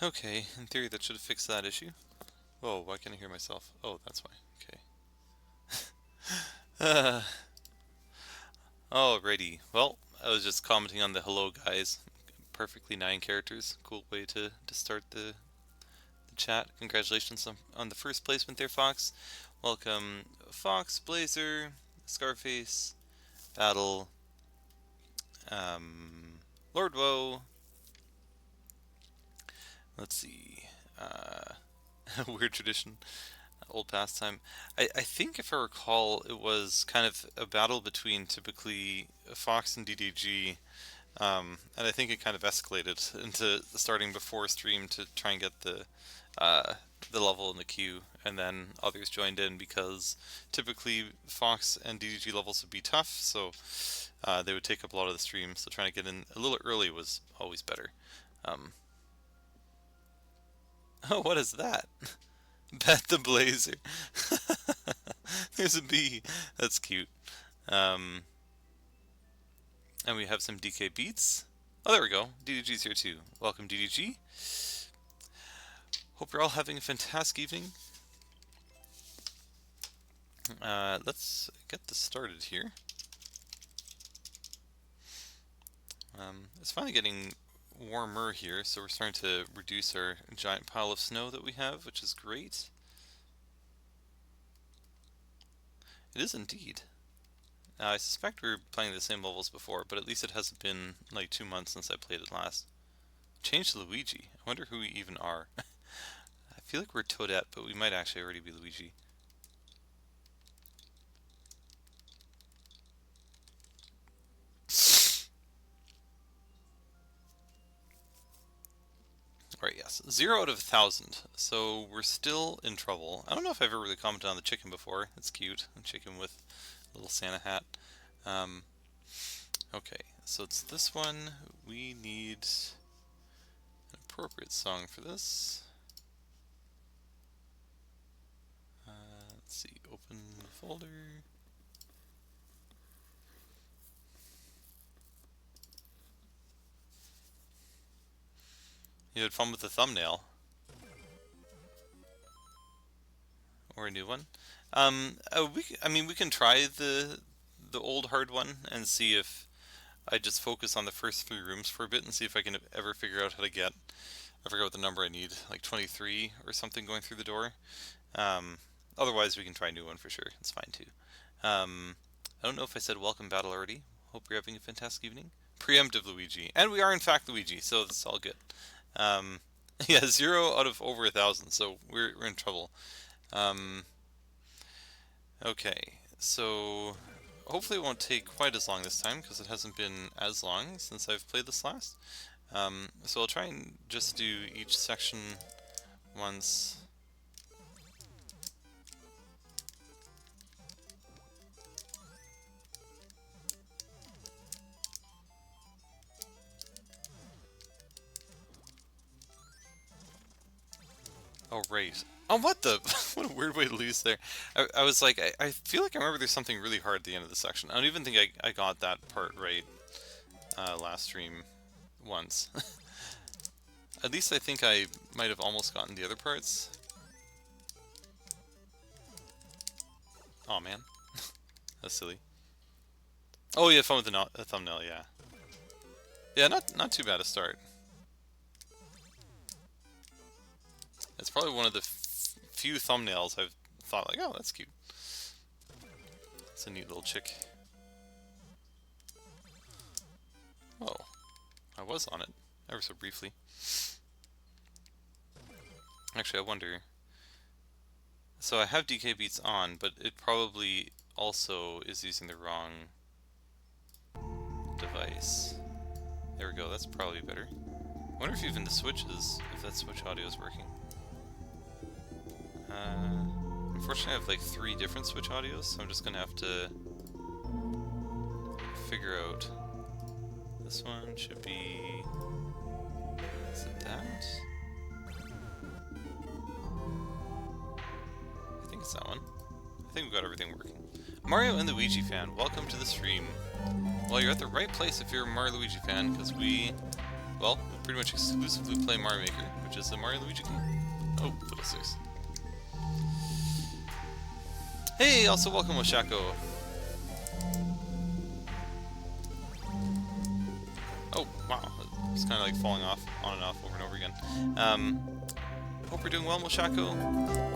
Okay, in theory that should have fixed that issue. Whoa, why can't I hear myself? Oh, that's why. Okay. Alrighty. Well, I was just commenting on the hello guys. Perfectly 9 characters. Cool way to start the chat. Congratulations on the first placement there, Fox. Welcome, Fox, Blazer, Scarface, Battle, Lord Woe. Let's see. Weird tradition. Old pastime. I think if I recall, it was kind of a battle between typically Fox and DDG, and I think it kind of escalated into starting before stream to try and get the level in the queue, and then others joined in because typically Fox and DDG levels would be tough, so they would take up a lot of the stream. So trying to get in a little early was always better. Oh, what is that? Bet the Blazer. There's a bee. That's cute. And we have some DK beats. Oh, there we go. DDG's here too. Welcome, DDG. Hope you're all having a fantastic evening. Let's get this started here. It's finally getting warmer here, so we're starting to reduce our giant pile of snow that we have, which is great. It is indeed. I suspect we were playing the same levels before, but at least it hasn't been like 2 months since I played it last. Change to Luigi. I wonder who we even are. I feel like we're Toadette, but we might actually already be Luigi. Right, yes. 0 out of 1,000. So we're still in trouble. I don't know if I've ever really commented on the chicken before. It's cute. A chicken with a little Santa hat. Okay, so it's this one. We need an appropriate song for this. Let's see. Open the folder. You had fun with the thumbnail. Or a new one. I mean, we can try the old hard one and see if I just focus on the first 3 rooms for a bit and see if I can ever figure out how to get. I forgot what the number I need, like 23 or something going through the door. Otherwise, we can try a new one for sure. It's fine too. I don't know if I said welcome battle already. Hope you're having a fantastic evening. Preemptive Luigi, and we are in fact Luigi, so it's all good. Yeah, 0 out of over 1,000, so we're in trouble. Okay, so hopefully it won't take quite as long this time because it hasn't been as long since I've played this last. So I'll try and just do each section once. Oh, right. Oh, what the? What a weird way to lose there. I was like, I feel like I remember there's something really hard at the end of the section. I don't even think I got that part right last stream once. At least I think I might have almost gotten the other parts. Oh man, that's silly. Oh yeah, fun with the thumbnail, yeah. Yeah, not too bad a start. It's probably one of the few thumbnails I've thought like, oh, that's cute. It's a neat little chick. Oh, I was on it, ever so briefly. Actually, I wonder. So I have DK beats on, but it probably also is using the wrong device. There we go, that's probably better. I wonder if even the switches, if that switch audio is working. Unfortunately I have like 3 different switch audios, so I'm just gonna have to figure out. This one should be... is it that? I think it's that one. I think we've got everything working. Mario and Luigi fan, welcome to the stream. Well, you're at the right place if you're a Mario Luigi fan, because we pretty much exclusively play Mario Maker, which is a Mario Luigi game. Oh, fiddlesticks. Hey, also welcome Oshako. Oh, wow. It's kind of like falling off, on and off, over and over again. Hope you're doing well, Moshako.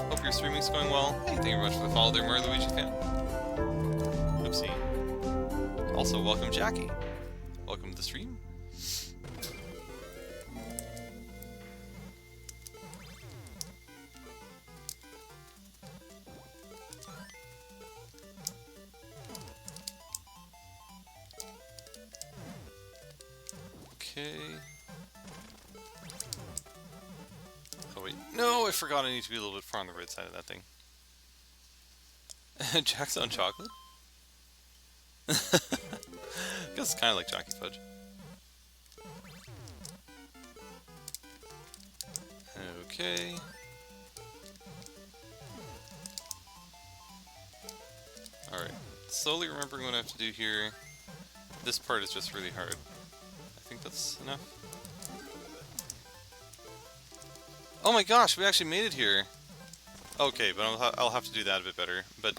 Hope your streaming's going well. Hey, thank you very much for the follow there, Mario Luigi fan. Oopsie. Also, welcome Jackie. Welcome to the stream. Okay. Oh wait, no, I forgot I need to be a little bit far on the right side of that thing. Jack's on chocolate? I guess it's kind of like Jockey Fudge. Okay. Alright, slowly remembering what I have to do here. This part is just really hard. I think that's enough. Oh my gosh, we actually made it here! Okay, but I'll have to do that a bit better, but...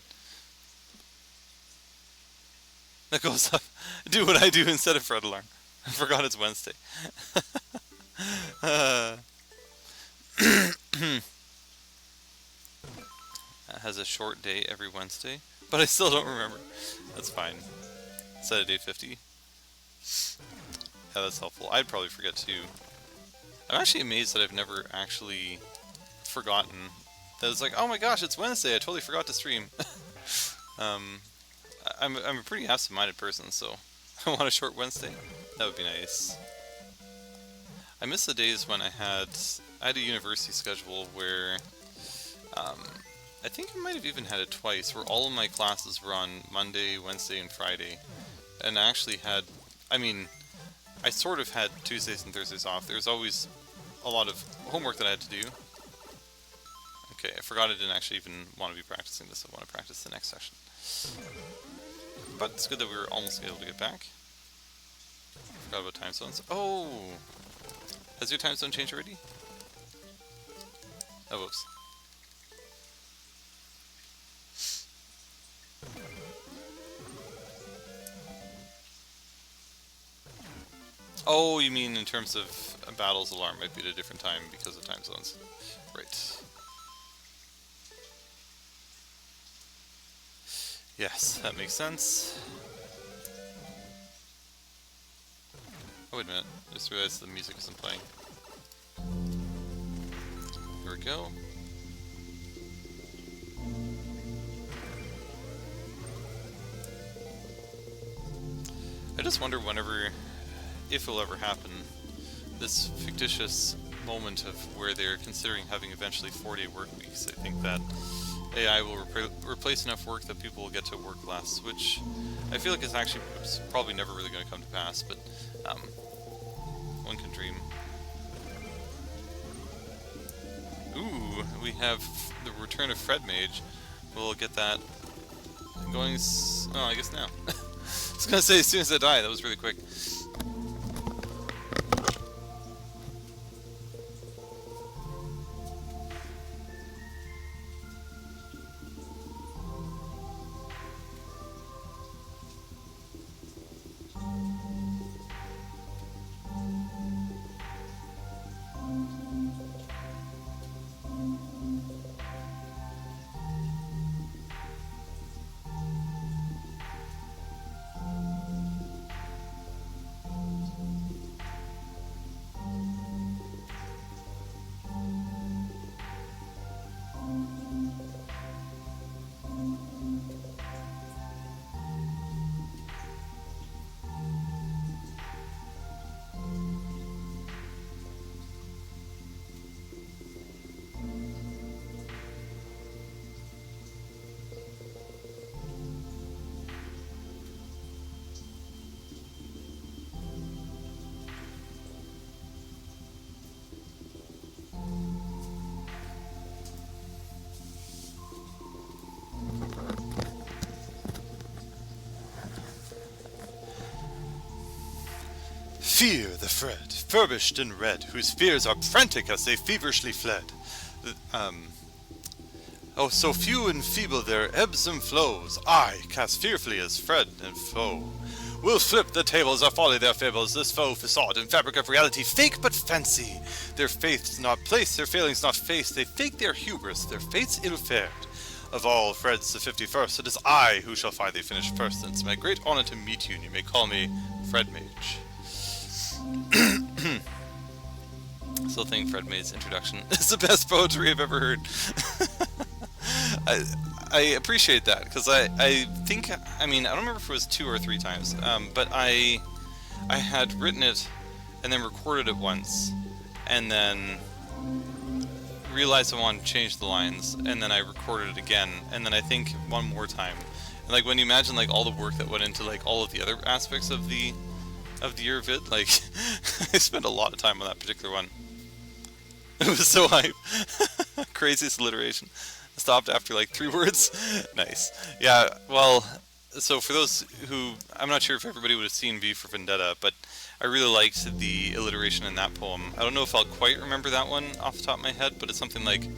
That goes up. Do what I do instead of Fred Alarm. I forgot it's Wednesday. That has a short day every Wednesday, but I still don't remember. That's fine. Set a day 50. Yeah, that's helpful. I'd probably forget too. I'm actually amazed that I've never actually forgotten. That it's like, oh my gosh, it's Wednesday, I totally forgot to stream. I'm a pretty absent-minded person, so I want a short Wednesday. That would be nice. I miss the days when I had a university schedule where, I think I might have even had it twice, where all of my classes were on Monday, Wednesday, and Friday. And I actually had, I mean, I sort of had Tuesdays and Thursdays off. There was always a lot of homework that I had to do. Okay, I forgot I didn't actually even want to be practicing this. I want to practice the next session. But it's good that we were almost able to get back. Forgot about time zones. Oh! Has your time zone changed already? Oh, whoops. Oh, you mean in terms of a battle's alarm might be at a different time because of time zones. Right. Yes, that makes sense. Oh, wait a minute. I just realized the music isn't playing. Here we go. I just wonder if it'll ever happen, this fictitious moment of where they're considering having eventually 4-day work weeks. I think that AI will replace enough work that people will get to work less, which I feel like is actually probably never really going to come to pass, but one can dream. Ooh, we have the return of Fred Mage. We'll get that going, oh, I guess now. I was going to say as soon as I die, that was really quick. Fear the Fred, furbished in red, whose fears are frantic as they feverishly fled. Oh, so few and feeble their ebbs and flows, I cast fearfully as Fred and foe. We'll flip the tables of folly, their fables, this faux facade and fabric of reality, fake but fancy. Their faith's not placed, their failings not faced, they fake their hubris, their fates ill-fared. Of all Freds the 51st, it is I who shall finally finish first, and it's my great honor to meet you, and you may call me Fred Mage. Still think Fred Mage's introduction is the best poetry I've ever heard. I appreciate that, because I think, I mean, I don't remember if it was 2 or 3 times, but I had written it and then recorded it once, and then realized I wanted to change the lines, and then I recorded it again, and then I think one more time. And like, when you imagine like all the work that went into like all of the other aspects of the year vid, like I spent a lot of time on that particular one. It was so hype. Craziest alliteration. Stopped after like 3 words. Nice. Yeah, well, so for those who, I'm not sure if everybody would have seen V for Vendetta, but I really liked the alliteration in that poem. I don't know if I'll quite remember that one off the top of my head, but it's something like,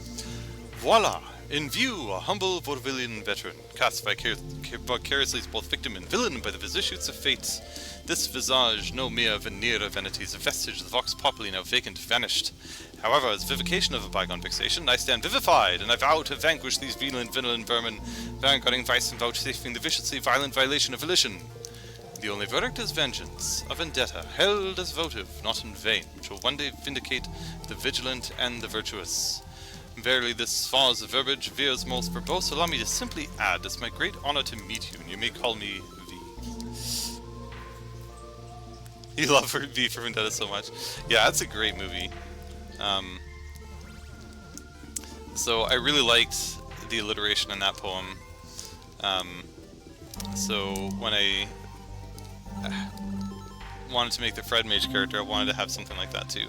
Voila! In view, a humble vaudevillian veteran, cast vicariously as both victim and villain by the vicissitudes of fate. This visage, no mere veneer of vanities, a vestige of the vox populi now vacant, vanished. However, as vivification of a bygone vexation, I stand vivified, and I vow to vanquish these villain vermin, vanguarding vice and vouchsafing the viciously violent violation of volition. The only verdict is vengeance, a vendetta, held as votive, not in vain, shall one day vindicate the vigilant and the virtuous. Verily, this fause of verbiage veers most verbose. Allow me to simply add, it's my great honor to meet you, and you may call me V. You love V for Vendetta so much. Yeah, that's a great movie. So I really liked the alliteration in that poem. So when I wanted to make the Fred Mage character, I wanted to have something like that too.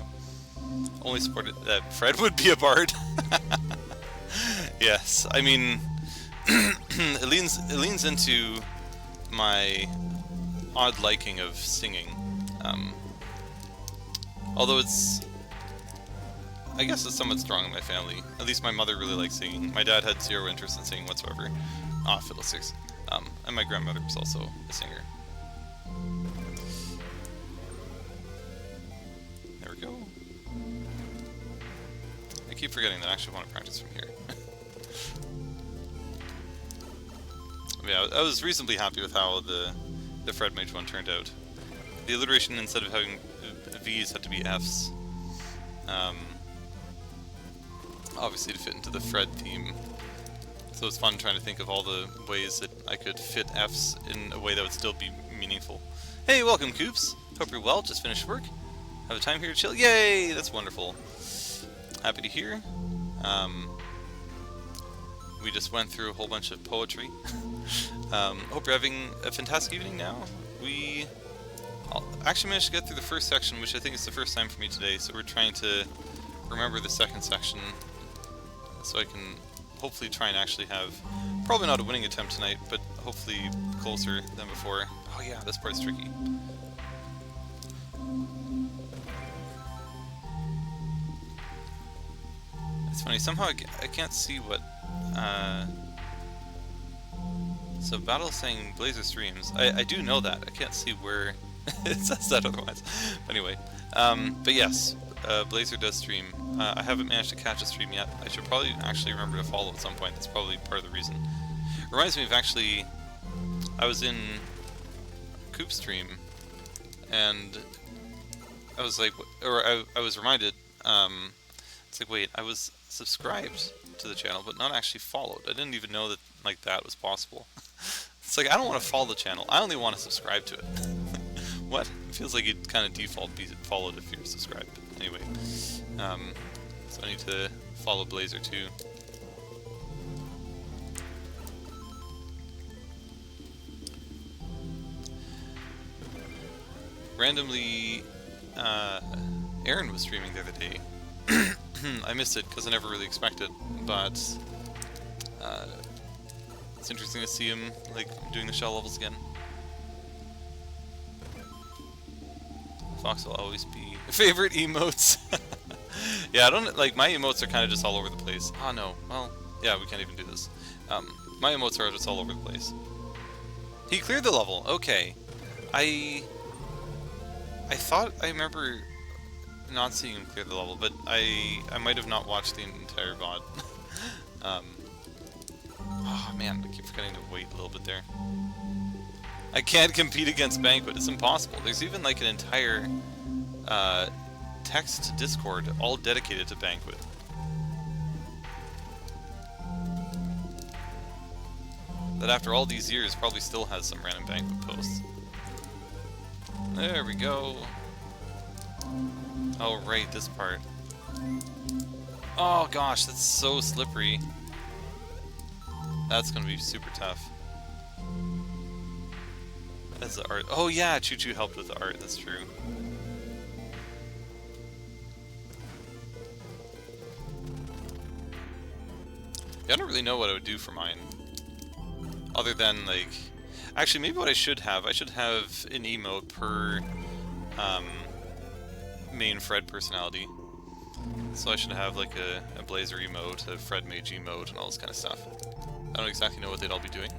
Only supported that Fred would be a bard. Yes, I mean, it leans into my odd liking of singing. Although I guess it's somewhat strong in my family. At least my mother really likes singing. My dad had 0 interest in singing whatsoever. Fiddlesticks. And my grandmother was also a singer. There we go. I keep forgetting that I actually want to practice from here. Yeah, I was reasonably happy with how the Fred Mage one turned out. The alliteration, instead of having V's, had to be F's. Obviously to fit into the Fred theme. So it's fun trying to think of all the ways that I could fit F's in a way that would still be meaningful. Hey, welcome, Coops! Hope you're well, just finished work. Have a time here to chill? Yay! That's wonderful. Happy to hear. We just went through a whole bunch of poetry. Hope you're having a fantastic evening now. We actually managed to get through the first section, which I think is the first time for me today, so we're trying to remember the second section so I can hopefully try and actually have, probably not a winning attempt tonight, but hopefully closer than before. Oh yeah, this part's tricky. It's funny, somehow I can't see what, so Battle saying Blazer streams. I do know that, I can't see where it says that otherwise. But anyway, but yes, Blazer does stream. I haven't managed to catch a stream yet. I should probably actually remember to follow at some point. That's probably part of the reason. Reminds me of actually, I was in Coop's stream, and I was like, or I was reminded, it's like, wait, I was subscribed to the channel, but not actually followed. I didn't even know that, like, that was possible. It's like, I don't want to follow the channel. I only want to subscribe to it. What? It feels like you'd kind of default be followed if you're subscribed. Anyway, so I need to follow Blazer too. Randomly, Aaron was streaming the other day. I missed it because I never really expected, but it's interesting to see him like doing the shell levels again. Fox will always be favorite emotes. Yeah, I don't like my emotes are kind of just all over the place. Oh no, well, yeah, we can't even do this. My emotes are just all over the place. He cleared the level. Okay, I thought I remember not seeing him clear the level, but I might have not watched the entire VOD. Oh man, I keep forgetting to wait a little bit there. I can't compete against Banquet. It's impossible. There's even like an entire text Discord all dedicated to Banquet. That after all these years probably still has some random Banquet posts. There we go. Oh right, this part. Oh gosh, that's so slippery. That's gonna be super tough. That's the art. Oh yeah, Choo Choo helped with the art, that's true. Yeah, I don't really know what I would do for mine. Other than, like... Actually, maybe what I should have an emote per main Fred personality. So I should have like a Blazer emote, a Fred Mage emote, and all this kind of stuff. I don't exactly know what they'd all be doing.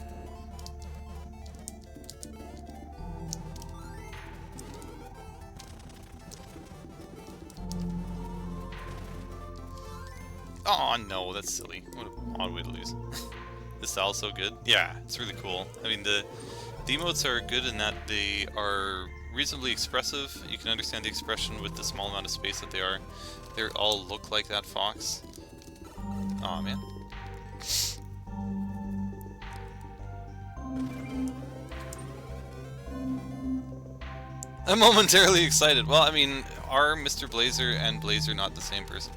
Oh no, that's silly. What an odd way to lose. The style's so good. Yeah, it's really cool. I mean, the emotes are good in that they are reasonably expressive. You can understand the expression with the small amount of space that they are. They all look like that fox. Aw, man. I'm momentarily excited. Well, I mean, are Mr. Blazer and Blazer not the same person?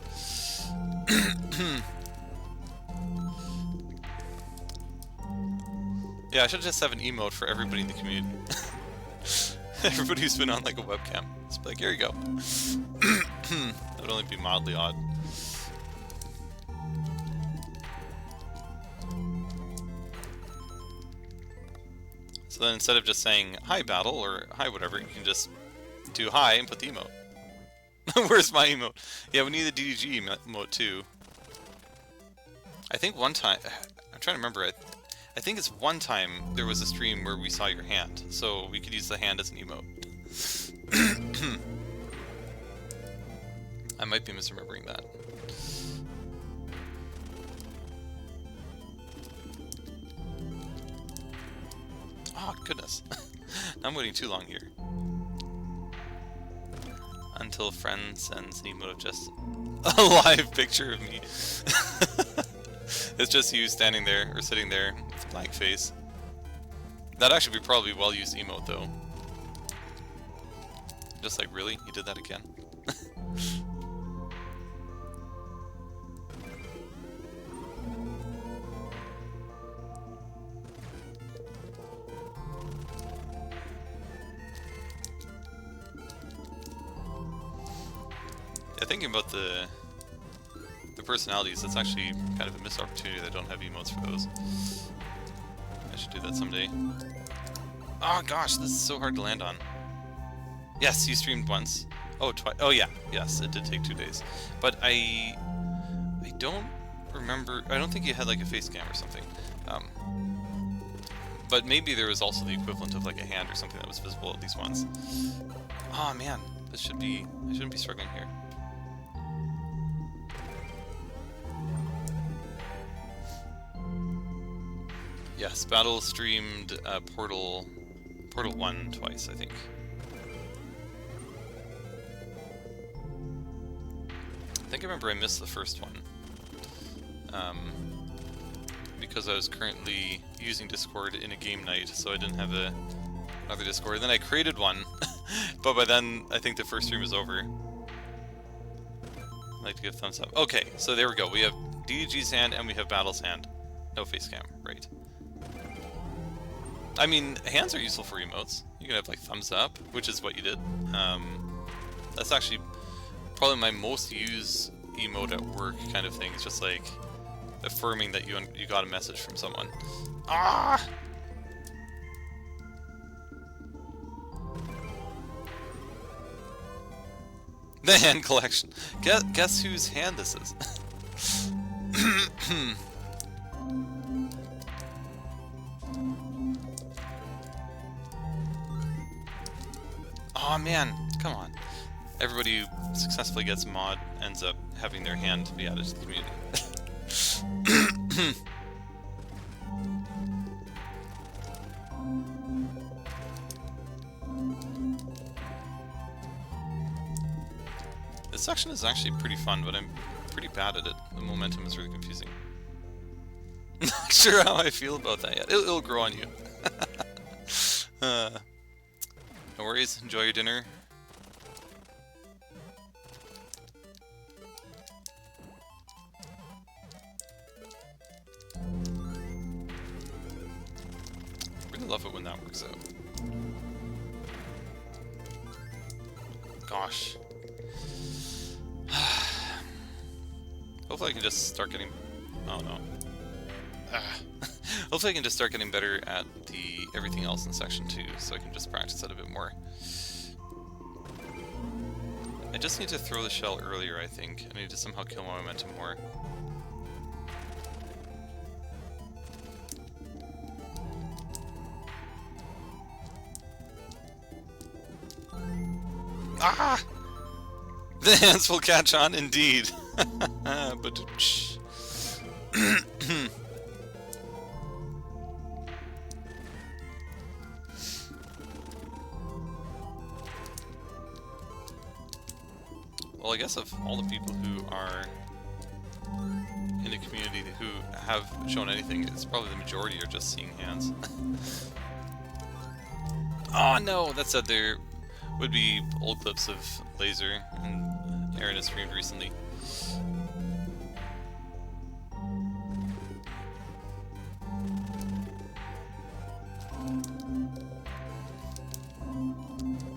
Yeah, I should just have an emote for everybody in the community. Everybody who's been on like a webcam. Just be like, here you go. That would only be mildly odd. So then instead of just saying, hi battle, or hi whatever, you can just do hi and put the emote. Where's my emote? Yeah, we need the DDG emote too. I think one time, I'm trying to remember it. I think it's one time there was a stream where we saw your hand, so we could use the hand as an emote. I might be misremembering that. Oh, goodness. I'm waiting too long here. Until friend sends an emote of just a live picture of me. It's just you standing there, or sitting there, with a blank face. That'd actually be probably well-used emote, though. Just like, really? You did that again? Yeah, thinking about the personalities, that's actually kind of a missed opportunity that I don't have emotes for those. I should do that someday. Oh gosh, this is so hard to land on. Yes, you streamed once. Oh, twice. Oh yeah, yes, it did take 2 days. But I don't remember, I don't think you had like a face cam or something. But maybe there was also the equivalent of like a hand or something that was visible at least once. Oh man, I shouldn't be struggling here. Yes, Battle streamed Portal 1 twice, I think. I think I remember I missed the first one. Because I was currently using Discord in a game night, so I didn't have another Discord. Then I created one, but by then I think the first stream was over. I'd like to give a thumbs up. Okay, so there we go. We have DDG's hand and we have Battle's hand. No face cam, right. I mean, hands are useful for emotes. You can have like thumbs up, which is what you did. That's actually probably my most used emote at work kind of thing. It's just like affirming that you got a message from someone. Ah! The hand collection. Guess whose hand this is? Oh man, come on. Everybody who successfully gets mod ends up having their hand be added to the community. This section is actually pretty fun, but I'm pretty bad at it. The momentum is really confusing. Not sure how I feel about that yet. It'll grow on you. No worries. Enjoy your dinner. Really love it when that works out. Gosh. Hopefully I can just start getting... Oh no. Hopefully I can just start getting better at the everything else in section 2, so I can just practice that a bit more. I just need to throw the shell earlier, I think. I need to somehow kill my momentum more. Ah! The hands will catch on, indeed. But well, I guess of all the people who are in the community who have shown anything, it's probably the majority are just seeing hands. Oh no! That said, there would be old clips of Laser and Aaron has streamed recently.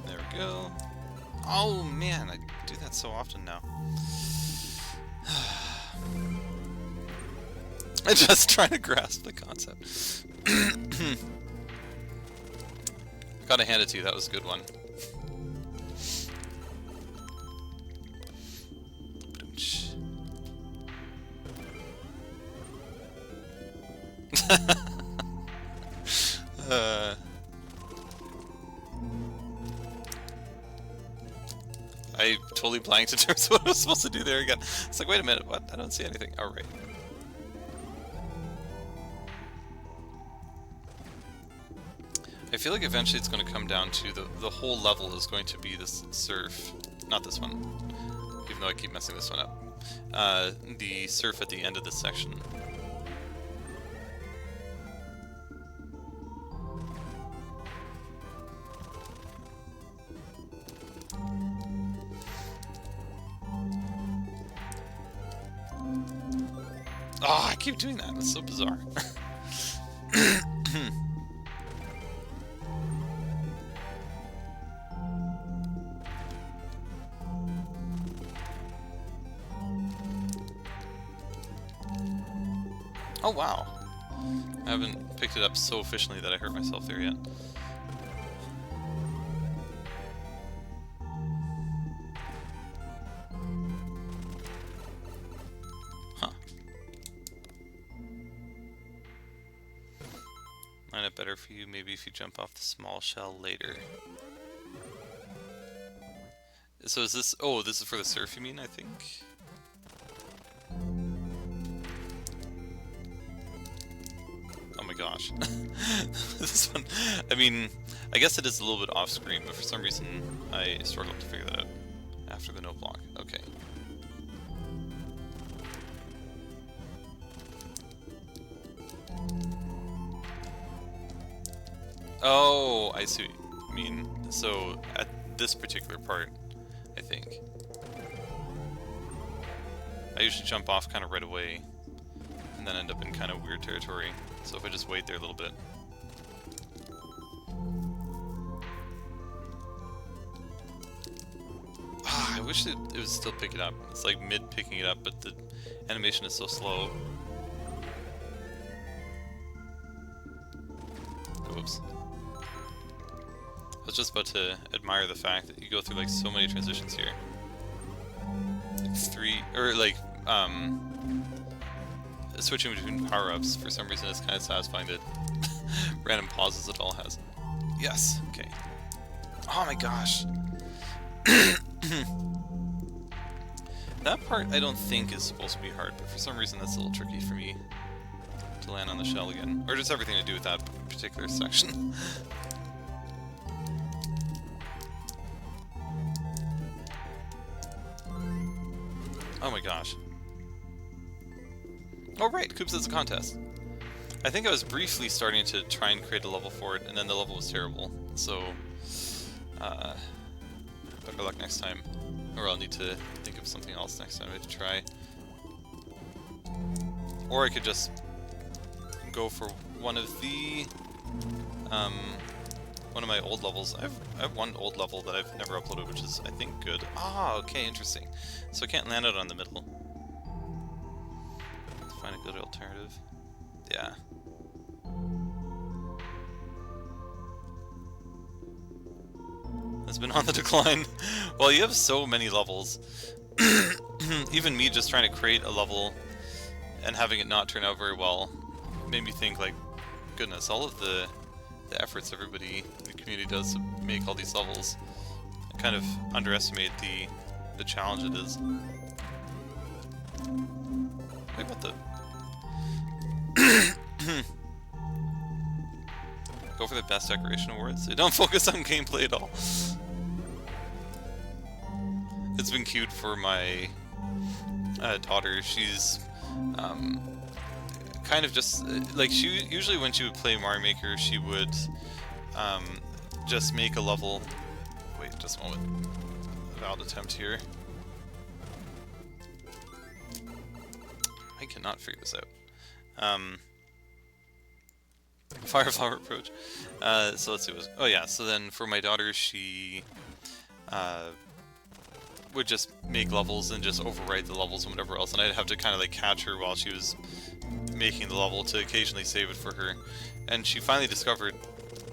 There we go. Oh man, I do that so often now. I'm just trying to grasp the concept. Gotta hand it to you, that was a good one. I totally blanked in terms of what I was supposed to do there again. It's like, wait a minute, what? I don't see anything. Oh, right. I feel like eventually it's going to come down to the whole level is going to be this surf. Not this one, even though I keep messing this one up. The surf at the end of this section. Oh, I keep doing that. That's so bizarre. Oh, wow. I haven't picked it up so efficiently that I hurt myself there yet. Huh. Might have better for you maybe if you jump off the small shell later. So is this... Oh, this is for the surf, you mean, I think? Oh my gosh. This one... I mean, I guess it is a little bit off-screen, but for some reason I struggled to figure that out after the no block. Okay. Oh, I see what you mean. So, at this particular part, I think, I usually jump off kind of right away, and then end up in kind of weird territory. So if I just wait there a little bit. Ah, I wish it would still pick it up. It's like mid picking it up, but the animation is so slow. Oops. I was just about to admire the fact that you go through like so many transitions here. three, or like, switching between power-ups, for some reason it's kind of satisfying that random pauses it all has. Yes, okay. Oh my gosh. That part I don't think is supposed to be hard, but for some reason that's a little tricky for me to land on the shell again. Or just everything to do with that particular section. Oh my gosh. Oh right, Coops is a contest. I think I was briefly starting to try and create a level for it, and then the level was terrible. So, better luck next time. Or I'll need to think of something else next time I have to try. Or I could just go for one of the, one of my old levels. I have one old level that I've never uploaded, which is, I think, good. Ah, okay, interesting. So I can't land it on the middle. Let's find a good alternative. Yeah. Has been on the decline. Well, you have so many levels. Even me just trying to create a level and having it not turn out very well made me think, like, goodness, all of the efforts everybody in the community does to make all these levels, I kind of underestimate the challenge it is. Wait, what the? Go for the best decoration awards. They don't focus on gameplay at all. It's been cute for my daughter. She's kind of just like, she usually when she would play Mario Maker, she would just make a level. Wait, just a moment. Valid attempt here. I cannot figure this out. Fireflower approach. So let's see. Oh yeah. So then for my daughter, she would just make levels and just overwrite the levels and whatever else, and I'd have to kind of like catch her while she was making the level to occasionally save it for her. And she finally discovered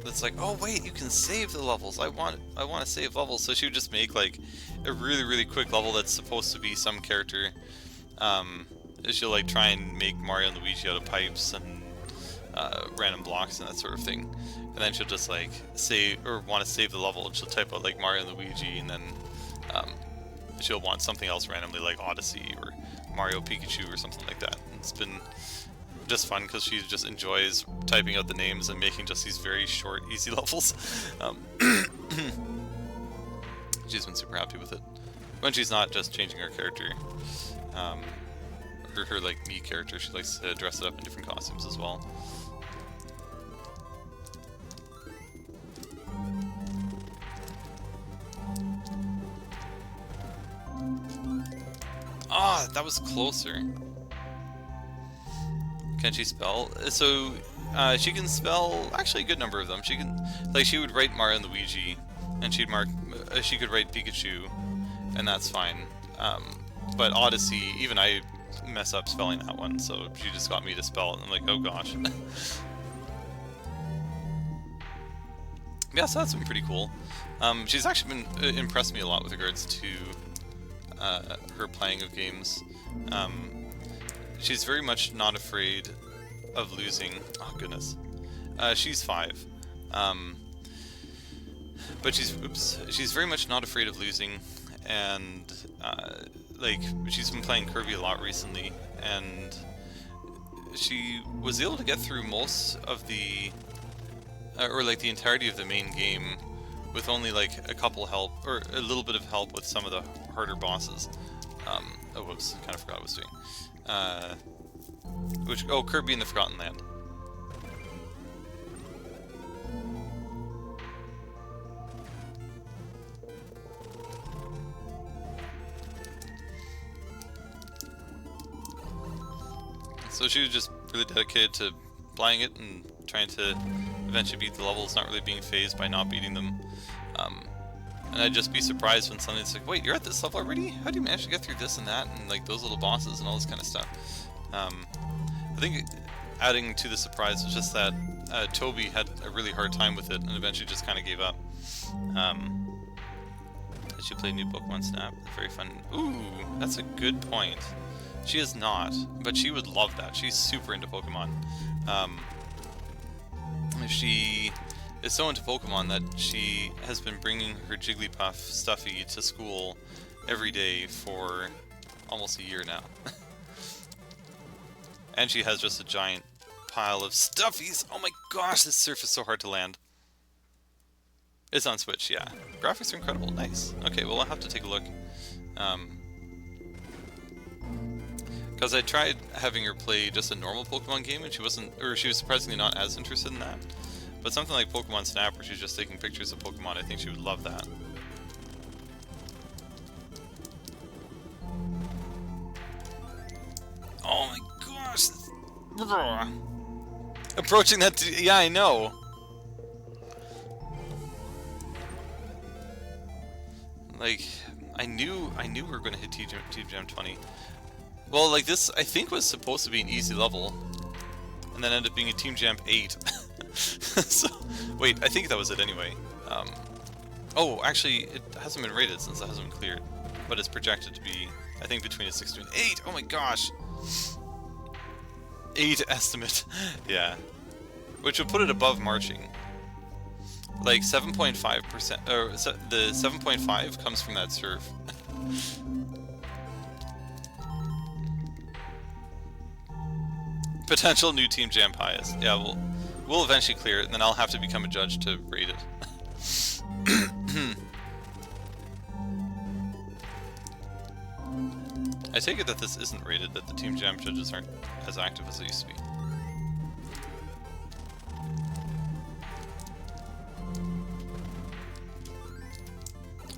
that's like, oh wait, you can save the levels. I want to save levels. So she would just make like a really quick level that's supposed to be some character. She'll like try and make Mario and Luigi out of pipes and random blocks and that sort of thing, and then she'll just like save, or want to save the level, and she'll type out like Mario and Luigi, and then she'll want something else randomly like Odyssey or Mario Pikachu or something like that. It's been just fun because she just enjoys typing out the names and making just these very short, easy levels. She's been super happy with it when she's not just changing her character. Her like me character, she likes to dress it up in different costumes as well. Ah, that was closer. Can she spell? So she can spell actually a good number of them. She can, like, she would write Mario and Luigi, and she'd mark. She could write Pikachu, and that's fine. But Odyssey, even I mess up spelling that one, so she just got me to spell it, and I'm like, oh gosh. Yeah, so that's been pretty cool. She's actually been impressed me a lot with regards to her playing of games. She's very much not afraid of losing. Oh goodness. She's 5. But she's very much not afraid of losing, and like, she's been playing Kirby a lot recently, and she was able to get through most of the or like the entirety of the main game with only like a couple help, or a little bit of help with some of the harder bosses. Oh whoops, kind of forgot what I was doing. Kirby in the Forgotten Land. So she was just really dedicated to playing it and trying to eventually beat the levels, not really being phased by not beating them. And I'd just be surprised when something's like, wait, you're at this level already? How do you manage to get through this and that, and like those little bosses and all this kind of stuff? I think adding to the surprise was just that Toby had a really hard time with it and eventually just kind of gave up. Did she play new Pokemon Snap? Very fun. Ooh, that's a good point. She is not, but she would love that. She's super into Pokemon. She is so into Pokemon that she has been bringing her Jigglypuff Stuffy to school every day for almost a year now. And she has just a giant pile of Stuffies! Oh my gosh, this surf is so hard to land. It's on Switch, yeah. Graphics are incredible, nice. Okay, well I'll have to take a look. Because I tried having her play just a normal Pokemon game and she was surprisingly not as interested in that. But something like Pokemon Snap where she's just taking pictures of Pokemon, I think she would love that. Oh my gosh! Approaching that, yeah, I know. Like, I knew we were going to hit Team Jam 20. Well, like this, I think was supposed to be an easy level, and then ended up being a Team Jam 8. So, wait, I think that was it anyway. Oh, actually, it hasn't been rated since it hasn't been cleared, but it's projected to be, I think, between a 6 to an 8. Oh my gosh. 8 estimate. Yeah. Which would put it above marching. Like 7.5%, or the 7.5 comes from that surf. Potential new Team Jam highest. Yeah, we'll eventually clear it, and then I'll have to become a judge to rate it. I take it that this isn't rated, that the Team Jam judges aren't as active as they used to be.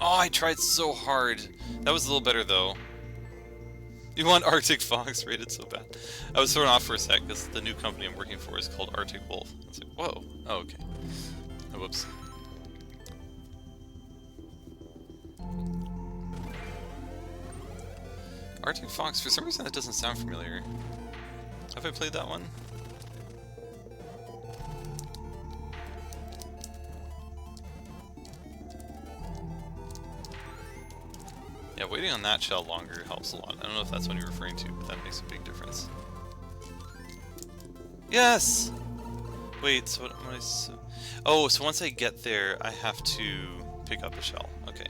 Oh, I tried so hard. That was a little better though. You want Arctic Fox rated so bad. I was thrown off for a sec because the new company I'm working for is called Arctic Wolf. I was like, whoa. Oh, okay. Oh, whoops. Arctic Fox, for some reason that doesn't sound familiar. Have I played that one? Yeah, waiting on that shell longer helps a lot. I don't know if that's what you're referring to, but that makes a big difference. Yes! Wait, so what am I... Oh, so once I get there, I have to pick up a shell. Okay.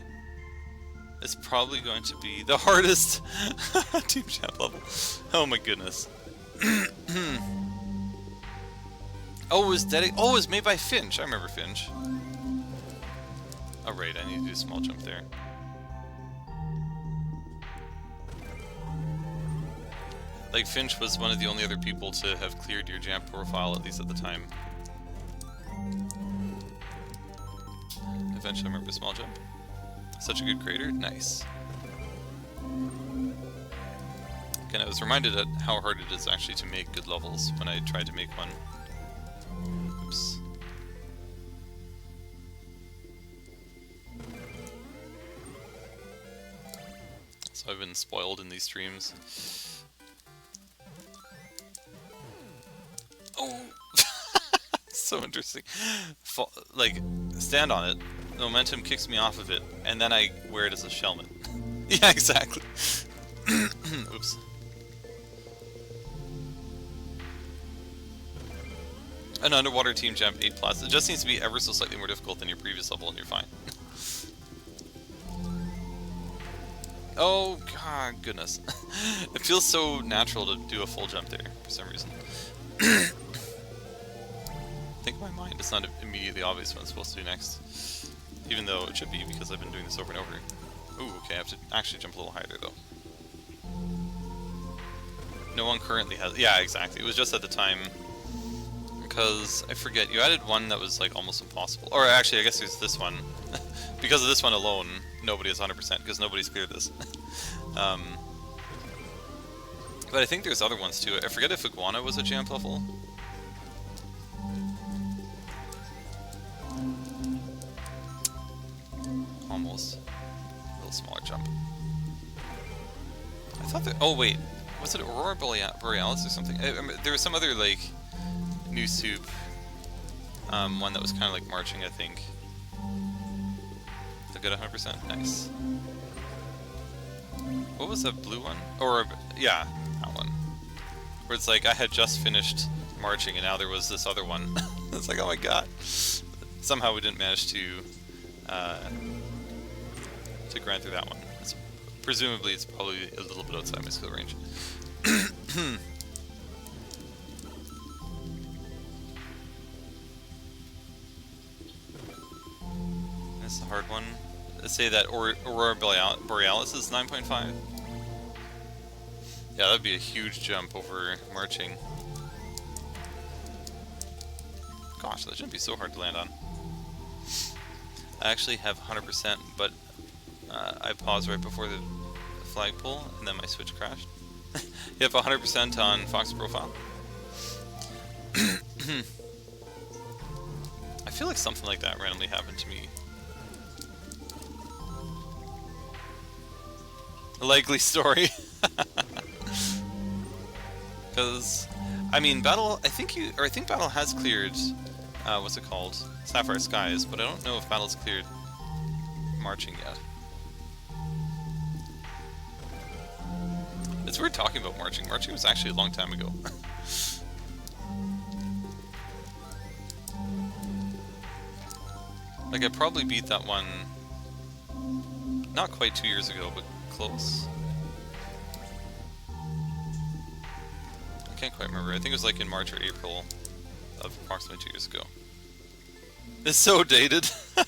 It's probably going to be the hardest Team Champ level. Oh my goodness. Oh, it was made by Finch. I remember Finch. Oh right, I need to do a small jump there. Like, Finch was one of the only other people to have cleared your jam profile, at least at the time. Eventually I remember a small jump. Such a good creator? Nice. Again, I was reminded at how hard it is actually to make good levels when I tried to make one. Oops. So I've been spoiled in these streams. Oh! So interesting. Like, stand on it, the momentum kicks me off of it, and then I wear it as a shellman. Yeah, exactly. Oops. An underwater Team Jump 8+. It just needs to be ever so slightly more difficult than your previous level, and you're fine. Oh, god, goodness. It feels so natural to do a full jump there, for some reason. I think in my mind it's not immediately obvious what I'm supposed to do next. Even though it should be, because I've been doing this over and over. Ooh, okay, I have to actually jump a little higher though. No one currently has... Yeah, exactly. It was just at the time. Because, I forget, you added one that was like almost impossible. Or actually, I guess there's this one. Because of this one alone, nobody is 100%, because nobody's cleared this. But I think there's other ones too. I forget if Iguana was a jump level. Almost. A little smaller jump. I thought that... Oh wait, was it Aurora Borealis or something? There was some other like new soup one that was kind of like marching, I think. I got 100%. Nice. What was that blue one? Or, yeah, that one. Where it's like I had just finished marching and now there was this other one. It's like, oh my god. Somehow we didn't manage to grind through that one. Presumably it's probably a little bit outside my skill range. That's the hard one. Let's say that Aurora Borealis is 9.5. Yeah, that'd be a huge jump over marching. Gosh, that shouldn't be so hard to land on. I actually have 100%, but I paused right before the flagpole, and then my switch crashed. You have 100% on Fox profile. I feel like something like that randomly happened to me. A likely story. Because, I mean, Battle, I think Battle has cleared, what's it called? Sapphire Skies, but I don't know if Battle's cleared marching yet. It's weird talking about marching. Marching was actually a long time ago. Like, I probably beat that one not quite 2 years ago, but close. I can't quite remember. I think it was like in March or April of approximately 2 years ago. It's so dated. I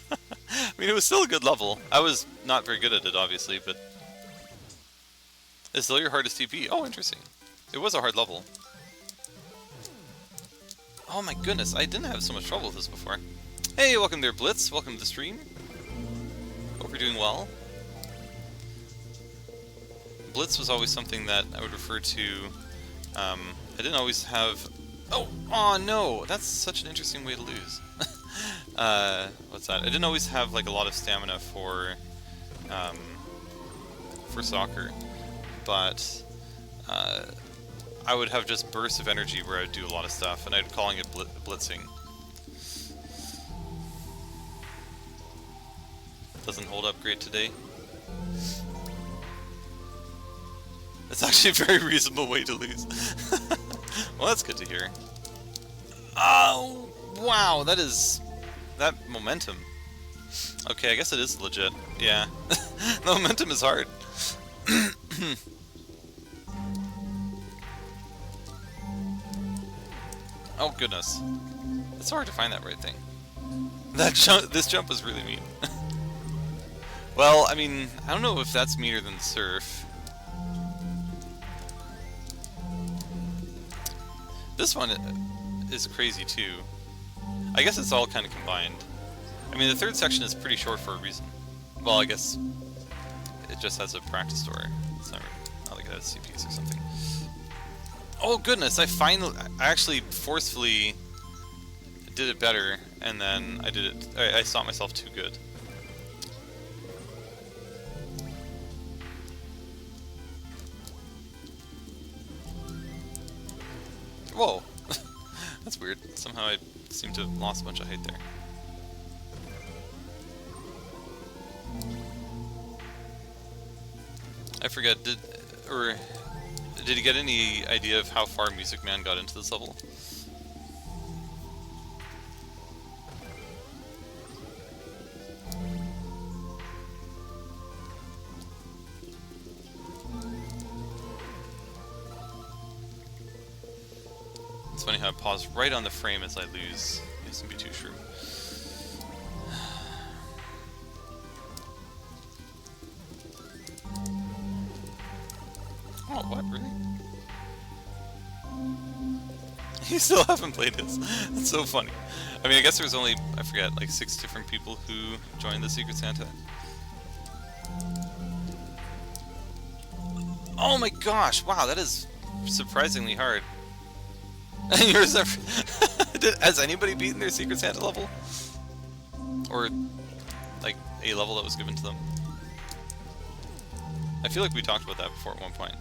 mean, it was still a good level. I was not very good at it, obviously, but it's still your hardest TP. Oh, interesting. It was a hard level. Oh my goodness, I didn't have so much trouble with this before. Hey, welcome there, Blitz. Welcome to the stream. Hope you're doing well. Blitz was always something that I would refer to. I didn't always have... Oh no! That's such an interesting way to lose. What's that? I didn't always have like a lot of stamina for soccer, but I would have just bursts of energy where I'd do a lot of stuff, and I'd calling it blitzing. Doesn't hold up great today. It's actually a very reasonable way to lose. Well, that's good to hear. Oh, wow, that momentum. Okay, I guess it is legit. Yeah, the momentum is hard. Oh goodness, it's hard to find that right thing. This jump was really mean. Well, I mean, I don't know if that's meaner than surf. This one is crazy too. I guess it's all kind of combined. I mean, the third section is pretty short for a reason. Well, I guess it just has a practice story. It's not like it has CPs or something. Oh goodness, I actually forcefully did it better, and then I saw myself too good. Whoa, that's weird. Somehow I seem to have lost a bunch of height there. I forget, did you get any idea of how far Music Man got into this level? It's funny how I pause right on the frame as I lose. It mustn't be too true. Oh, what? Really? You still haven't played this? That's so funny. I mean, I guess there's only, I forget, like 6 different people who joined the Secret Santa. Oh my gosh! Wow, that is surprisingly hard. And yours never... Has anybody beaten their Secret Santa level? Or, like, a level that was given to them? I feel like we talked about that before at one point.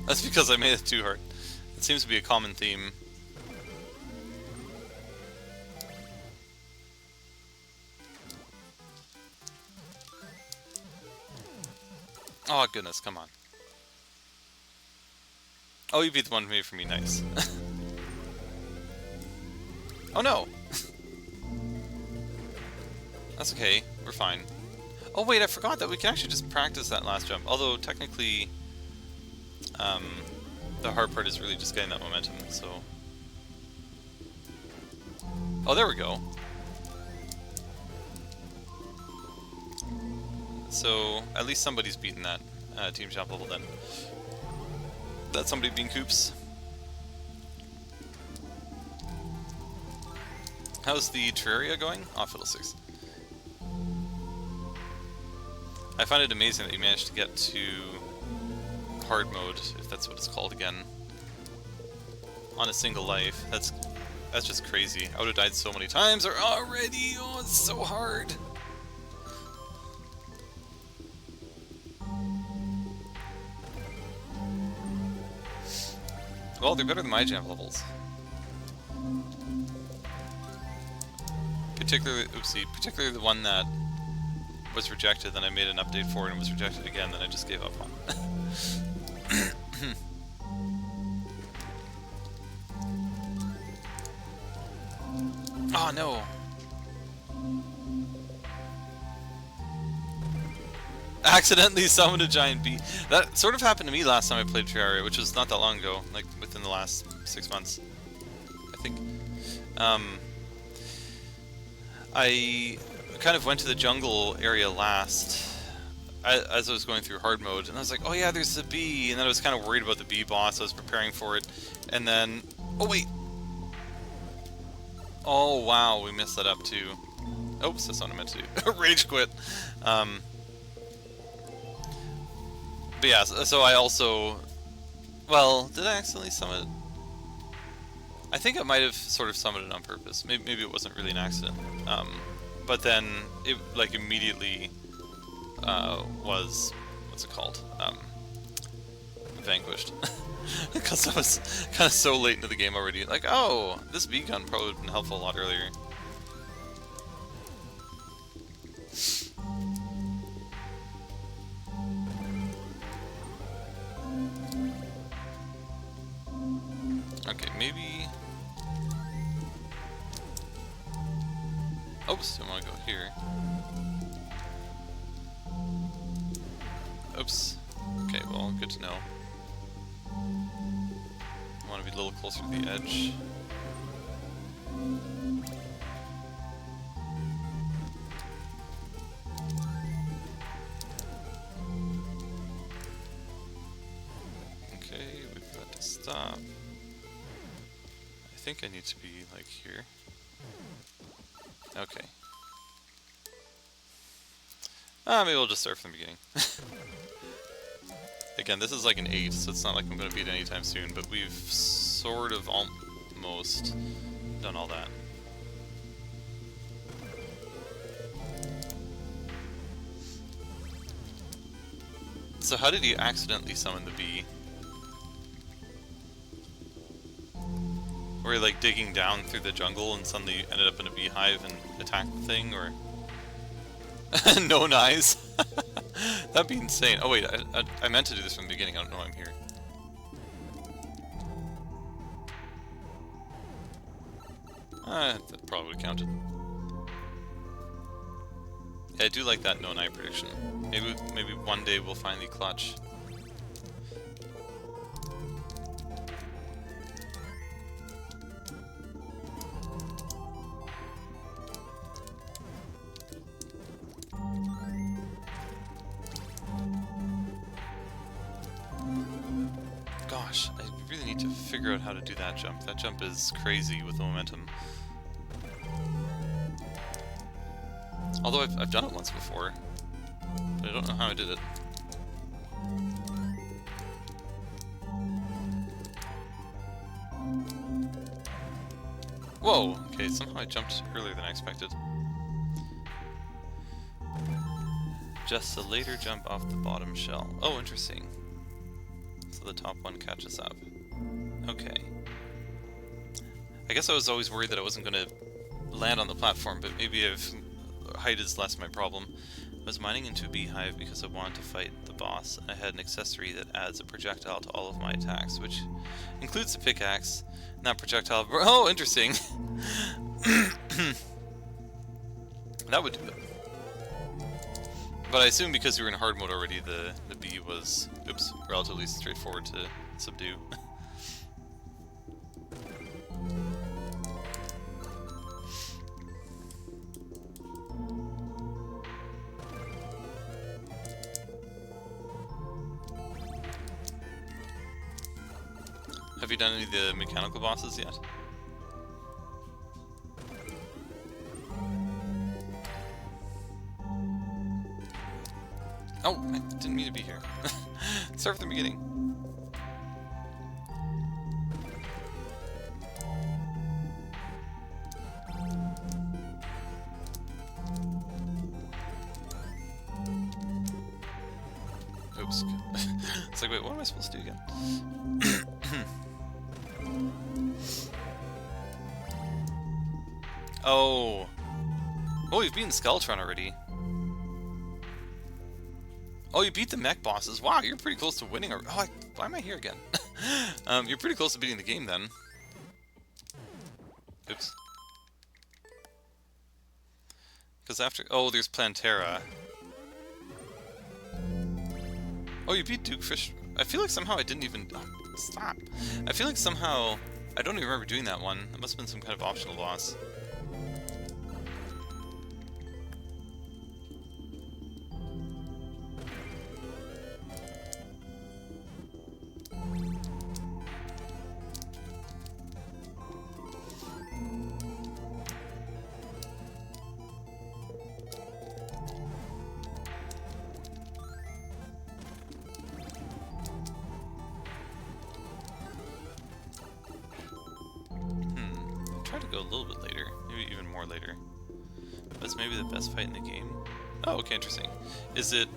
That's because I made it too hard. It seems to be a common theme. Oh, goodness, come on. Oh, you beat the one made for me, nice. Oh, no! That's okay, we're fine. Oh, wait, I forgot that we can actually just practice that last jump. Although, technically, the hard part is really just getting that momentum, so... Oh, there we go. So, at least somebody's beaten that team jump level then. That's somebody being Coops. How's the Terraria going? Oh, Fiddlesticks. I find it amazing that you managed to get to hard mode, if that's what it's called again, on a single life. That's just crazy. I would have died so many times already. Oh, it's so hard. Well, they're better than my jump levels. Particularly the one that was rejected, then I made an update for it and was rejected again, then I just gave up on it. Oh no! Accidentally summoned a giant bee. That sort of happened to me last time I played Terraria, which was not that long ago, like within the last 6 months, I think. I kind of went to the jungle area last as I was going through hard mode, and I was like, oh yeah, there's the bee, and then I was kind of worried about the bee boss. I was preparing for it, and then, oh wait, oh wow, we messed that up too. Oops, that's not what I meant to do. Rage quit. But yeah, so I also, well, did I accidentally summon it? I think I might have sort of summoned it on purpose. Maybe it wasn't really an accident. But then it like immediately was, what's it called? Vanquished. Because I was kind of so late into the game already. Like, oh, this bee gun probably would have been helpful a lot earlier. Okay, maybe... Oops, I want to go here. Oops. Okay, well, good to know. I want to be a little closer to the edge. Okay, we've got to stop. I think I need to be, like, here. Okay. Maybe we'll just start from the beginning. Again, this is like an 8, so it's not like I'm going to beat it anytime soon, but we've sort of almost done all that. So how did you accidentally summon the bee? Were you like digging down through the jungle and suddenly ended up in a beehive and attacked the thing, or... No knives? That'd be insane. Oh wait, I meant to do this from the beginning, I don't know why I'm here. That probably would have counted. Yeah, I do like that no knife prediction. Maybe one day we'll finally clutch. Gosh, I really need to figure out how to do that jump. That jump is crazy with the momentum. Although I've done it once before, but I don't know how I did it. Whoa! Okay, somehow I jumped earlier than I expected. Just a later jump off the bottom shell. Oh, interesting. So the top one catches up. Okay. I guess I was always worried that I wasn't going to land on the platform, but maybe height is less my problem. I was mining into a beehive because I wanted to fight the boss, and I had an accessory that adds a projectile to all of my attacks, which includes the pickaxe, not projectile. Oh, interesting. That would do it. But I assume because you were in hard mode already, the bee was, oops, relatively straightforward to subdue. Have you done any of the mechanical bosses yet? Oh, I didn't mean to be here. Start from the beginning. Oops. It's like, wait, what am I supposed to do again? Oh. Oh, you've beaten Skeletron already. Oh, you beat the mech bosses. Wow, you're pretty close to winning. Oh, why am I here again? You're pretty close to beating the game then. Oops. Because after... Oh, there's Plantera. Oh, you beat Duke Fish. I feel like somehow I didn't even... Oh, stop. I feel like somehow... I don't even remember doing that one. It must have been some kind of optional boss. Try to go a little bit later, maybe even more later. That's maybe the best fight in the game. Oh, okay, interesting. Is it,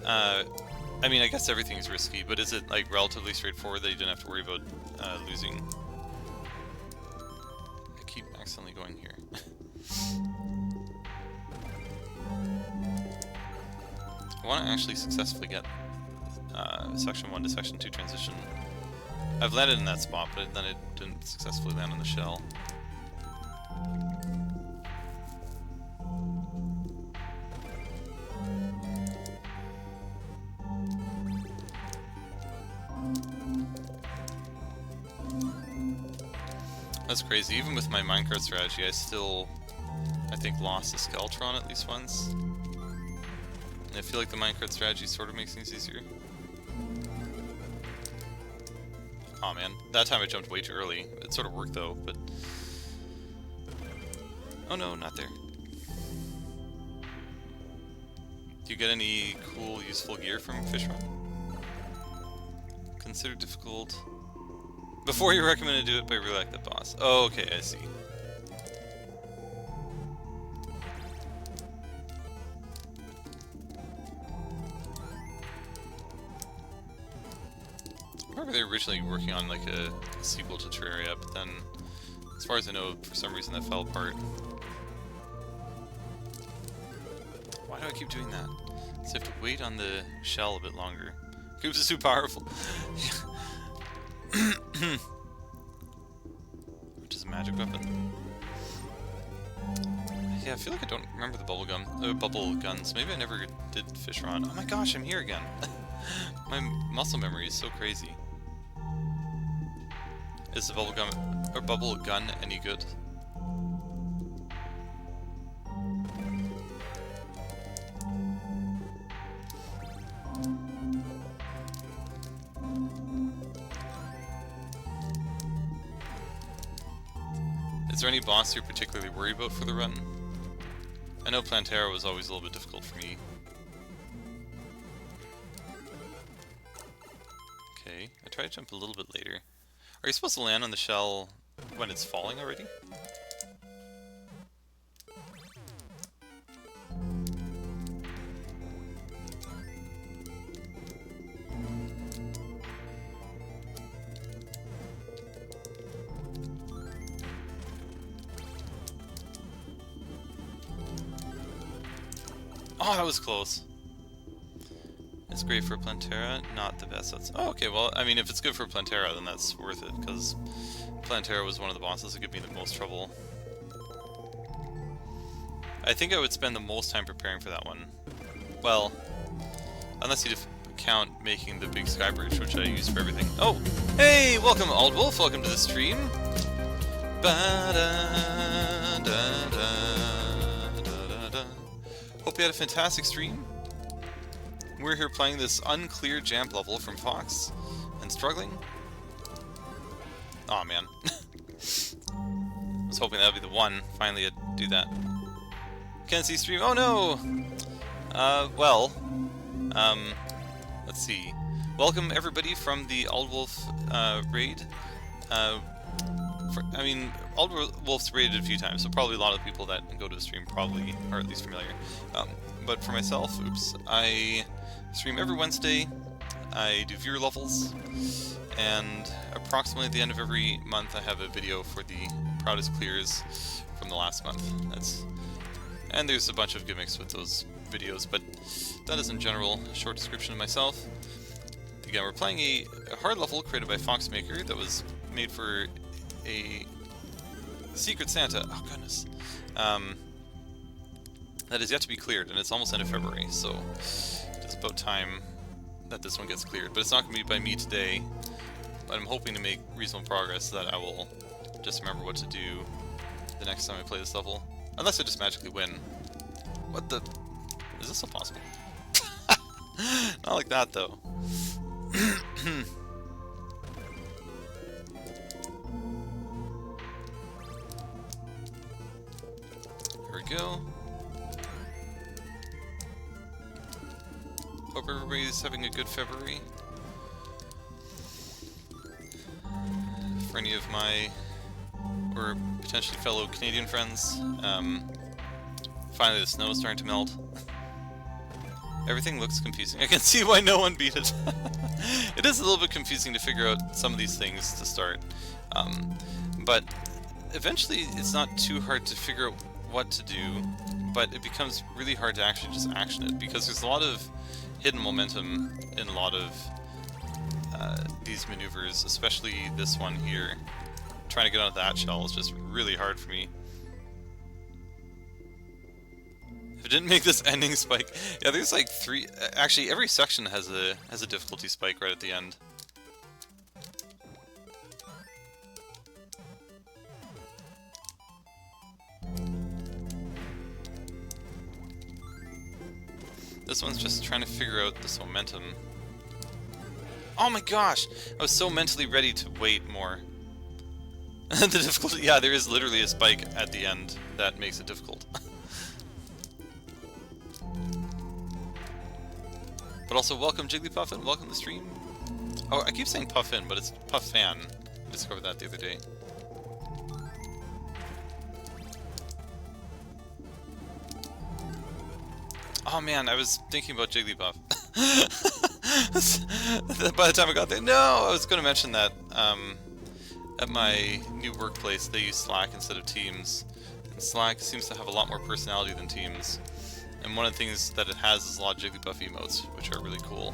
I mean, I guess everything's risky, but is it like relatively straightforward that you didn't have to worry about losing? I keep accidentally going here. I want to actually successfully get Section 1 to Section 2 transition. I've landed in that spot, but then it didn't successfully land on the shell. That's crazy. Even with my minecart strategy, I still, I think, lost to Skeletron at least once. And I feel like the minecart strategy sort of makes things easier. Aw, man. That time I jumped way too early. It sort of worked though, but... Oh no, not there. Do you get any cool, useful gear from Fish Run? Consider difficult. Before you recommend to do it, but I really like the boss. Oh, okay, I see. I remember they were originally working on like a sequel to Terraria, but then, as far as I know, for some reason that fell apart. Why do I keep doing that? So I have to wait on the shell a bit longer. Coops is too powerful. Which is a magic weapon. Yeah, I feel like I don't remember the bubble guns. Maybe I never did Fish Run. Oh my gosh, I'm here again. My muscle memory is so crazy. Is the bubble gun any good? Is there any boss you're particularly worried about for the run? I know Plantera was always a little bit difficult for me. Okay, I try to jump a little bit later. Are you supposed to land on the shell when it's falling already? Oh, that was close. It's great for Plantera, not the best. That's okay. Well, I mean, if it's good for Plantera, then that's worth it, because Plantera was one of the bosses that could be the most trouble. I think I would spend the most time preparing for that one. Well, unless you count making the big sky bridge, which I use for everything. Oh, hey, welcome, Old Wolf. Welcome to the stream. Hope you had a fantastic stream. We're here playing this unclear jump level from Fox and struggling. Oh man. I was hoping that would be the one. Finally, I'd do that. Can't see stream. Oh no! Let's see. Welcome everybody from the Old Wolf raid. Old Wolf's raided a few times, so probably a lot of people that go to the stream probably are at least familiar. But for myself, oops, I stream every Wednesday. I do viewer levels, and approximately at the end of every month I have a video for the proudest clears from the last month. And there's a bunch of gimmicks with those videos, but that is in general a short description of myself. Again, we're playing a hard level created by Foxmaker that was made for a Secret Santa, oh goodness, that is yet to be cleared, and it's almost end of February, so it's about time that this one gets cleared. But it's not going to be by me today, but I'm hoping to make reasonable progress so that I will just remember what to do the next time I play this level. Unless I just magically win. What the... Is this still possible? Not like that, though. Here we go. Hope everybody's having a good February. For any of my, or potentially fellow Canadian friends, finally the snow is starting to melt. Everything looks confusing. I can see why no one beat it. It is a little bit confusing to figure out some of these things to start. But eventually it's not too hard to figure out what to do, but it becomes really hard to actually just action it, because there's a lot of hidden momentum in a lot of these maneuvers, especially this one here. Trying to get onto that shell is just really hard for me. If it didn't make this ending spike, yeah, there's like three. Actually, every section has a difficulty spike right at the end. This one's just trying to figure out this momentum. Oh my gosh! I was so mentally ready to wait more. The difficulty, yeah, there is literally a spike at the end that makes it difficult. But also, welcome Jigglypuff and welcome to the stream. Oh, I keep saying Puffin, but it's Puffan. I discovered that the other day. Oh man, I was thinking about Jigglypuff. By the time I got there, no! I was going to mention that at my new workplace they use Slack instead of Teams. And Slack seems to have a lot more personality than Teams. And one of the things that it has is a lot of Jigglypuff emotes, which are really cool.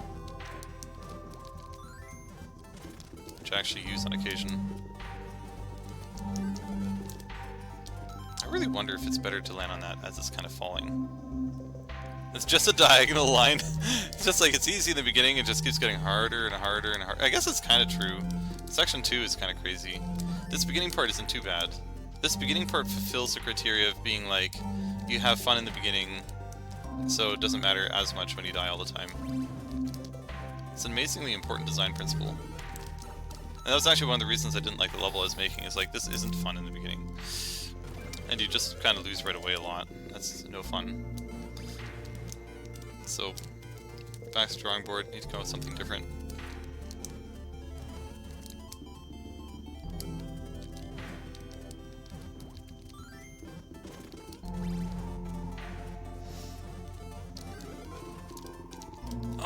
Which I actually use on occasion. I really wonder if it's better to land on that as it's kind of falling. It's just a diagonal line. It's just like, it's easy in the beginning, it just keeps getting harder and harder and harder. I guess it's kind of true. Section 2 is kind of crazy. This beginning part isn't too bad. This beginning part fulfills the criteria of being like, you have fun in the beginning, so it doesn't matter as much when you die all the time. It's an amazingly important design principle. And that was actually one of the reasons I didn't like the level I was making, is like, this isn't fun in the beginning. And you just kind of lose right away a lot. That's no fun. So, back to drawing board, need to come up with something different.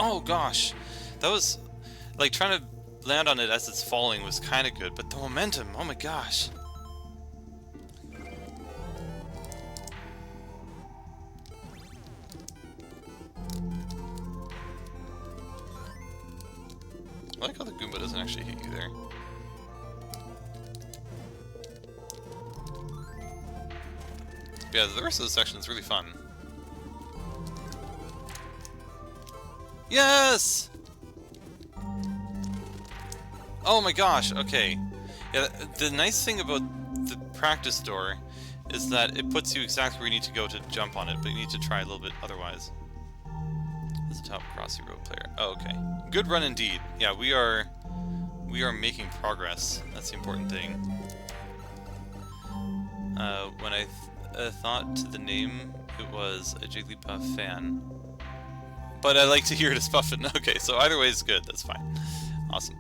Oh gosh, that was, like, trying to land on it as it's falling was kind of good, but the momentum, oh my gosh. Goomba doesn't actually hit you there. But yeah, the rest of the section is really fun. Yes! Oh my gosh, okay. Yeah, the nice thing about the practice door is that it puts you exactly where you need to go to jump on it, but you need to try a little bit otherwise. This is a top Crossy Road player. Oh, okay. Good run indeed. Yeah, we are making progress. That's the important thing. When I thought to the name, it was a Jigglypuff fan. But I like to hear it as Puffin. Okay, so either way is good. That's fine. Awesome.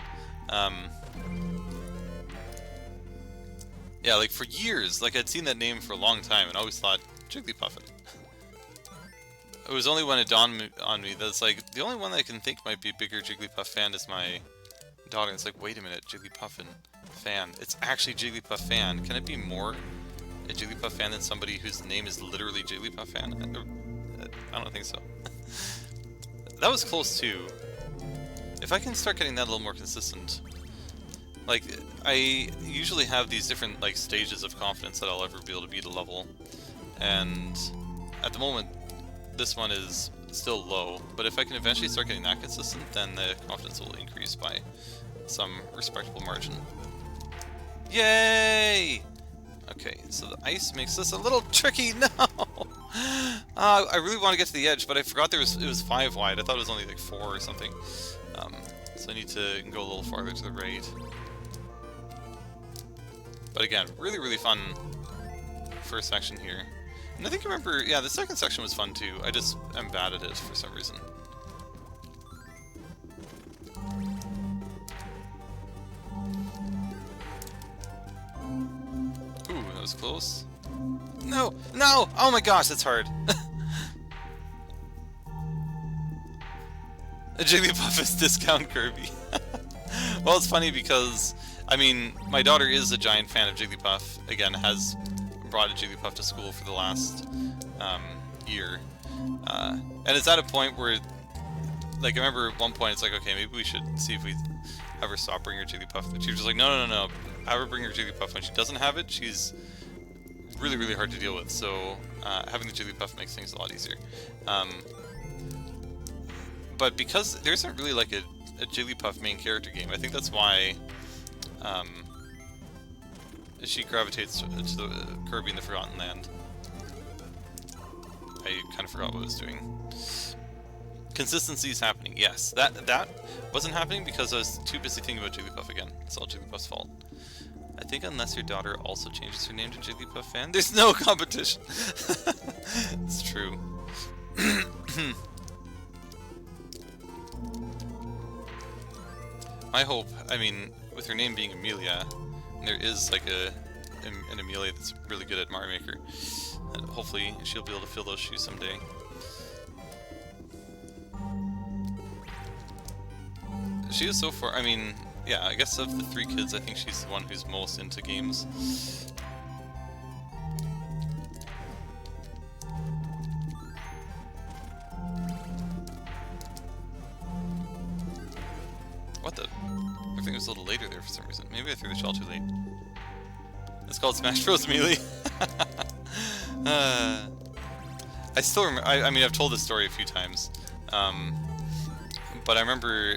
Yeah, like for years, like I'd seen that name for a long time and always thought Jigglypuffin. It was only when it dawned on me that's like the only one that I can think might be a bigger Jigglypuff fan is my daughter. It's like, wait a minute, Jigglypuffin fan. It's actually Jigglypuff fan. Can it be more a Jigglypuff fan than somebody whose name is literally Jigglypuff fan? I don't think so. That was close too. If I can start getting that a little more consistent. Like, I usually have these different, like, stages of confidence that I'll ever be able to beat a level. And at the moment, this one is still low. But if I can eventually start getting that consistent, then the confidence will increase by some respectable margin. Yay! Okay, so the ice makes this a little tricky. No! I really want to get to the edge, but I forgot it was 5 wide. I thought it was only like 4 or something. So I need to go a little farther to the right. But again, really, really fun first section here. And I think I remember, yeah, the second section was fun too. I just am bad at it for some reason. Ooh, that was close. No! No! Oh my gosh, that's hard. A Jigglypuff is discount Kirby. Well, it's funny because, I mean, my daughter is a giant fan of Jigglypuff. Again, has brought a Jigglypuff to school for the last year. And it's at a point where, like, I remember at one point it's like, okay, maybe we should see if we have her stop bringing her Jigglypuff. But she was just like, no, no, no, no. Have her bring her Jigglypuff. When she doesn't have it, she's really, really hard to deal with. So having the Jigglypuff makes things a lot easier. But because there isn't really like a Jigglypuff main character game, I think that's why she gravitates to the Kirby in the Forgotten Land. I kind of forgot what I was doing. Consistency is happening, yes. That wasn't happening because I was too busy thinking about Jigglypuff again. It's all Jigglypuff's fault. I think unless your daughter also changes her name to Jigglypuff fan, there's no competition. It's true. My hope, I mean, with her name being Amelia, there is like an Amelia that's really good at Mario Maker. And hopefully she'll be able to fill those shoes someday. She is so far, I mean, yeah, I guess of the 3 kids, I think she's the one who's most into games. What the? Everything was a little later there for some reason. Maybe I threw the shell too late. It's called Smash Bros. Melee. I still remember, I mean, I've told this story a few times. But I remember,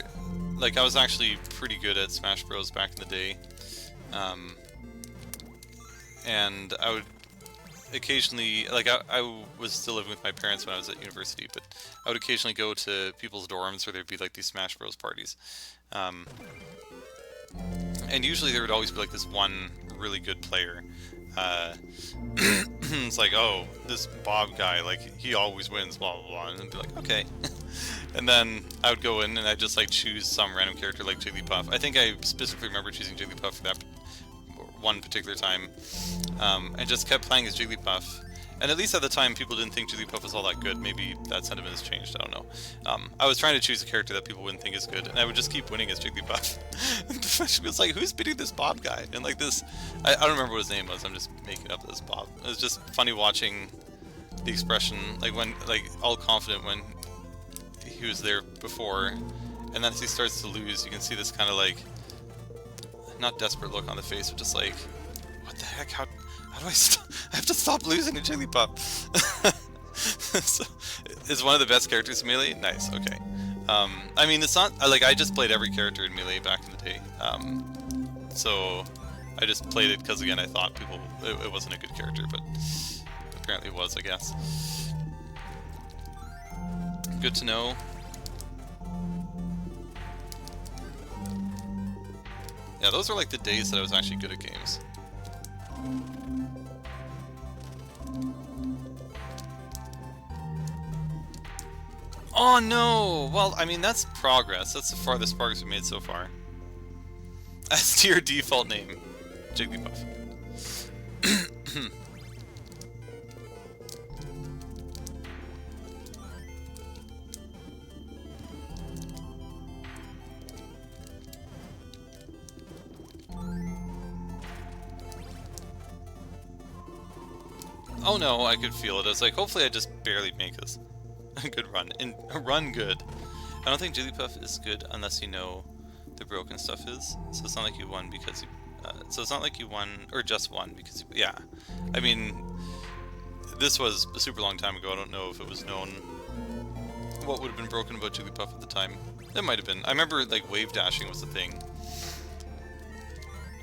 like, I was actually pretty good at Smash Bros. Back in the day. And I would occasionally, like, I was still living with my parents when I was at university, but I would occasionally go to people's dorms where there'd be, like, these Smash Bros. Parties. And usually there would always be, like, this one really good player. It's like, oh, this Bob guy, like, he always wins, blah, blah, blah, and I'd be like, okay. And then I would go in and I'd just, like, choose some random character like Jigglypuff. I think I specifically remember choosing Jigglypuff for that one particular time, and just kept playing as Jigglypuff. And at least at the time, people didn't think Jigglypuff was all that good. Maybe that sentiment has changed, I don't know. I was trying to choose a character that people wouldn't think is good, and I would just keep winning as Jigglypuff. She was like, who's beating this Bob guy? And like this, I don't remember what his name was, I'm just making up this Bob. It was just funny watching the expression, like when, like, all confident when he was there before, And then as he starts to lose, you can see this kind of like, not desperate look on the face, but just like, what the heck, how do I stop? I have to stop losing to Jigglypuff. So, is one of the best characters in Melee? Nice, okay. I mean, it's not, like, I just played every character in Melee back in the day. So, I just played it because, again, I thought it wasn't a good character, but apparently it was, I guess. Good to know. Yeah, those were like the days that I was actually good at games. Oh no! Well, I mean, that's progress. That's the farthest progress we've made so far. As to your default name, Jigglypuff. Oh no, I could feel it. I was like, hopefully I just barely make this. A good run. And run good. I don't think Jigglypuff is good unless you know the broken stuff is. So it's not like you won because you... so it's not like you won, or just won because you... Yeah. I mean, this was a super long time ago. I don't know if it was known what would have been broken about Jigglypuff at the time. It might have been. I remember, like, wave dashing was the thing.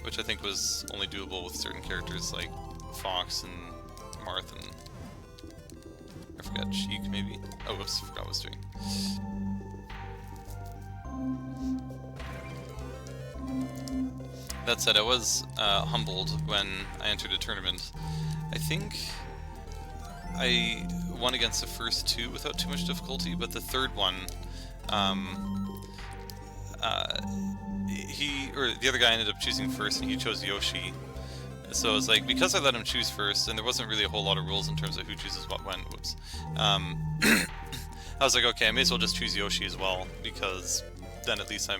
Which I think was only doable with certain characters like Fox and Marth and... I forgot, Cheek maybe? Oh, whoops, forgot what I was doing. That said, I was humbled when I entered a tournament. I think I won against the first two without too much difficulty, but the third one, the other guy ended up choosing first and he chose Yoshi. So it's like, because I let him choose first, and there wasn't really a whole lot of rules in terms of who chooses what when, whoops. I was like, okay, I may as well just choose Yoshi as well, because then at least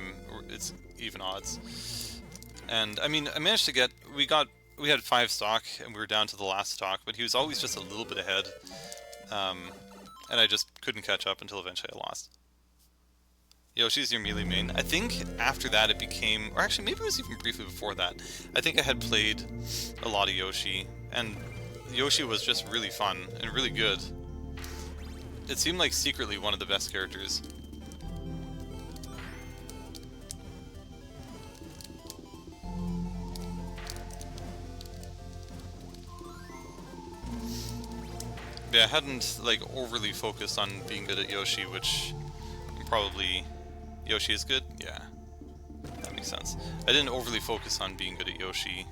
it's even odds. And, I mean, I managed to get, we had 5 stock, and we were down to the last stock, but he was always just a little bit ahead. And I just couldn't catch up until eventually I lost. Yoshi's your melee main. I think after that it became, or actually maybe it was even briefly before that, I think I had played a lot of Yoshi, and Yoshi was just really fun and really good. It seemed like secretly one of the best characters. Yeah, I hadn't like overly focused on being good at Yoshi, which probably... Yoshi is good? Yeah. That makes sense. I didn't overly focus on being good at Yoshi.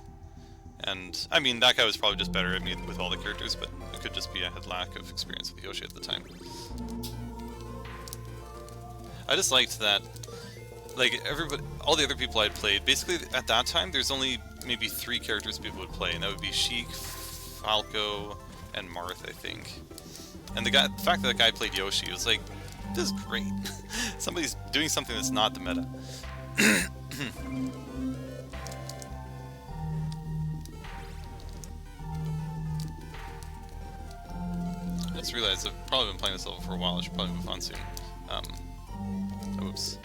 And, I mean, that guy was probably just better at me with all the characters, but it could just be I had lack of experience with Yoshi at the time. I just liked that, like, all the other people I'd played, basically at that time, there's only maybe 3 characters people would play, and that would be Sheik, Falco, and Marth, I think. And the fact that guy played Yoshi was like, this is great. Somebody's doing something that's not the meta. I just realized I've probably been playing this level for a while. I should probably move on soon. Oops.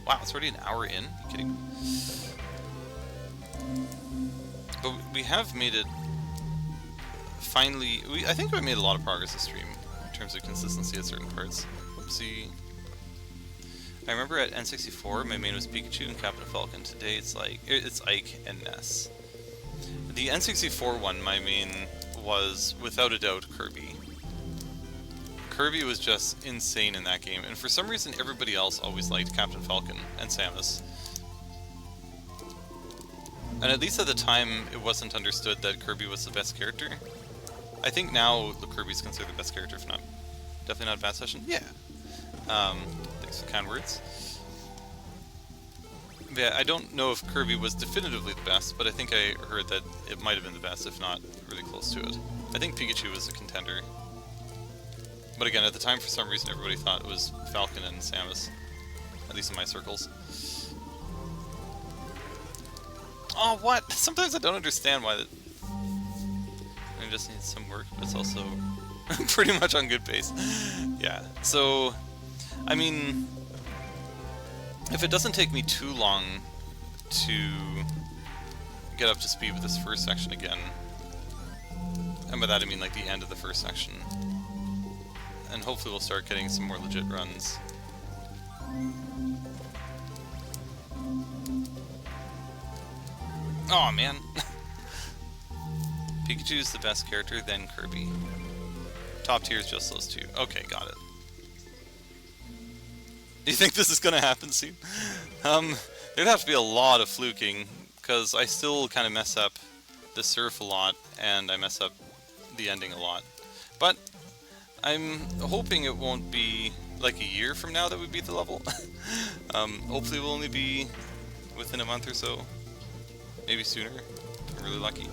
Wow, it's already an hour in? Are you kidding? But we have made it... Finally... I think we made a lot of progress this stream. In terms of consistency at certain parts. Whoopsie. I remember at N64, my main was Pikachu and Captain Falcon. Today it's Ike and Ness. The N64 one, my main was, without a doubt, Kirby. Kirby was just insane in that game, and for some reason everybody else always liked Captain Falcon and Samus. And at least at the time, it wasn't understood that Kirby was the best character. I think now Kirby's considered the best character, if not, definitely not a bad session. Yeah. Thanks for kind words. But yeah, I don't know if Kirby was definitively the best, but I think I heard that it might have been the best, if not really close to it. I think Pikachu was a contender. But again, at the time, for some reason, everybody thought it was Falcon and Samus. At least in my circles. Oh, what? Sometimes I don't understand why that... It just needs some work, but it's also pretty much on good pace. Yeah, so I mean, if it doesn't take me too long to get up to speed with this first section again, and by that I mean like the end of the first section, and hopefully we'll start getting some more legit runs. Oh man! Pikachu is the best character, then Kirby. Top tier is just those two. Okay, got it. Do you think this is gonna happen soon? There'd have to be a lot of fluking, because I still kind of mess up the surf a lot, and I mess up the ending a lot. But I'm hoping it won't be like a year from now that we beat the level. Hopefully we'll only be within a month or so. Maybe sooner, if I'm really lucky.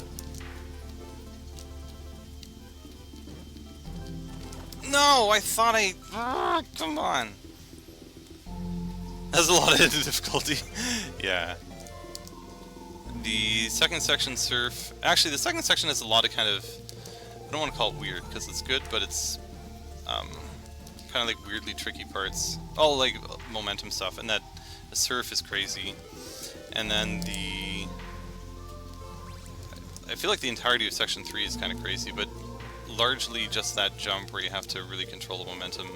No, I thought I... come on. That's a lot of difficulty. Yeah. The second section surf... Actually, the second section has a lot of kind of... I don't want to call it weird, because it's good, but it's... kind of like weirdly tricky parts. All like momentum stuff, and that the surf is crazy. And then the... I feel like the entirety of section 3 is kind of crazy, but largely just that jump where you have to really control the momentum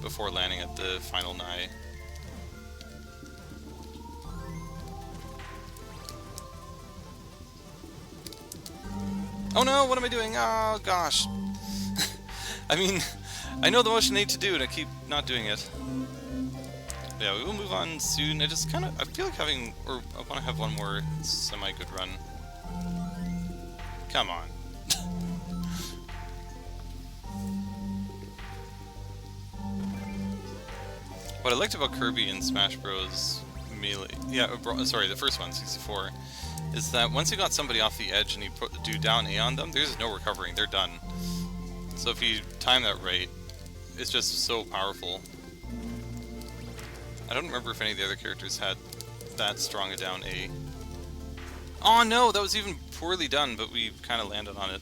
before landing at the final nigh. Oh no, what am I doing? Oh gosh. I mean, I know the motion I need to do and I keep not doing it. Yeah, we will move on soon. I just kind of, I feel like having, or I want to have one more semi-good run. Come on. What I liked about Kirby in Smash Bros. Melee, sorry, the first one, 64, is that once you got somebody off the edge and you do down A on them, there's no recovering, they're done. So if you time that right, it's just so powerful. I don't remember if any of the other characters had that strong a down A. Oh no, that was even poorly done, but we kind of landed on it.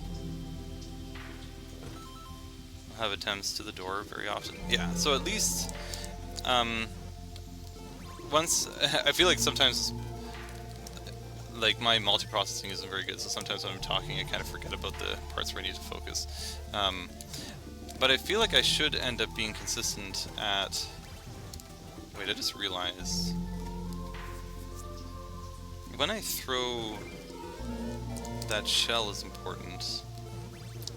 I'll have attempts to the door very often. Yeah, so at least, once, I feel like sometimes, like, my multiprocessing isn't very good, so sometimes when I'm talking I kind of forget about the parts where I need to focus. But I feel like I should end up being consistent at... Wait, I just realized... When I throw... that shell is important.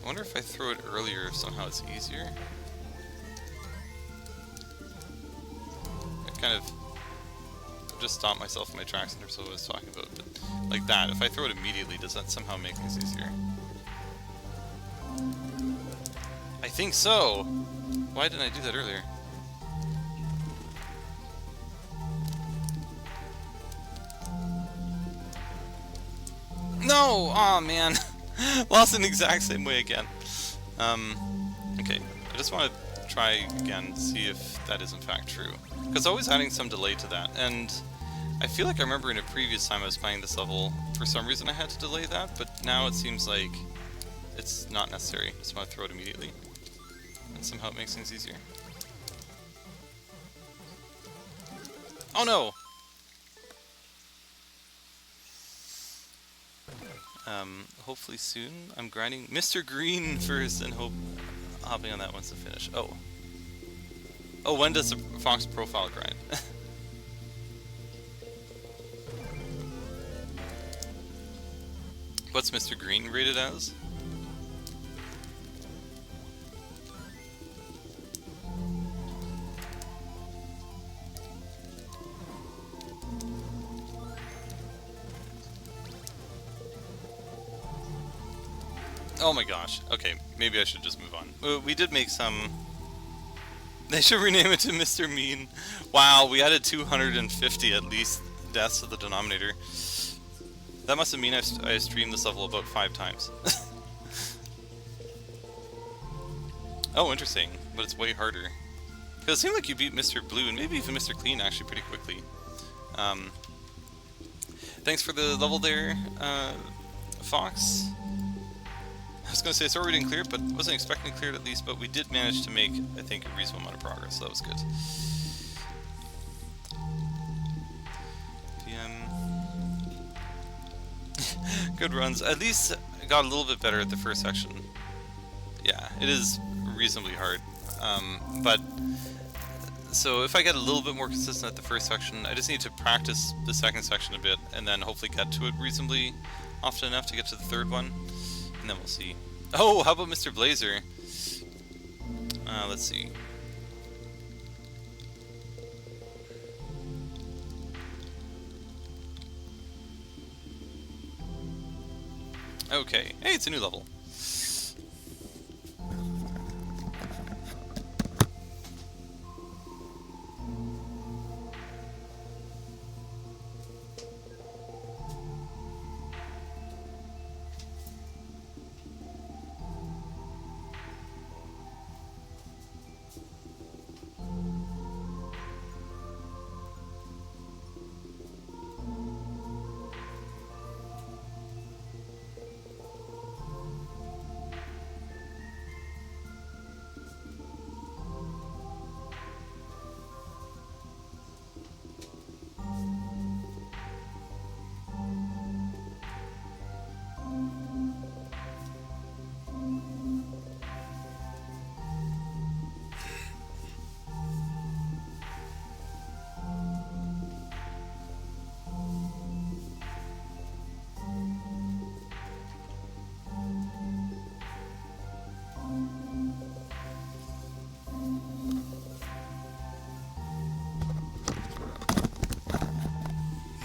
I wonder if I throw it earlier, if somehow it's easier. I kind of just stopped myself in my tracks in terms of what I was talking about, but like that, if I throw it immediately, does that somehow make things easier? I think so! Why didn't I do that earlier? No! Aw, oh, man! Lost in the exact same way again. Okay, I just want to try again to see if that is in fact true. Because always adding some delay to that, and I feel like I remember in a previous time I was playing this level, for some reason I had to delay that, but now it seems like it's not necessary. I just want to throw it immediately. And somehow it makes things easier. Oh no! Hopefully soon. I'm grinding Mr. Green first and hopping on that once to finish. Oh. Oh, when does the Fox profile grind? What's Mr. Green rated as? Oh my gosh. Okay, maybe I should just move on. We did make some... They should rename it to Mr. Mean. Wow, we added 250 at least deaths to the denominator. That must have mean I streamed this level about 5 times. Oh, interesting. But it's way harder. Because it seemed like you beat Mr. Blue and maybe even Mr. Clean actually pretty quickly. Thanks for the level there, Fox. I was going to say, sorry we didn't clear it, but wasn't expecting to clear it at least, but we did manage to make, I think, a reasonable amount of progress, so that was good. Good runs. At least I got a little bit better at the first section. Yeah, it is reasonably hard. But so if I get a little bit more consistent at the first section, I just need to practice the second section a bit, and then hopefully get to it reasonably often enough to get to the third one, and then we'll see. Oh, how about Mr. Blazer? Let's see. Okay, hey, it's a new level.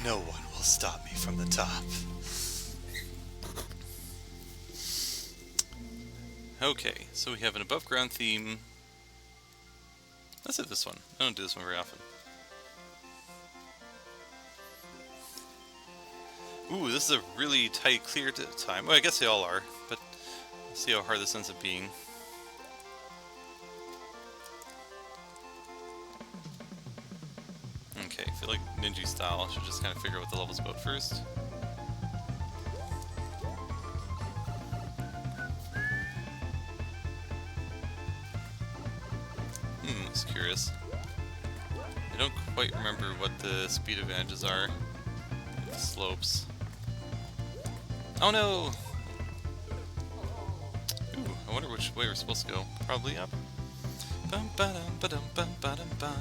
No one will stop me from the top. Okay, so we have an above ground theme. Let's hit this one. I don't do this one very often. Ooh, this is a really tight clear time. Well, I guess they all are, but let's see how hard this ends up being. Okay, I feel like Ninja style. I should just kind of figure out what the level's about first. Just curious. I don't quite remember what the speed advantages are with the slopes. Oh no! Ooh, I wonder which way we're supposed to go. Probably up. Bum ba dum ba dum bum ba dum ba.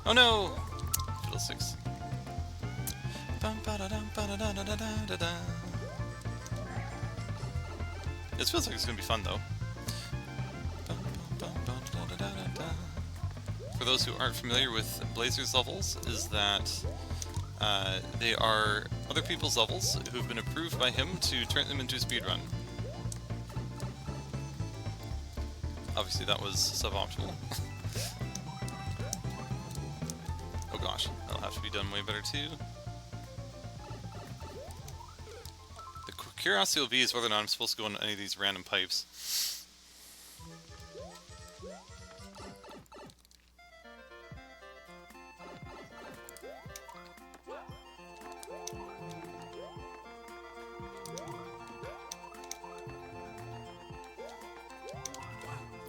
Oh no! Fiddlesticks. This feels like it's gonna be fun though. For those who aren't familiar with Blazer's levels, is that they are other people's levels who've been approved by him to turn them into a speedrun. Obviously that was suboptimal. Oh gosh, that'll have to be done way better too. The curiosity will be is whether or not I'm supposed to go into any of these random pipes.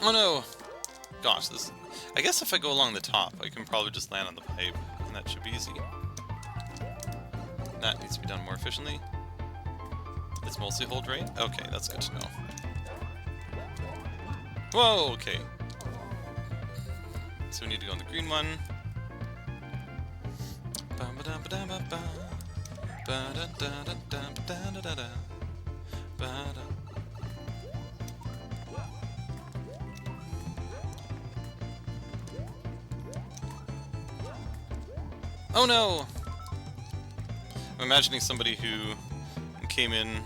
Oh no! Gosh, this... I guess if I go along the top, I can probably just land on the pipe, and that should be easy. That needs to be done more efficiently. It's mostly hold right? Okay, that's good to know. Whoa, okay. So we need to go on the green one. Oh no! I'm imagining somebody who came in,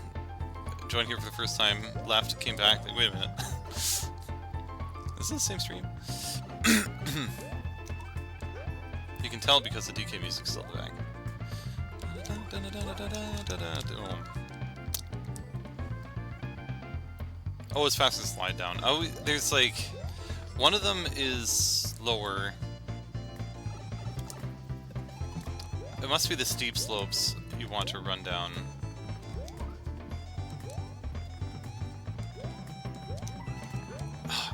joined here for the first time, left, came back, like, wait a minute. Is this the same stream? You can tell because the DK music's still back. Oh, it's fast to slide down. Oh, there's like... one of them is lower. It must be the steep slopes you want to run down.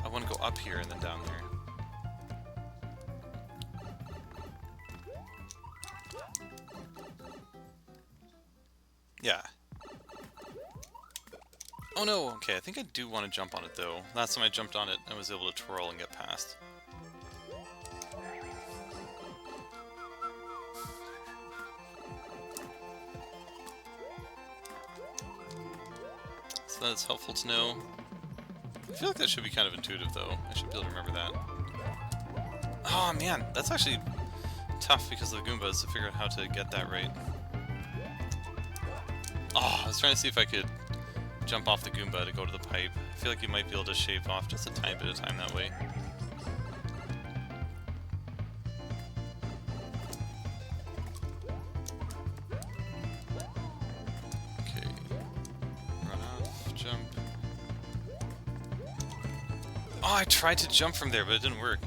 I want to go up here and then down there. Yeah. Oh no, okay, I think I do want to jump on it though. Last time I jumped on it, I was able to twirl and get past. So that's helpful to know. I feel like that should be kind of intuitive though. I should be able to remember that. Oh man, that's actually tough because of the Goombas to figure out how to get that right. Oh, I was trying to see if I could jump off the Goomba to go to the pipe. I feel like you might be able to shave off just a tiny bit of time that way. Okay. Run off, jump. Oh, I tried to jump from there, but it didn't work.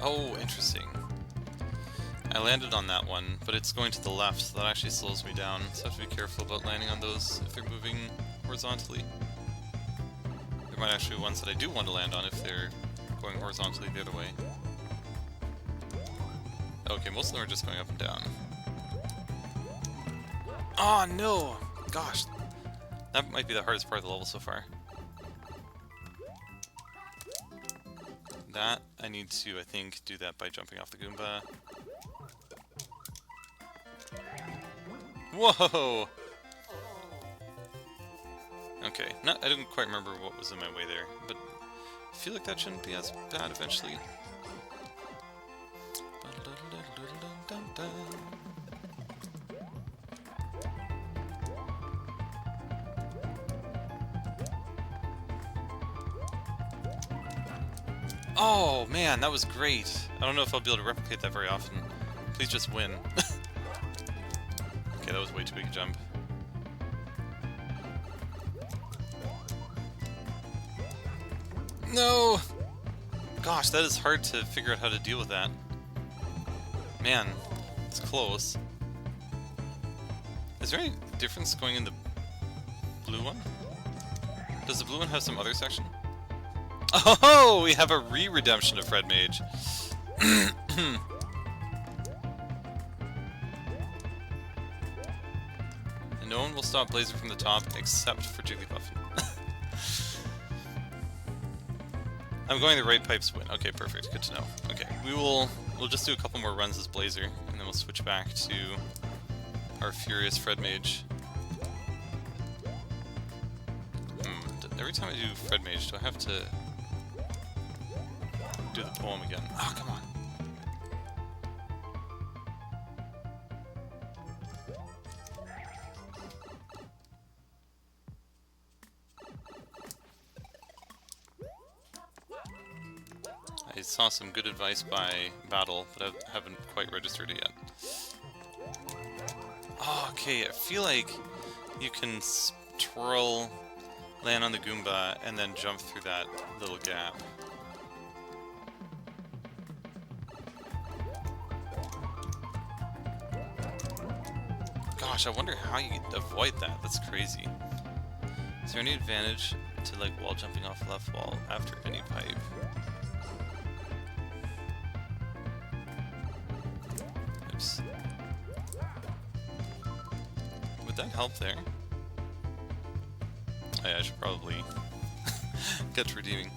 Oh, interesting. I landed on that one, but it's going to the left, so that actually slows me down. So I have to be careful about landing on those if they're moving horizontally. There might actually be ones that I do want to land on if they're going horizontally the other way. Okay, most of them are just going up and down. Oh no! Gosh, that might be the hardest part of the level so far. That, I need to, I think, do that by jumping off the Goomba. Whoa! Okay, no, I didn't quite remember what was in my way there, but I feel like that shouldn't be as bad eventually. Oh man, that was great. I don't know if I'll be able to replicate that very often. Please just win. Okay, that was way too big a jump. No! Gosh, that is hard to figure out how to deal with that. Man, it's close. Is there any difference going in the blue one? Does the blue one have some other section? Oh, we have a re-redemption of Fred Mage. And no one will stop Blazer from the top except for Jigglypuff. I'm going the right pipes win. Okay, perfect. Good to know. Okay, we'll just do a couple more runs as Blazer, and then we'll switch back to our furious Fred Mage. Every time I do Fred Mage, do I have to do the poem again? Oh, come on. I saw some good advice by Battle, but I haven't quite registered it yet. Oh, okay, I feel like you can twirl, land on the Goomba, and then jump through that little gap. Gosh, I wonder how you avoid that. That's crazy. Is there any advantage to like wall jumping off left wall after any pipe? Oops. Would that help there? Oh, yeah, I should probably get to redeeming.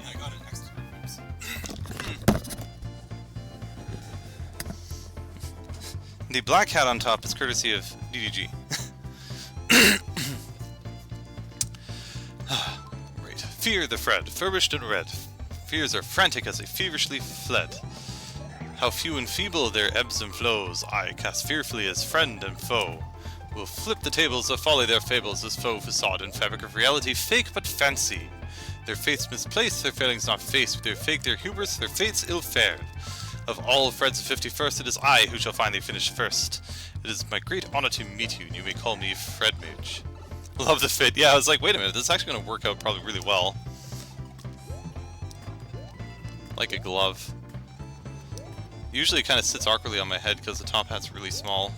I got an extra. Oops. The black hat on top is courtesy of DDG. Right. Fear the Fred, furbished and red. Fears are frantic as they feverishly fled. How few and feeble their ebbs and flows, I cast fearfully as friend and foe. Will flip the tables of folly, their fables as faux facade and fabric of reality, fake but fancy. Their faiths misplaced, their failings not faced, with their fake, their hubris, their fates ill-fared. Of all Freds of 51st, it is I who shall finally finish first. It is my great honor to meet you, and you may call me Fredmage. Love the fit. Yeah, I was like, wait a minute, this is actually going to work out probably really well. Like a glove. Usually it kind of sits awkwardly on my head because the top hat's really small.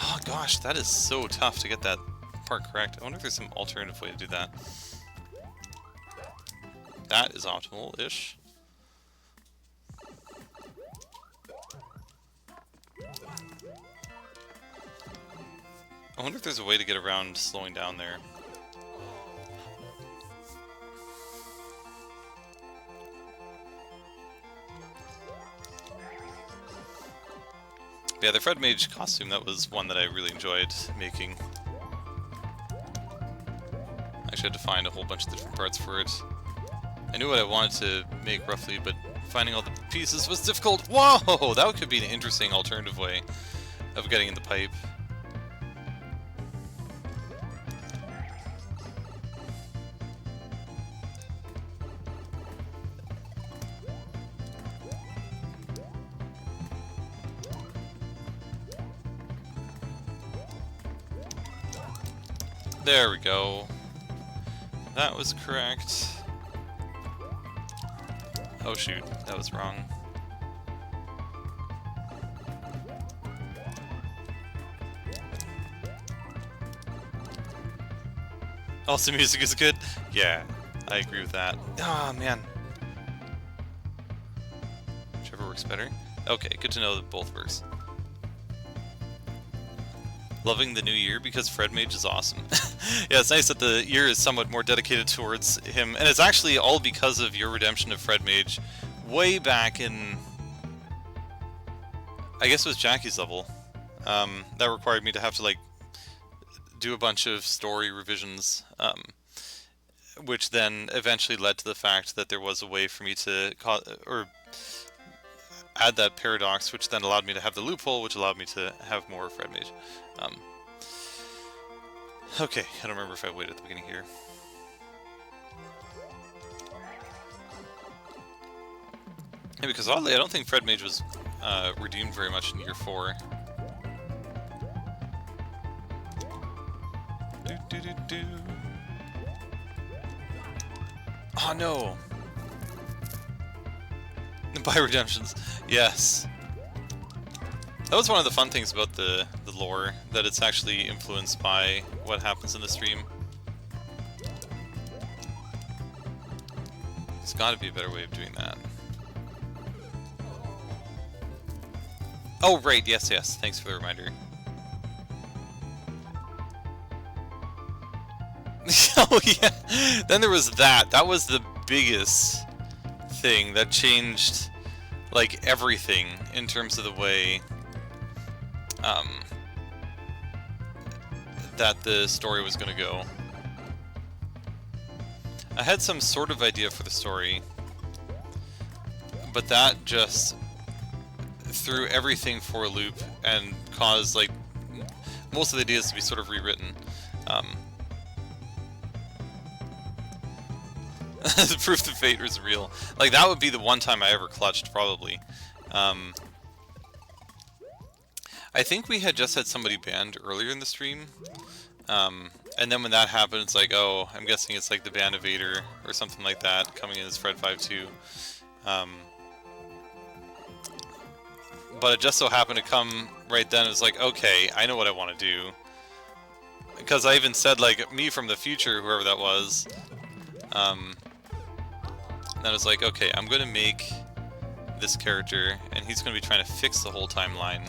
Oh gosh, that is so tough to get that part correct. I wonder if there's some alternative way to do that. That is optimal-ish. I wonder if there's a way to get around slowing down there. Yeah, the Fred Mage costume, that was one that I really enjoyed making. I actually had to find a whole bunch of different parts for it. I knew what I wanted to make roughly, but finding all the pieces was difficult. Whoa! That could be an interesting alternative way of getting in the pipe. There we go. That was correct. Oh shoot, that was wrong. Also, music is good? Yeah, I agree with that. Ah, man. Whichever works better. Okay, good to know that both works. Loving the new year because Fred Mage is awesome. Yeah, it's nice that the year is somewhat more dedicated towards him, and it's actually all because of your redemption of Fred Mage way back in, I guess it was Jackie's level. That required me to have to like do a bunch of story revisions, which then eventually led to the fact that there was a way for me to add that paradox, which then allowed me to have the loophole, which allowed me to have more Fred Mage. Okay, I don't remember if I waited at the beginning here. Yeah, because oddly, I don't think Fred Mage was redeemed very much in year 4. Oh no! Buy redemptions. Yes. That was one of the fun things about the lore, that it's actually influenced by what happens in the stream. There's got to be a better way of doing that. Oh, right, yes, yes. Thanks for the reminder. Oh, yeah. Then there was that. That was the biggest thing that changed, like, everything in terms of the way that the story was going to go. I had some sort of idea for the story, but that just threw everything for a loop and caused, like, most of the ideas to be sort of rewritten. The proof that fate is real. Like, that would be the one time I ever clutched, probably. I think we had just had somebody banned earlier in the stream, and then when that happened, it's like, oh, I'm guessing it's like the ban evader or something like that coming in as Fred 5.2. But it just so happened to come right then. It was like, okay, I know what I want to do, because I even said, like, me from the future, whoever that was. Then I was like, okay, I'm going to make this character, and he's going to be trying to fix the whole timeline.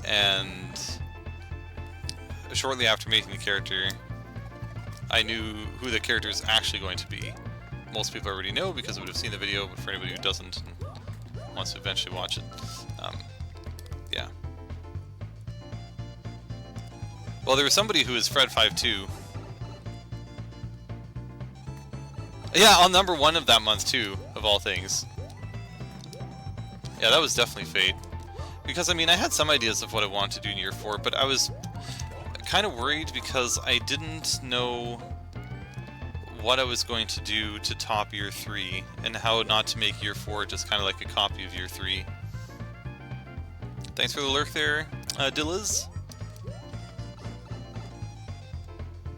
And shortly after making the character, I knew who the character is actually going to be. most people already know because they would have seen the video, but for anybody who doesn't and wants to eventually watch it, yeah. Well, there was somebody who was Fred 5-2. Yeah, on number 1 of that month too, of all things. Yeah, that was definitely fate. Because, I mean, I had some ideas of what I wanted to do in year 4, but I was kind of worried because I didn't know what I was going to do to top year 3, and how not to make year 4 just kind of like a copy of year 3. Thanks for the lurk there, Dillas.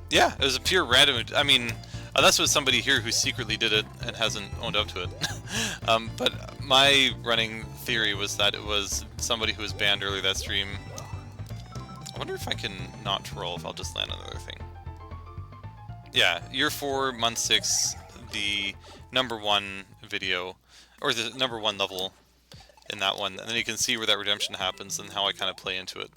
Yeah, it was a pure random. I mean, unless it was somebody here who secretly did it and hasn't owned up to it. But my running theory was that it was somebody who was banned earlier that stream. I wonder if I can not troll if I'll just land another thing. Yeah, year 4, month 6, the number 1 video, or the number 1 level in that one, and then you can see where that redemption happens and how I kind of play into it.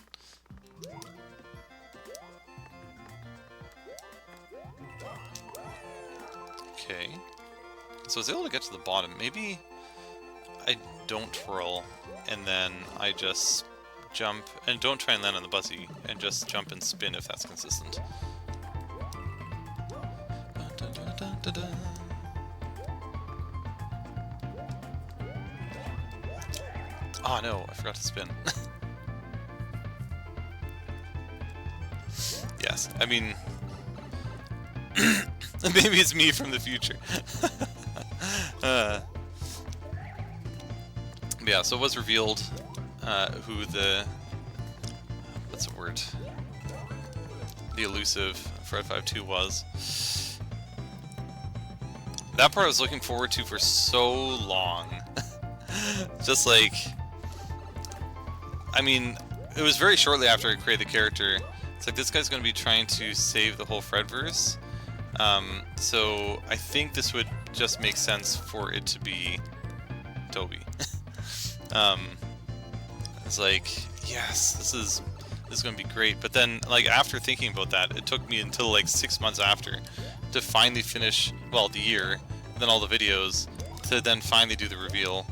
Okay, so I was able to get to the bottom. Maybe I don't twirl, and then I just jump, and don't try and land on the buzzy, and just jump and spin if that's consistent. Oh no, I forgot to spin. Yes, I mean... maybe it's me from the future. Yeah, so it was revealed who the... what's the word? The elusive Fred 5-2 was. That part I was looking forward to for so long. Just like... I mean, it was very shortly after I created the character. It's like, this guy's going to be trying to save the whole Fredverse. So I think this would just make sense for it to be Toby. It's like, yes, this is going to be great. But then, like, after thinking about that, it took me until like 6 months after to finally finish, well, the year, and then all the videos, to then finally do the reveal.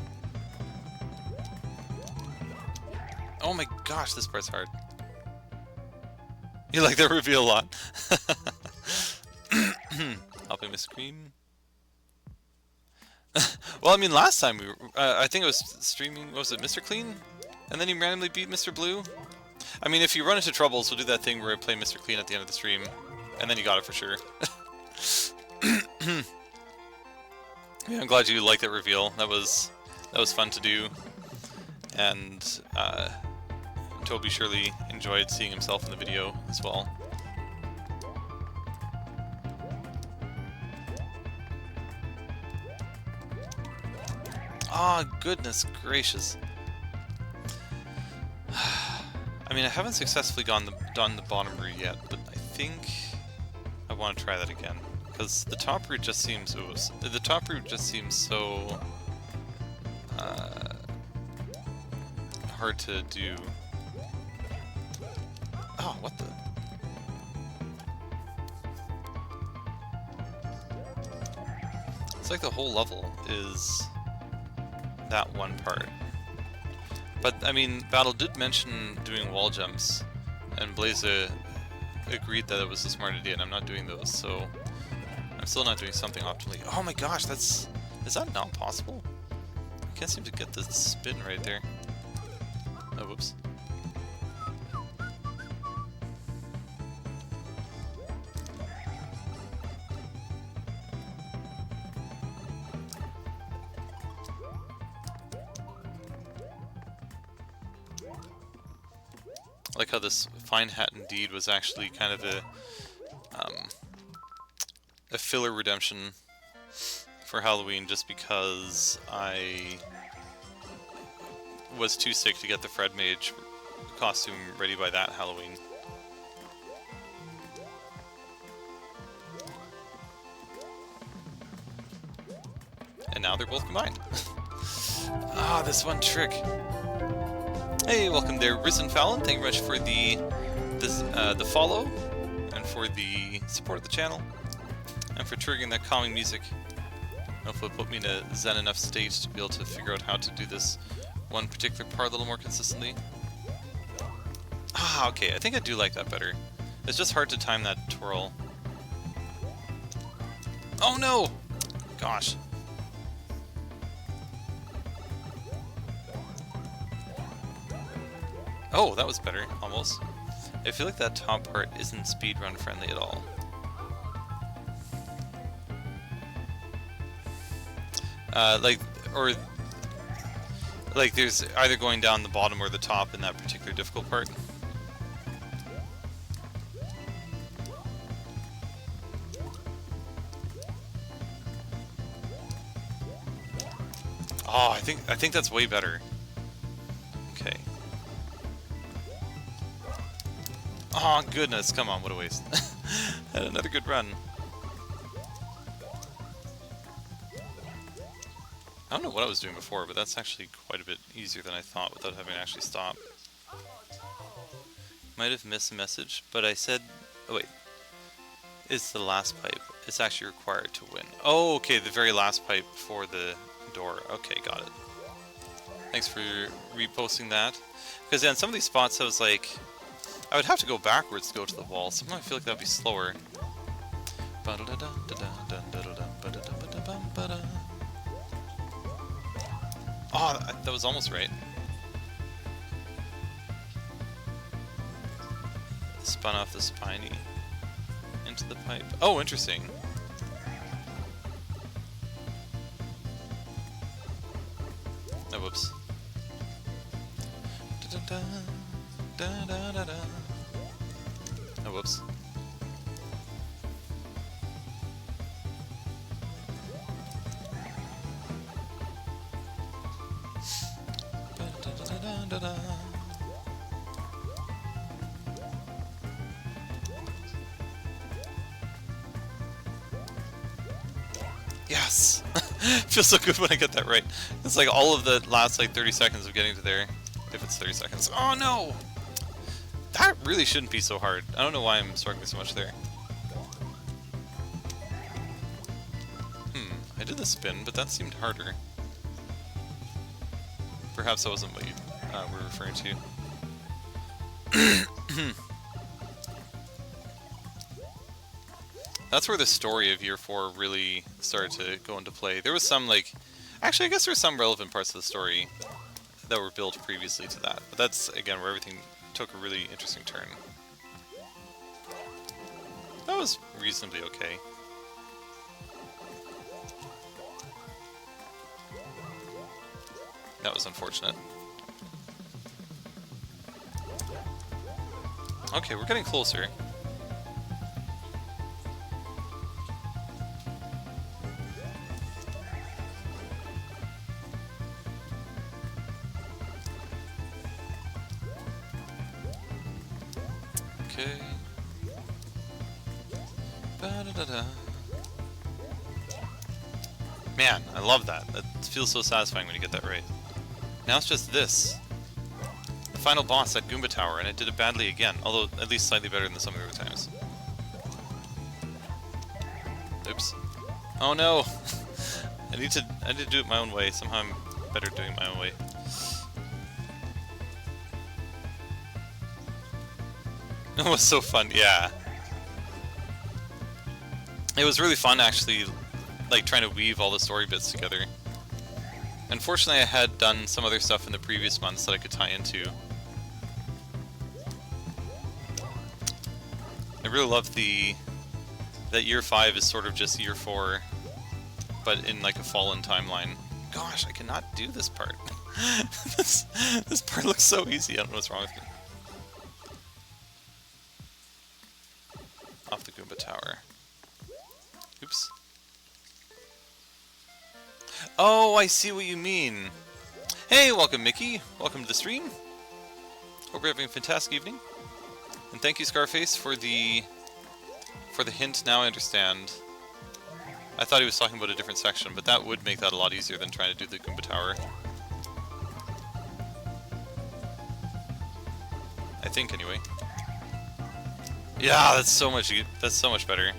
Oh my gosh, this part's hard. You like the reveal a lot. Helping me scream. Well, I mean, last time we were, I think it was streaming, what was it, Mr. Clean? And then he randomly beat Mr. Blue? I mean, if you run into troubles, we'll do that thing where I play Mr. Clean at the end of the stream, and then you got it for sure. Yeah, I'm glad you liked that reveal. That was fun to do. And Toby surely enjoyed seeing himself in the video as well. Ah, oh, goodness gracious. I mean, I haven't successfully done the bottom route yet, but I think I want to try that again. Because the top route just seems so hard to do. Oh, what the? It's like the whole level is that one part. But, I mean, Battle did mention doing wall jumps, and Blaze agreed that it was a smart idea, and I'm not doing those, so I'm still not doing something optimally. Oh my gosh, is that not possible? I can't seem to get the spin right there. Oh, whoops. I like how this fine hat indeed was actually kind of a filler redemption for Halloween, just because I was too sick to get the Fred Mage costume ready by that Halloween. And now they're both combined. Ah, this one trick. Hey, welcome there, Risen Fallon. Thank you very much for the follow, and for the support of the channel, and for triggering that calming music. Hopefully it'll put me in a zen enough state to be able to figure out how to do this one particular part a little more consistently. Ah, okay, I think I do like that better. It's just hard to time that twirl. Oh no! Gosh. Oh, that was better, almost. I feel like that top part isn't speedrun friendly at all. Like there's either going down the bottom or the top in that particular difficult part. Oh, I think that's way better. Okay. Oh goodness, come on, what a waste. Had another good run. I don't know what I was doing before, but that's actually quite a bit easier than I thought without having to actually stop. Might have missed a message, but I said... Oh wait. It's the last pipe. It's actually required to win. Oh, okay, the very last pipe before the door. Okay, got it. Thanks for reposting that. Because yeah, in some of these spots I was like... I would have to go backwards to go to the wall. Sometimes I feel like that would be slower. Oh, that was almost right. Spun off the spiny into the pipe. Oh, interesting. Oh, whoops. Oh, whoops. Yes! Feels so good when I get that right. It's like all of the last like 30 seconds of getting to there. If it's 30 seconds. Oh no! That really shouldn't be so hard. I don't know why I'm struggling so much there. I did the spin, but that seemed harder. Perhaps that wasn't what you were referring to. That's where the story of Year 4 really started to go into play. There was some, like... Actually, I guess there were some relevant parts of the story that were built previously to that. But that's, again, where everything took a really interesting turn. That was reasonably okay. That was unfortunate. Okay, we're getting closer. Okay. Ba-da-da-da. Man, I love that. That feels so satisfying when you get that right. Now it's just this. The final boss at Goomba Tower, and I did it badly again, although at least slightly better than some of the other times. Oops. Oh no! I need to do it my own way. Somehow I'm better doing it my own way. It was so fun, yeah. It was really fun actually, like trying to weave all the story bits together. Unfortunately, I had done some other stuff in the previous months that I could tie into. I really love that Year 5 is sort of just Year 4, but in like a fallen timeline. Gosh, I cannot do this part. this part looks so easy. I don't know what's wrong with me. Off the Goomba Tower. Oops. Oh, I see what you mean. Hey, welcome Mickey. Welcome to the stream. Hope you're having a fantastic evening. And thank you, Scarface, for the hint. Now I understand. I thought he was talking about a different section, but that would make that a lot easier than trying to do the Goomba Tower. I think, anyway. Yeah, that's so much better.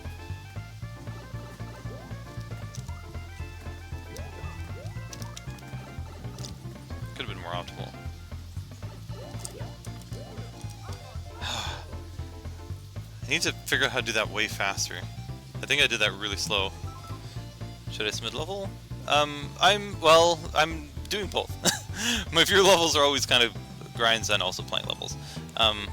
optimal. I need to figure out how to do that way faster. I think I did that really slow. Should I submit level? I'm doing both. My few levels are always kind of grinds and also playing levels. I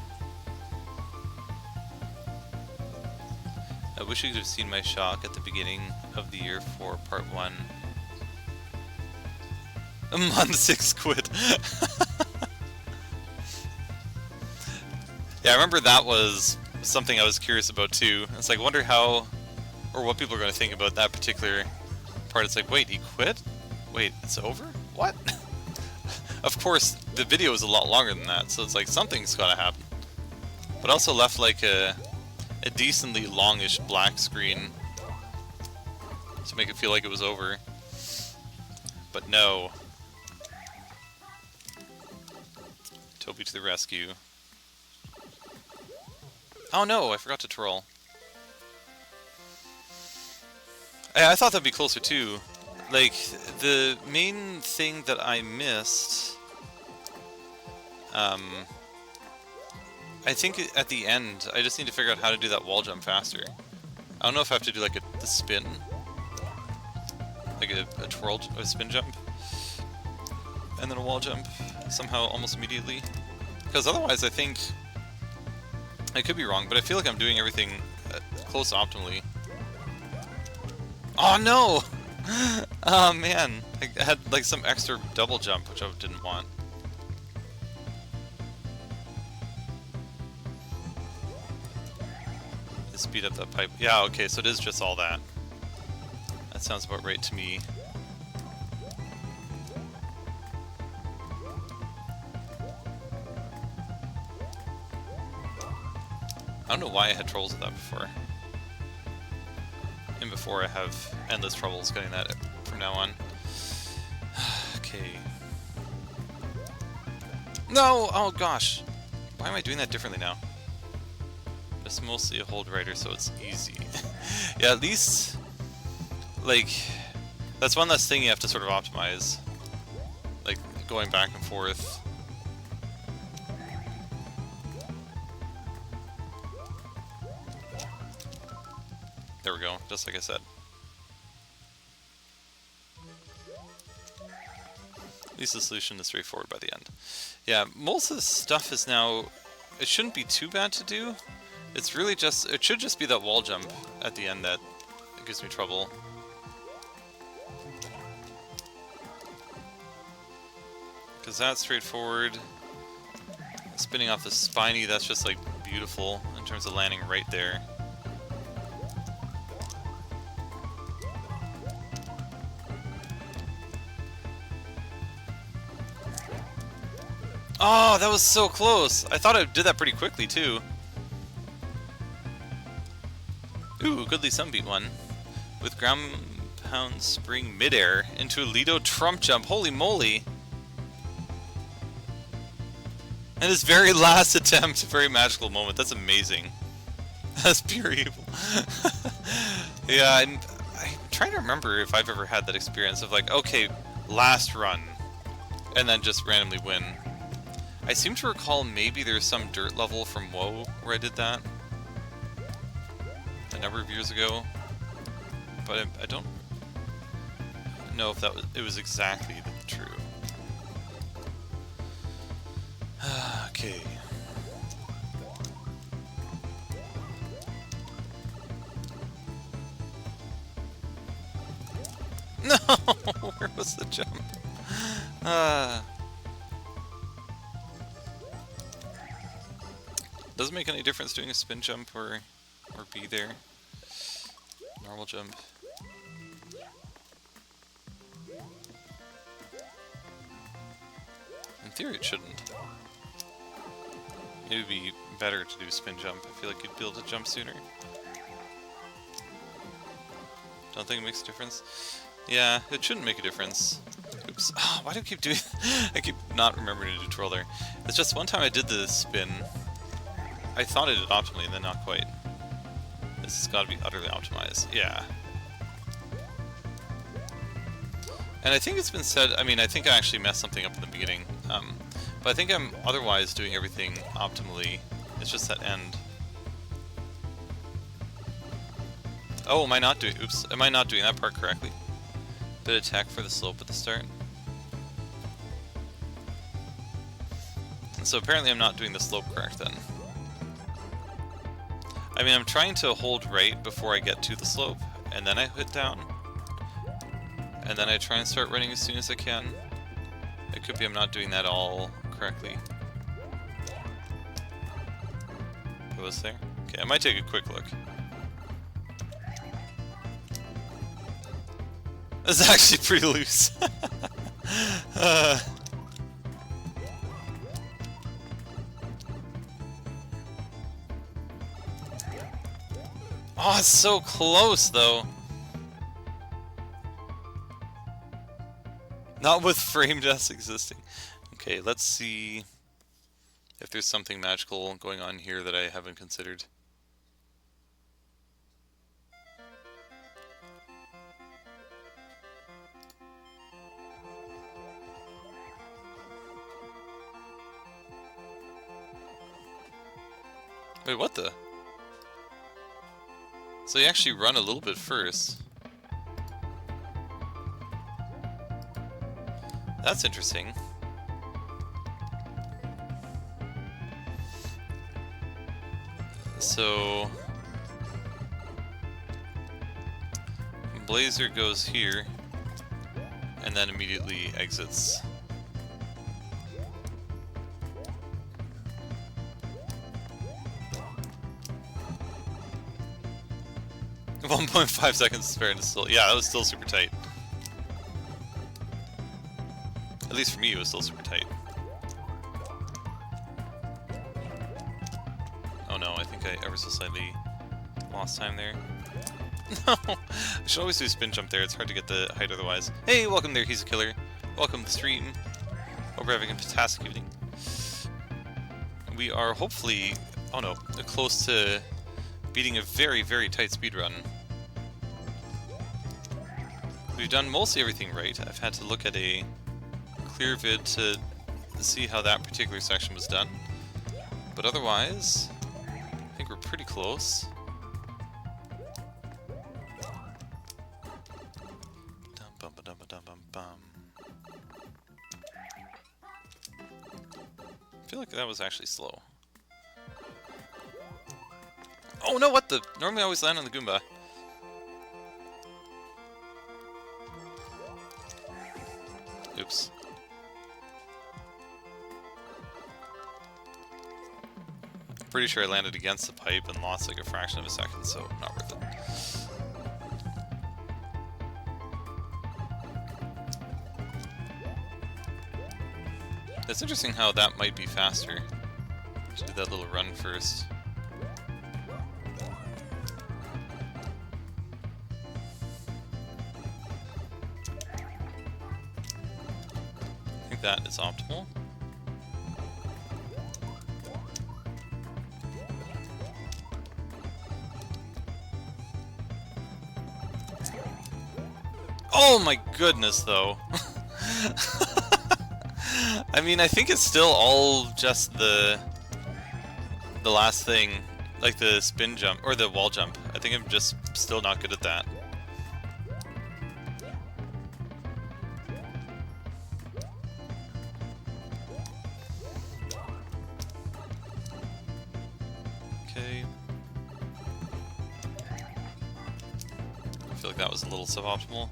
wish you could have seen my shock at the beginning of the year for part 1. A month 6 quid. Yeah, I remember that was something I was curious about too. It's like, wonder how, or what people are going to think about that particular part. It's like, wait, he quit? Wait, it's over? What? Of course, the video is a lot longer than that, so it's like, something's got to happen. But also left like a decently longish black screen to make it feel like it was over. But no. Toby to the rescue. Oh no, I forgot to troll. I thought that'd be closer too. Like, the main thing that I missed... I think at the end, I just need to figure out how to do that wall jump faster. I don't know if I have to do like the spin. Like a spin jump. And then a wall jump somehow almost immediately. Because otherwise I think... I could be wrong, but I feel like I'm doing everything close optimally. Oh no! Oh man, I had like some extra double jump, which I didn't want. Speed up that pipe. Yeah, okay, so it is just all that. That sounds about right to me. I don't know why I had troubles with that before. And before I have endless troubles getting that from now on. Okay. No! Oh gosh! Why am I doing that differently now? It's mostly a hold rider, so it's easy. Yeah, at least, like, that's one less thing you have to sort of optimize. Like, going back and forth. There we go, just like I said. At least the solution is straightforward by the end. Yeah, most of the stuff is now... It shouldn't be too bad to do. It's really just... It should just be that wall jump at the end that gives me trouble. Because that's straightforward. Spinning off the spiny, that's just like beautiful in terms of landing right there. Oh, that was so close! I thought I did that pretty quickly, too. Ooh, goodly sunbeat one. With ground pound spring midair into a Lido Trump jump. Holy moly! And his very last attempt, very magical moment. That's amazing. That's pure evil. Yeah, I'm trying to remember if I've ever had that experience of like, okay, last run, and then just randomly win. I seem to recall maybe there's some dirt level from WoW where I did that a number of years ago, but I don't know if it was exactly true. Okay. No! Where was the jump? Doesn't make any difference doing a spin jump or be there. Normal jump. In theory it shouldn't. It would be better to do a spin jump. I feel like you'd be able to jump sooner. Don't think it makes a difference? Yeah, it shouldn't make a difference. Oops. Oh, why do I keep doing... I keep not remembering to do twirl there. It's just one time I did the spin. I thought I did optimally, and then not quite. This has got to be utterly optimized. Yeah. And I think it's been said... I mean, I think I actually messed something up in the beginning. But I think I'm otherwise doing everything optimally. It's just that end. Oh, am I not doing... Oops. Am I not doing that part correctly? Bit of attack for the slope at the start. And so apparently I'm not doing the slope correct then. I mean, I'm trying to hold right before I get to the slope, and then I hit down. And then I try and start running as soon as I can. It could be I'm not doing that all correctly. It was there? Okay, I might take a quick look. It's actually pretty loose. Oh, it's so close, though. Not with frame deaths existing. Okay, let's see if there's something magical going on here that I haven't considered. Wait, what the? So you actually run a little bit first. That's interesting. So Blazer goes here and then immediately exits. 1.5 seconds to spare and it's still... Yeah, that was still super tight. At least for me, it was still super tight. Oh no, I think I ever so slightly lost time there. No! I should always do a spin jump there, it's hard to get the height otherwise. Hey, welcome there, He's a Killer. Welcome to the stream. Hope we're having a fantastic evening. We are hopefully, oh no, close to beating a very, very tight speed run. We've done mostly everything right. I've had to look at a clear vid to see how that particular section was done. But otherwise, I think we're pretty close. I feel like that was actually slow. Oh no, what the? Normally I always land on the Goomba. Oops. Pretty sure I landed against the pipe and lost like a fraction of a second, so not worth it. It's interesting how that might be faster. To do that little run first. I think that is optimal. Oh my goodness, though. I mean, I think it's still all just the last thing, like the spin jump, or the wall jump. I think I'm just still not good at that. Okay. I feel like that was a little suboptimal.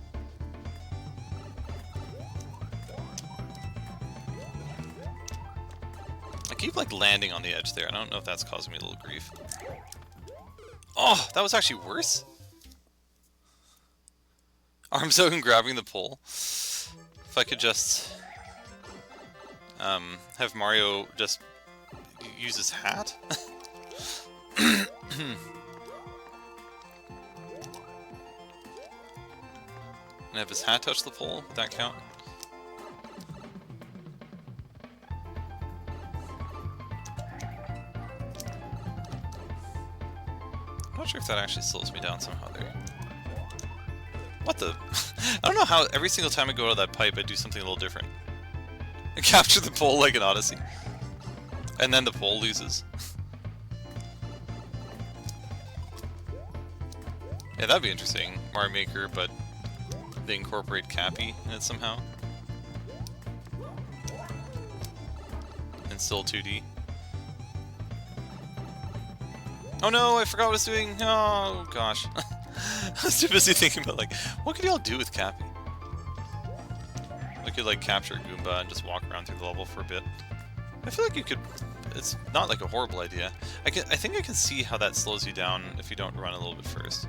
I keep like landing on the edge there, and I don't know if that's causing me a little grief. Oh, that was actually worse. Arm soaking grabbing the pole. If I could just have Mario just use his hat. And have his hat touch the pole, would that count? I'm not sure if that actually slows me down somehow there. What the? I don't know how every single time I go out of that pipe I do something a little different. Capture the pole like an Odyssey. And then the pole loses. Yeah, that'd be interesting. Mario Maker, but they incorporate Cappy in it somehow. And still 2D. Oh no, I forgot what I was doing! Oh gosh. I was too busy thinking about, like, what could y'all do with Cappy? We could, like, capture a Goomba and just walk around through the level for a bit. I feel like you could... It's not, like, a horrible idea. I think I can see how that slows you down if you don't run a little bit first.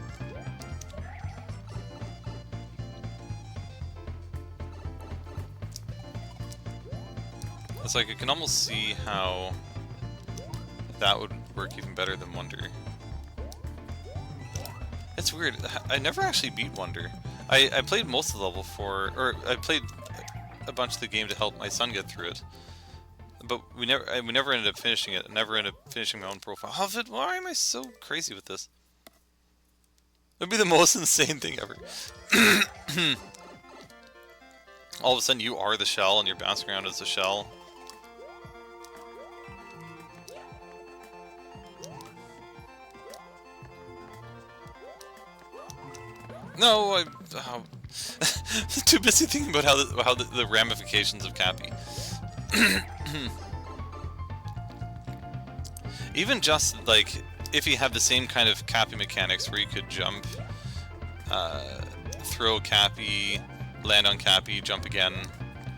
It's like, I can almost see how that would work even better than Wonder. It's weird, I never actually beat Wonder. I played most of the level for, or I played a bunch of the game to help my son get through it. But we never ended up finishing it. I never ended up finishing my own profile of it. Why am I so crazy with this? It'd be the most insane thing ever. All of a sudden you are the shell and you're bouncing around as the shell. No, I'm too busy thinking about how the ramifications of Cappy. Even just, like, if you have the same kind of Cappy mechanics where you could jump, throw Cappy, land on Cappy, jump again,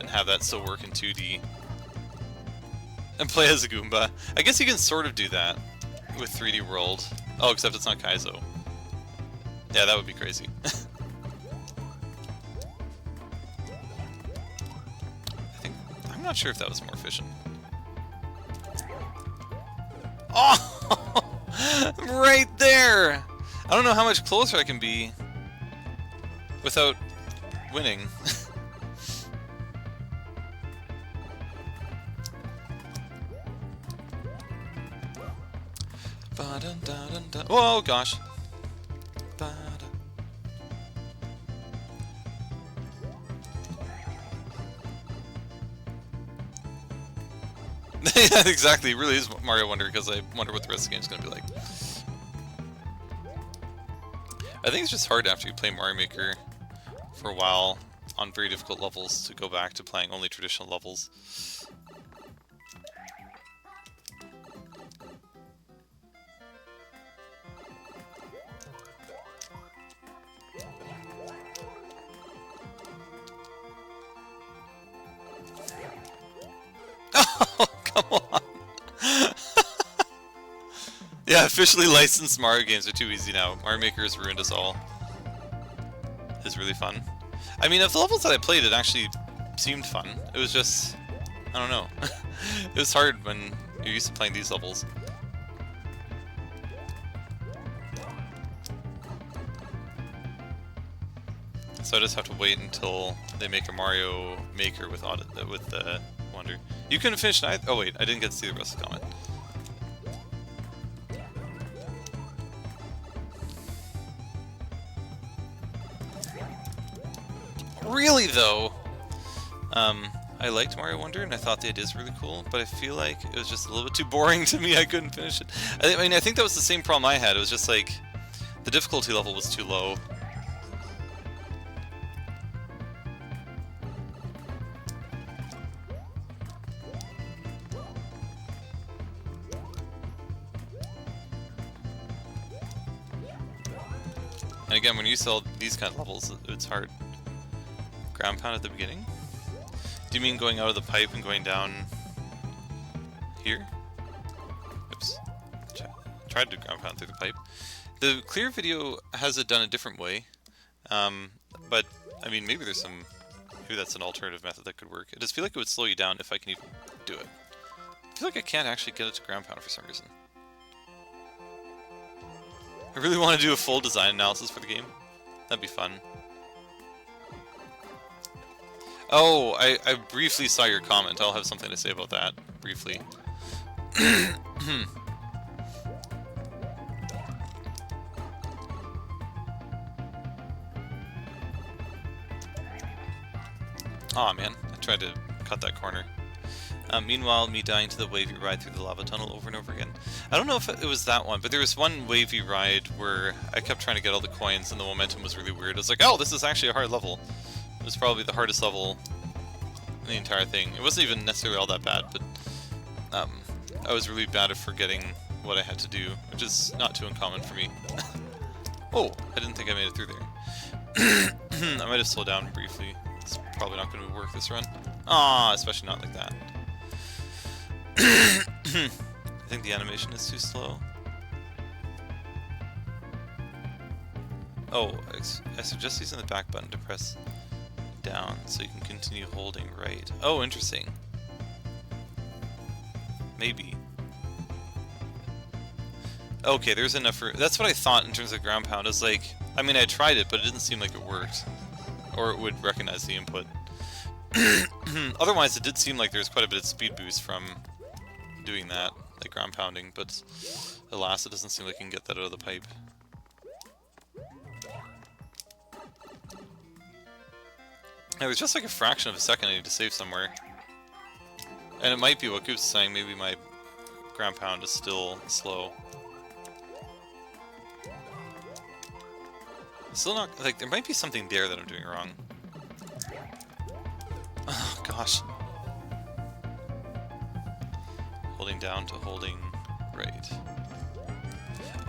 and have that still work in 2D. And play as a Goomba. I guess you can sort of do that with 3D World. Oh, except it's not Kaizo. Yeah, that would be crazy. I'm not sure if that was more efficient. Oh! Right there! I don't know how much closer I can be without winning. Whoa, gosh. Yeah, exactly. It really is Mario Wonder, because I wonder what the rest of the game is going to be like. I think it's just hard after you play Mario Maker for a while on very difficult levels to go back to playing only traditional levels. Come on. Yeah, officially licensed Mario games are too easy now. Mario Maker has ruined us all. It's really fun. I mean, of the levels that I played, it actually seemed fun. It was just... I don't know. It was hard when you're used to playing these levels. So I just have to wait until they make a Mario Maker with Wonder. You couldn't finish neither. Oh wait, I didn't get to see the rest of the comment. Really though, I liked Mario Wonder and I thought the idea is really cool, but I feel like it was just a little bit too boring to me. I couldn't finish it. I mean, I think that was the same problem I had. It was just like the difficulty level was too low. And again, when you sell these kind of levels, it's hard. Ground pound at the beginning? Do you mean going out of the pipe and going down here? Oops. Tried to ground pound through the pipe. The clear video has it done a different way. But, I mean, maybe there's some... Maybe that's an alternative method that could work. I just feel like it would slow you down if I can even do it. I feel like I can't actually get it to ground pound for some reason. I really want to do a full design analysis for the game. That'd be fun. Oh, I briefly saw your comment. I'll have something to say about that, briefly. Aw, man. I tried to cut that corner. Meanwhile, me dying to the wavy ride through the lava tunnel over and over again. I don't know if it was that one, but there was one wavy ride where I kept trying to get all the coins and the momentum was really weird. I was like, oh, this is actually a hard level. It was probably the hardest level in the entire thing. It wasn't even necessarily all that bad, but I was really bad at forgetting what I had to do, which is not too uncommon for me. Oh, I didn't think I made it through there. I might have slowed down briefly. It's probably not going to work this run. Ah, especially not like that. I think the animation is too slow. Oh, I suggest using the back button to press down so you can continue holding right. Oh, interesting. Maybe. Okay, there's enough for... That's what I thought in terms of ground pound. I was like... I mean, I tried it, but it didn't seem like it worked. Or it would recognize the input. Otherwise, it did seem like there's quite a bit of speed boost from doing that, like ground pounding, but alas, it doesn't seem like you can get that out of the pipe. It was just like a fraction of a second I need to save somewhere. And it might be what Goop's saying, maybe my ground pound is still slow. Still not, like, there might be something there that I'm doing wrong. Oh, gosh. Holding down to holding right.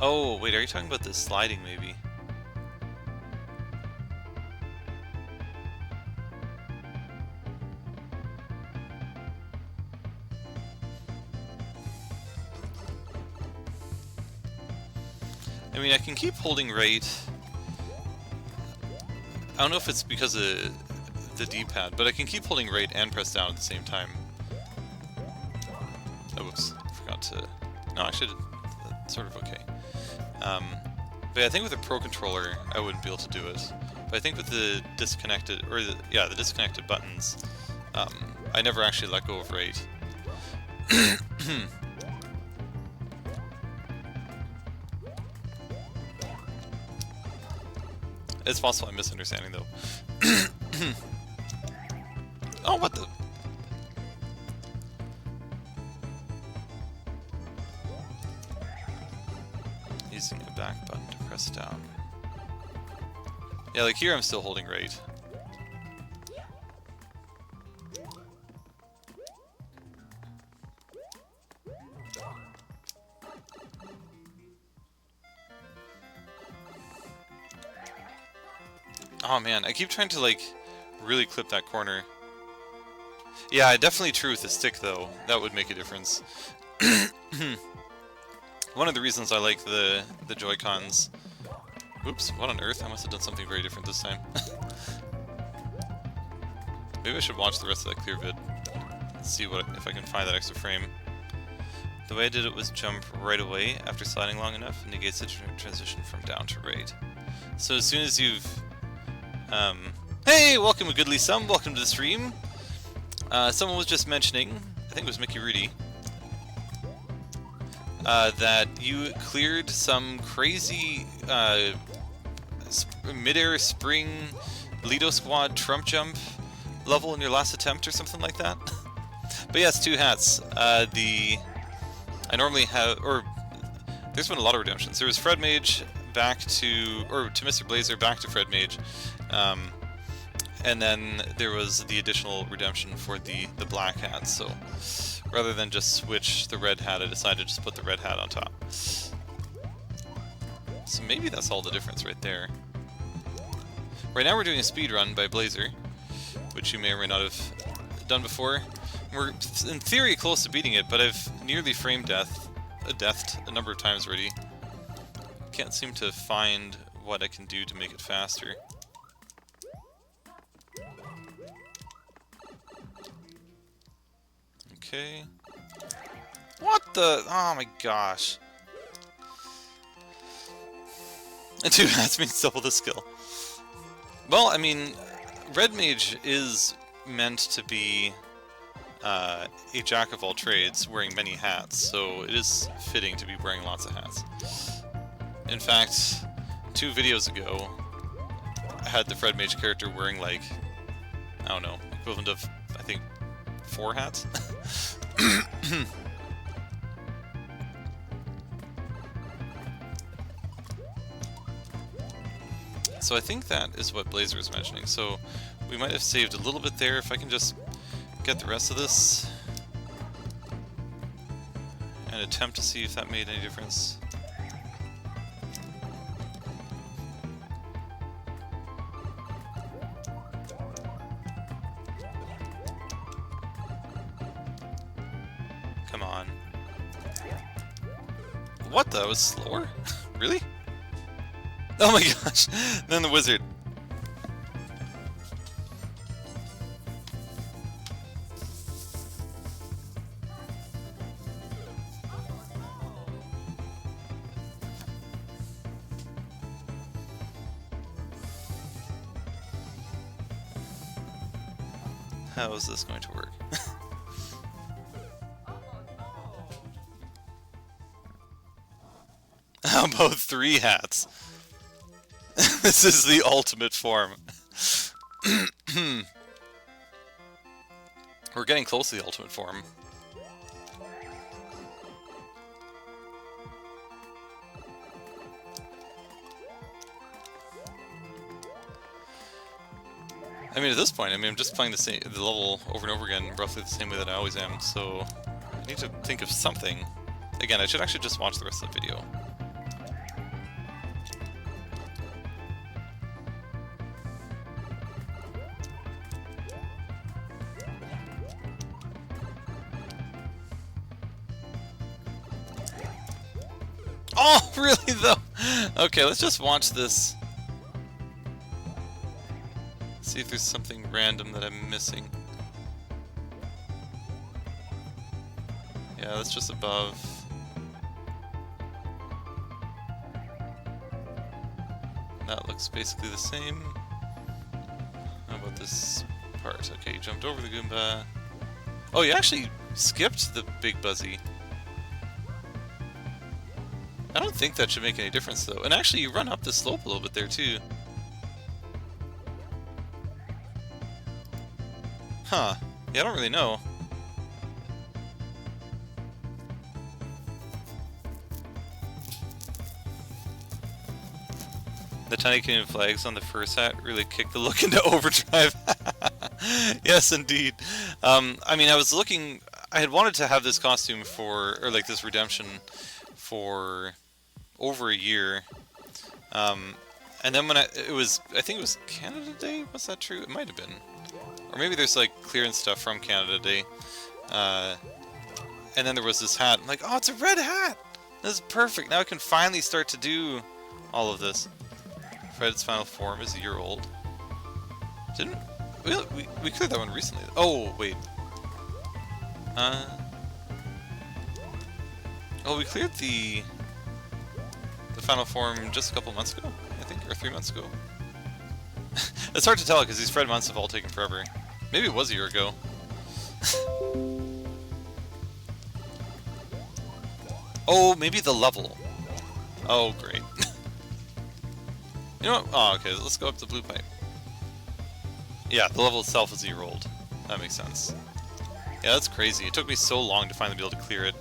Oh, wait, are you talking about the sliding, maybe? I mean, I can keep holding right. I don't know if it's because of the D-pad, but I can keep holding right and press down at the same time. Oh, whoops. Forgot to... No, actually, that's sort of okay. But yeah, I think with a Pro Controller, I wouldn't be able to do it. But I think with the disconnected... Or, the disconnected buttons, I never actually let go of right. It's possible I'm misunderstanding, though. Oh, what the... Using a back button to press down. Yeah, like here I'm still holding right. Oh man, I keep trying to like really clip that corner. Yeah, definitely true with the stick though. That would make a difference. One of the reasons I like the Joy-Cons. Oops, what on earth? I must have done something very different this time. Maybe I should watch the rest of that clear vid. See if I can find that extra frame. The way I did it was jump right away after sliding long enough, negates the transition from down to right. So as soon as you've hey, welcome a goodly some, welcome to the stream. Someone was just mentioning, I think it was Mickey Rudy, that you cleared some crazy mid-air spring Lido Squad Trump jump level in your last attempt or something like that. But yes, 2 hats. I normally have, or there's been a lot of redemptions. There was Fred Mage back to, or to Mr. Blazer back to Fred Mage. And then there was the additional redemption for the black hat, so rather than just switch the red hat, I decided to just put the red hat on top. So maybe that's all the difference right there. Right now we're doing a speed run by Blazer, which you may or may not have done before. We're in theory close to beating it, but I've nearly frame deathed a number of times already. Can't seem to find what I can do to make it faster. Okay. What the? Oh my gosh. And 2 hats means double the skill. Well, I mean, Red Mage is meant to be a jack of all trades, wearing many hats, so it is fitting to be wearing lots of hats. In fact, 2 videos ago, I had the Fred Mage character wearing like, I don't know, equivalent of, I think, 4 hats. So I think that is what Blazer was mentioning. So we might have saved a little bit there if I can just get the rest of this and attempt to see if that made any difference. Come on. What? That was slower? Really? Oh my gosh! Then the wizard. How is this going to work? How about 3 hats? This is the ultimate form. We're getting close to the ultimate form. I mean, at this point, I'm just playing the level over and over again, roughly the same way that I always am, so I need to think of something. Again, I should actually just watch the rest of the video. Oh, really though? Okay, let's just watch this. See if there's something random that I'm missing. Yeah, that's just above. That looks basically the same. How about this part? Okay, you jumped over the Goomba. Oh, you actually skipped the Big Buzzy. I don't think that should make any difference though. And actually you run up the slope a little bit there too. Huh. Yeah, I don't really know. The tiny Canadian flags on the first hat really kicked the look into overdrive. Yes, indeed. I mean, I was looking... I had wanted to have this costume for... or like this redemption for... over a year, and then when I think it was Canada Day, was that true? It might have been, or maybe there's like clearance stuff from Canada Day, and then there was this hat. I'm like, oh, it's a red hat! This is perfect, now I can finally start to do all of this. Fred's final form is a year old. Didn't we cleared that one recently? Oh, wait. Oh, we cleared the final form just a couple months ago, I think, or 3 months ago. It's hard to tell because these Fred months have all taken forever. Maybe it was a year ago. Oh, maybe the level. Oh, great. You know what? Oh, okay, let's go up the blue pipe. Yeah, the level itself is a year old. That makes sense. Yeah, that's crazy. It took me so long to finally be able to clear it.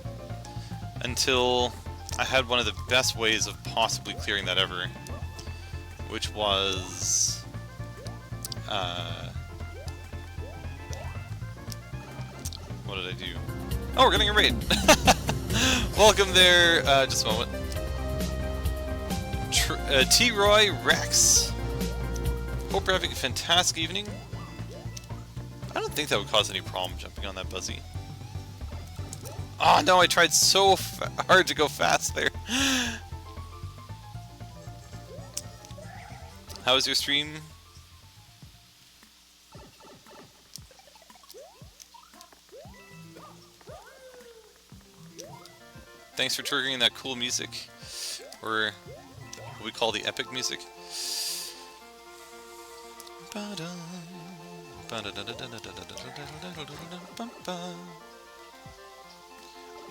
Until I had one of the best ways of possibly clearing that ever. Which was... what did I do? Oh, we're getting a raid! Welcome there, just a moment. T-Roy Rex. Hope you're having a fantastic evening. I don't think that would cause any problem jumping on that Buzzy. Oh no, I tried so hard to go fast there. How was your stream? Thanks for triggering that cool music, or what we call the epic music.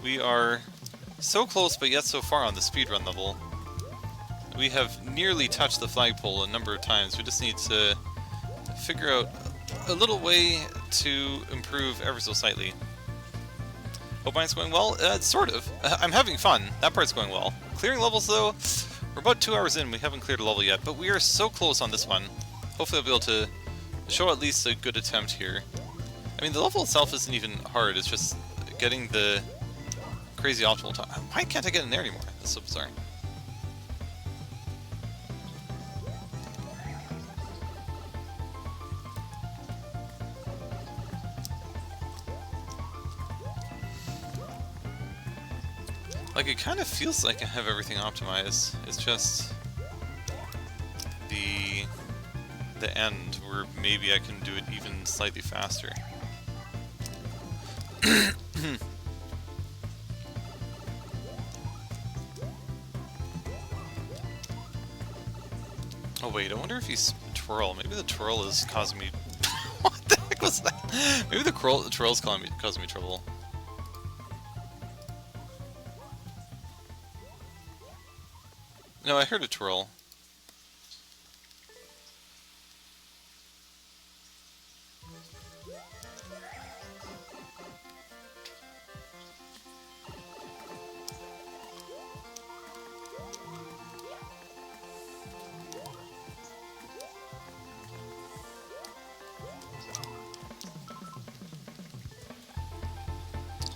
We are so close, but yet so far on the speedrun level. We have nearly touched the flagpole a number of times. We just need to figure out a little way to improve ever so slightly. Hope mine's going well. Sort of. I'm having fun. That part's going well. Clearing levels, though, we're about 2 hours in. We haven't cleared a level yet, but we are so close on this one. Hopefully I'll be able to show at least a good attempt here. I mean, the level itself isn't even hard. It's just getting the crazy optimal time. Why can't I get in there anymore? That's so bizarre. Like, it kind of feels like I have everything optimized. It's just the end where maybe I can do it even slightly faster. Oh wait, I wonder if he's twirl. Maybe the twirl is causing me. What the heck was that? Maybe the twirl's causing me trouble. No, I heard a twirl.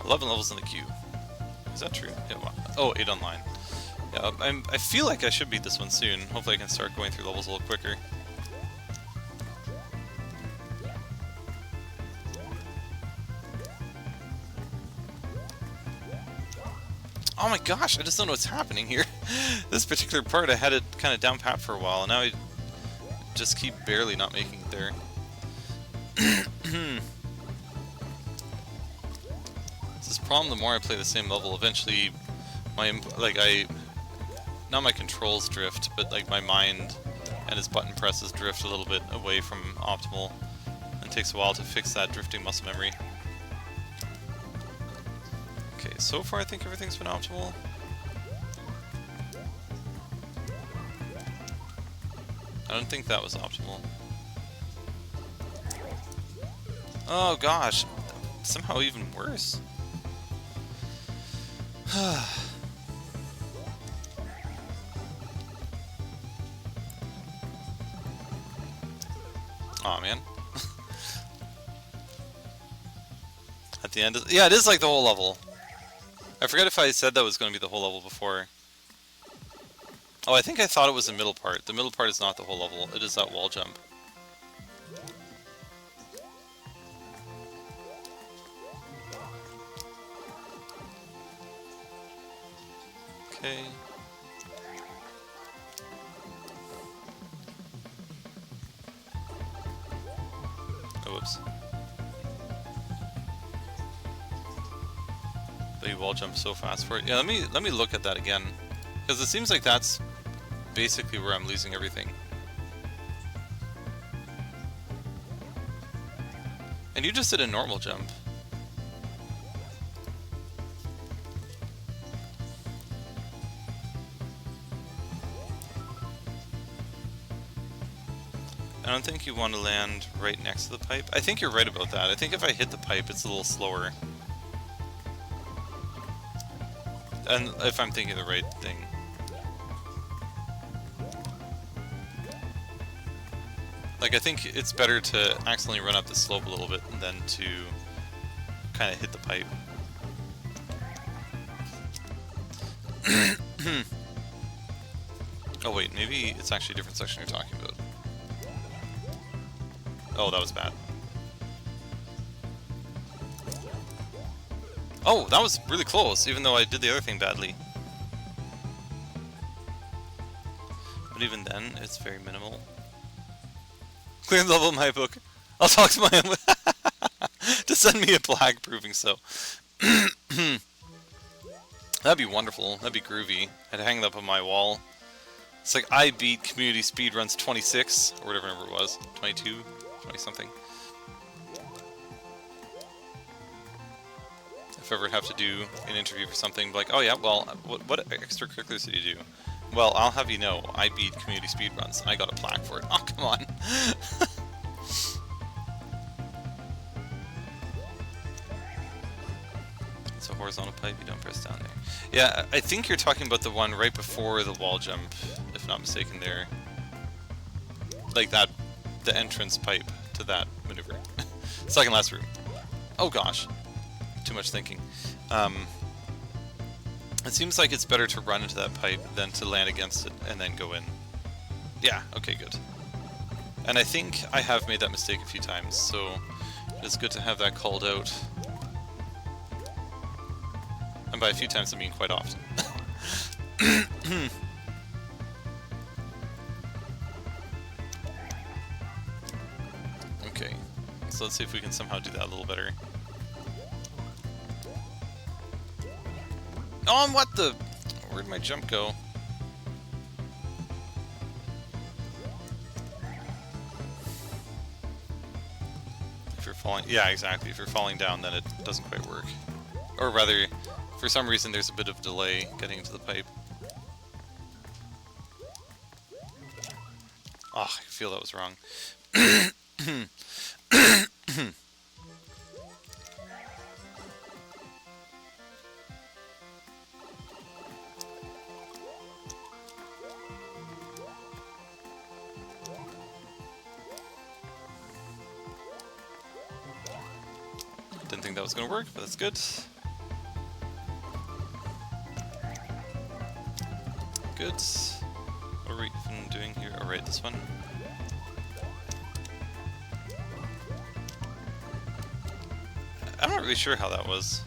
11 levels in the queue. Is that true? Yeah, oh, 8 online. Yeah, I feel like I should beat this one soon. Hopefully I can start going through levels a little quicker. Oh my gosh, I just don't know what's happening here. This particular part, I had it kind of down pat for a while, and now I just keep barely not making it there. It's this problem, the more I play the same level, eventually not my controls drift, but like my mind and its button presses drift a little bit away from optimal, and it takes a while to fix that drifting muscle memory. Okay, so far I think everything's been optimal. I don't think that was optimal. Oh gosh, somehow even worse. Aw, man. At the end, yeah, it is like the whole level. I forget if I said that was going to be the whole level before. Oh, I think I thought it was the middle part. The middle part is not the whole level. It is that wall jump. Okay. Oh, whoops. But you wall jump so fast for it. Yeah, let me look at that again, because it seems like that's basically where I'm losing everything. And you just did a normal jump. I don't think you want to land right next to the pipe. I think you're right about that. I think if I hit the pipe, it's a little slower. And if I'm thinking the right thing. Like, I think it's better to accidentally run up the slope a little bit than to kind of hit the pipe. Oh wait, maybe it's actually a different section you're talking about. Oh, that was bad. Oh, that was really close, even though I did the other thing badly. But even then, it's very minimal. Clear the level in my book. I'll talk to my own to send me a plaque proving so. That'd be wonderful. That'd be groovy. I'd hang it up on my wall. It's like I beat Community Speedruns 26, or whatever number it was. 22, 20 something. If I ever have to do an interview for something, like, oh yeah, well, what extracurriculars did you do? Well, I'll have you know, I beat Community Speedruns, and I got a plaque for it. Oh, come on. horizontal pipe, you don't press down there. Yeah, I think you're talking about the one right before the wall jump, if not mistaken there. Like that, the entrance pipe to that maneuver. Second last room. Oh gosh. Too much thinking. It seems like it's better to run into that pipe than to land against it and then go in. Yeah, okay, good. And I think I have made that mistake a few times, so it's good to have that called out. And by a few times I mean quite often. Okay, so let's see if we can somehow do that a little better. Oh, and what the... Where'd my jump go? If you're falling... Yeah, exactly. If you're falling down, then it doesn't quite work. Or rather, for some reason, there's a bit of delay getting into the pipe. Oh, I feel that was wrong. Didn't think that was going to work, but that's good. Good. What are we even doing here? Oh, right, this one. I'm not really sure how that was.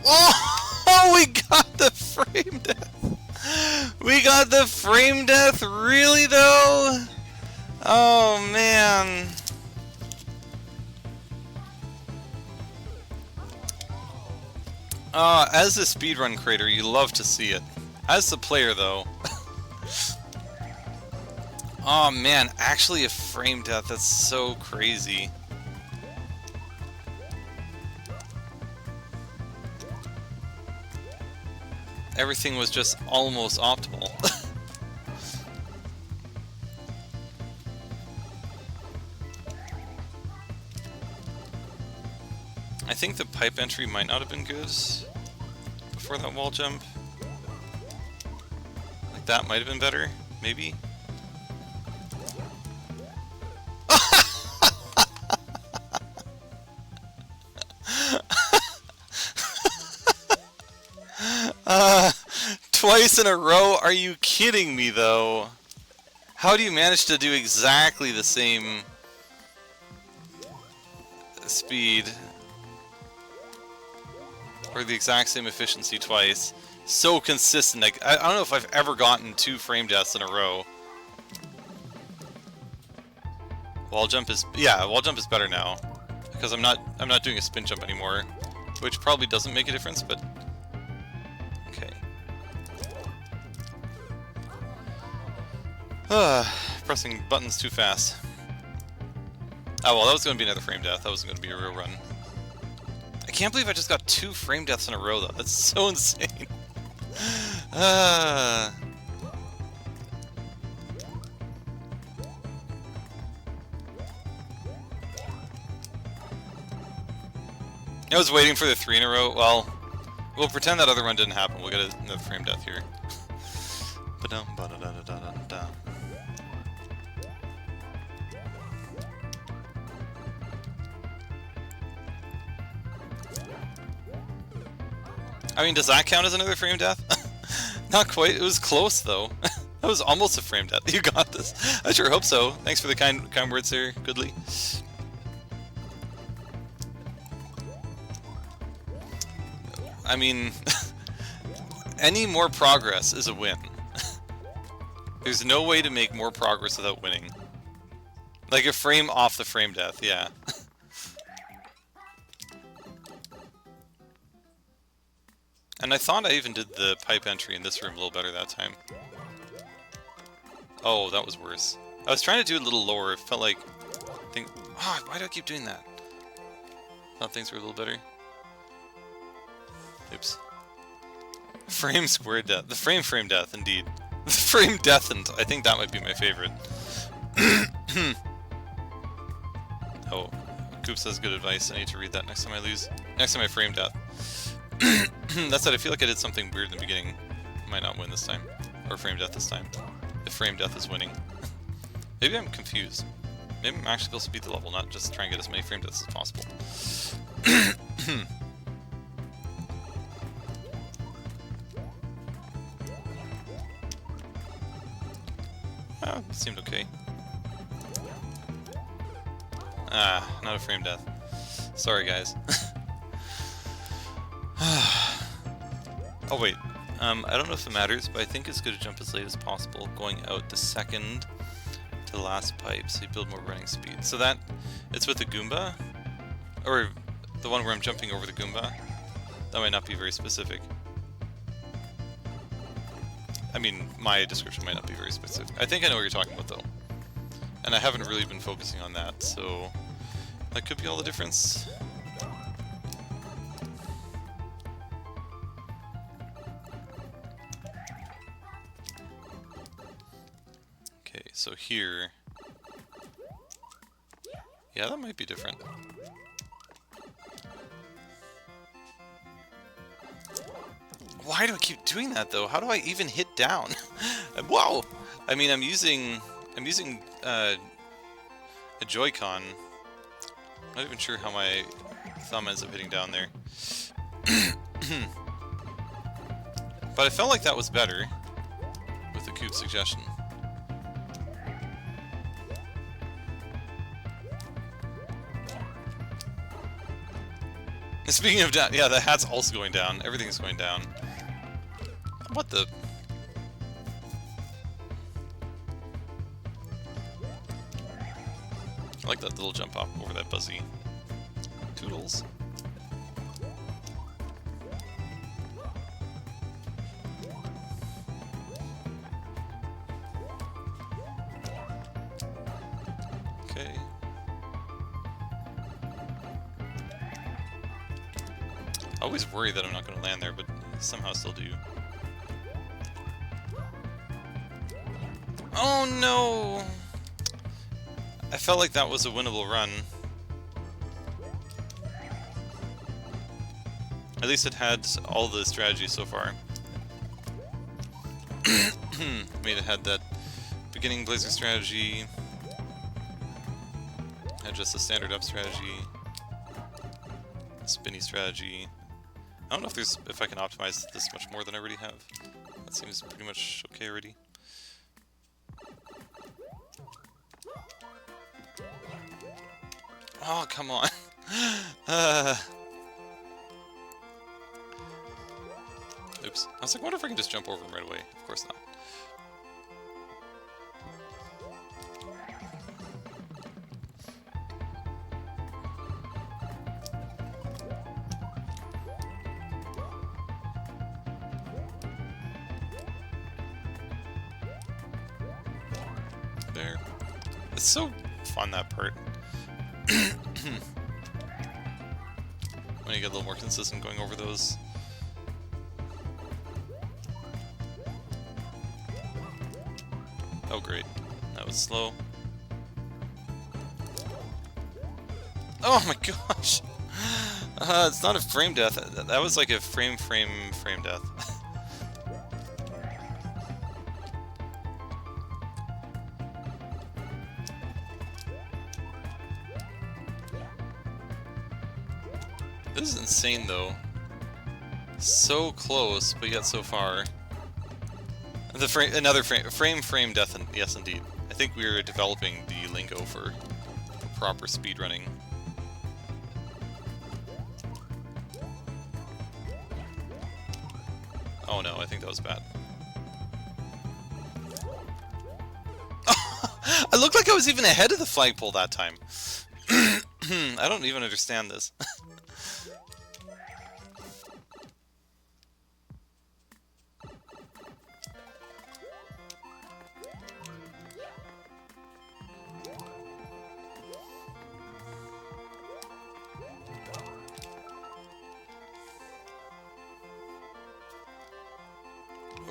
Oh, we got the frame death! We got the frame death? Really, though? Oh, man. As a speedrun creator, you love to see it. As the player, though... Oh man, actually a frame death, that's so crazy. Everything was just almost optimal. I think the pipe entry might not have been good before that wall jump. Like that might have been better, maybe. Twice in a row? Are you kidding me, though? How do you manage to do exactly the same speed or the exact same efficiency twice? So consistent. Like, I don't know if I've ever gotten 2 frame deaths in a row. Wall jump is wall jump is better now because I'm not doing a spin jump anymore, which probably doesn't make a difference, but okay. Pressing buttons too fast. Oh well, that was going to be another frame death. That wasn't going to be a real run. I can't believe I just got 2 frame deaths in a row, though. That's so insane. I was waiting for the 3 in a row. Well, we'll pretend that other one didn't happen. We'll get another frame death here. I mean, does that count as another frame death? Not quite. It was close, though. That was almost a frame death. You got this. I sure hope so. Thanks for the kind words there, Goodly. I mean, any more progress is a win. There's no way to make more progress without winning. Like a frame off the frame death, yeah. And I thought I even did the pipe entry in this room a little better that time. Oh, that was worse. I was trying to do it a little lower. It felt like... why do I keep doing that? Thought things were a little better. Oops. Frame square death. The frame death, indeed. The frame deathened. I think that might be my favorite. Oh, Coop says good advice. I need to read that next time I lose. Next time I frame death. That said, I feel like I did something weird in the beginning. Might not win this time. Or frame death this time. If frame death is winning. Maybe I'm confused. Maybe I'm actually supposed to beat the level, not just try and get as many frame deaths as possible. Oh, it seemed okay. Ah, not a frame death. Sorry, guys. Oh, wait. I don't know if it matters, but I think it's good to jump as late as possible, going out the second to the last pipe, so you build more running speed. So that, it's with the Goomba? Or the one where I'm jumping over the Goomba? That might not be very specific. I mean, my description might not be very specific. I think I know what you're talking about, though. And I haven't really been focusing on that, so that could be all the difference. Okay, so here... Yeah, that might be different. Why do I keep doing that though? How do I even hit down? Whoa! I mean, I'm using a Joy-Con. I'm not even sure how my thumb ends up hitting down there. But I felt like that was better with the cube suggestion. Speaking of down, yeah, the hat's also going down. Everything's going down. What the? I like that little jump up over that buzzy. Toodles. Okay. I always worry that I'm not going to land there, but somehow still do. Oh no! I felt like that was a winnable run. At least it had all the strategies so far. I mean, it had that beginning blazer strategy, had just a standard up strategy, spinny strategy. I don't know if I can optimize this much more than I already have. That seems pretty much okay already. Oh, come on. Oops. I was like, what if I can just jump over him right away? Of course not. There. It's so fun, that part. When you get a little more consistent going over those. Oh great, that was slow. Oh my gosh! It's not a frame death, that was like a frame death. This is insane though. So close, but yet so far. The frame death, yes indeed. I think we're developing the lingo for proper speedrunning. Oh no, I think that was bad. I looked like I was even ahead of the flagpole that time. I don't even understand this.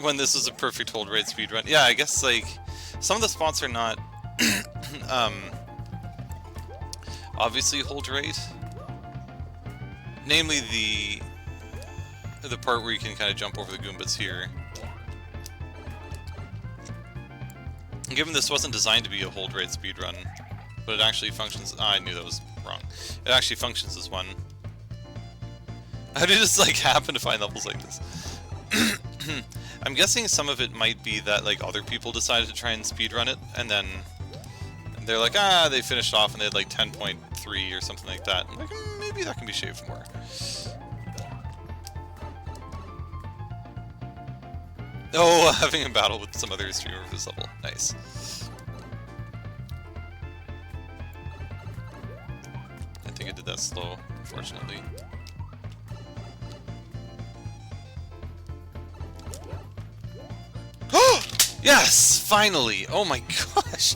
When this is a perfect hold rate speedrun. Yeah, I guess like some of the spots are not obviously hold rate. Namely the part where you can kind of jump over the Goombas here. Given this wasn't designed to be a hold right speedrun, but it actually functions. I knew that was wrong. It actually functions as one. How did this like happen to find levels like this? I'm guessing some of it might be that like other people decided to try and speedrun it, and then they're like, they finished off and they had like 10.3 or something like that. I'm like, maybe that can be shaved more. Oh, having a battle with some other streamer for this level. Nice. I think I did that slow, unfortunately. Yes! Finally! Oh my gosh!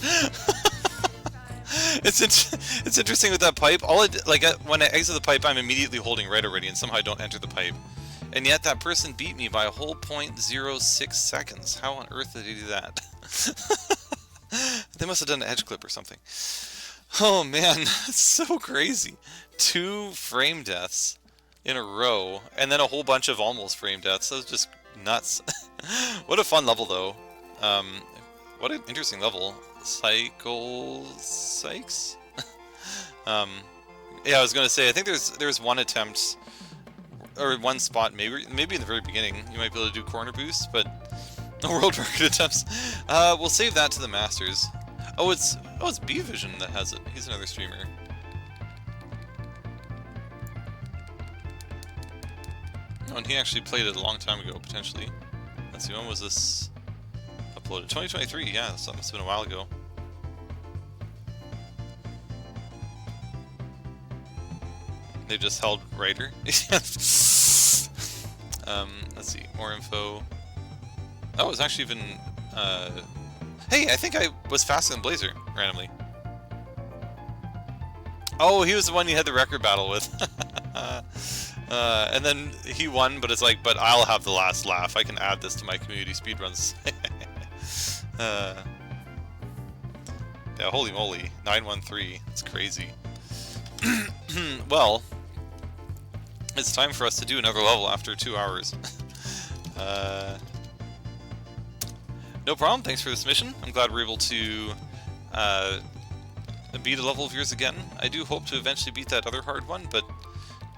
It's interesting with that pipe. When I exit the pipe, I'm immediately holding right already, and somehow I don't enter the pipe. And yet that person beat me by a whole 0.06 seconds. How on earth did he do that? They must have done an edge clip or something. Oh man, that's so crazy. 2 frame deaths in a row, and then a whole bunch of almost frame deaths. That was just nuts. What a fun level, though. What an interesting level. Sykes? Yeah, I was gonna say, I think there's one attempt, or one spot, maybe in the very beginning, you might be able to do corner boost, but no world record attempts. We'll save that to the Masters. Oh, it's B-Vision that has it. He's another streamer. Oh, and he actually played it a long time ago, potentially. Let's see, when was this uploaded? 2023, yeah, so that must have been a while ago. They just held Raider. Let's see, more info. Oh, it was actually even... Hey, I think I was faster than Blazer, randomly. Oh, he was the one you had the record battle with. And then he won, but it's like, but I'll have the last laugh. I can add this to my community speedruns. Yeah, holy moly. 913. It's crazy. Well, it's time for us to do another level after 2 hours. No problem, thanks for this mission. I'm glad we're able to beat a level of yours again. I do hope to eventually beat that other hard one, but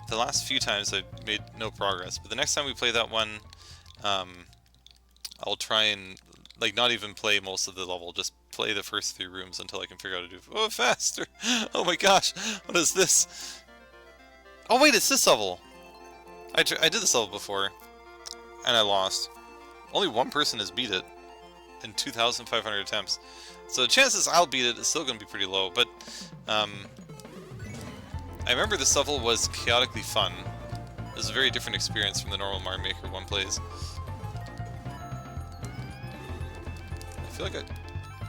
the last few times I've made no progress. But the next time we play that one, I'll try and like not even play most of the level, just play the first 3 rooms until I can figure out how to do it faster. Oh my gosh, what is this? Oh wait, it's this level. I did this level before, and I lost. Only one person has beat it in 2,500 attempts. So the chances I'll beat it is still going to be pretty low, but I remember this level was chaotically fun. It was a very different experience from the normal Mario Maker 1 plays. I feel like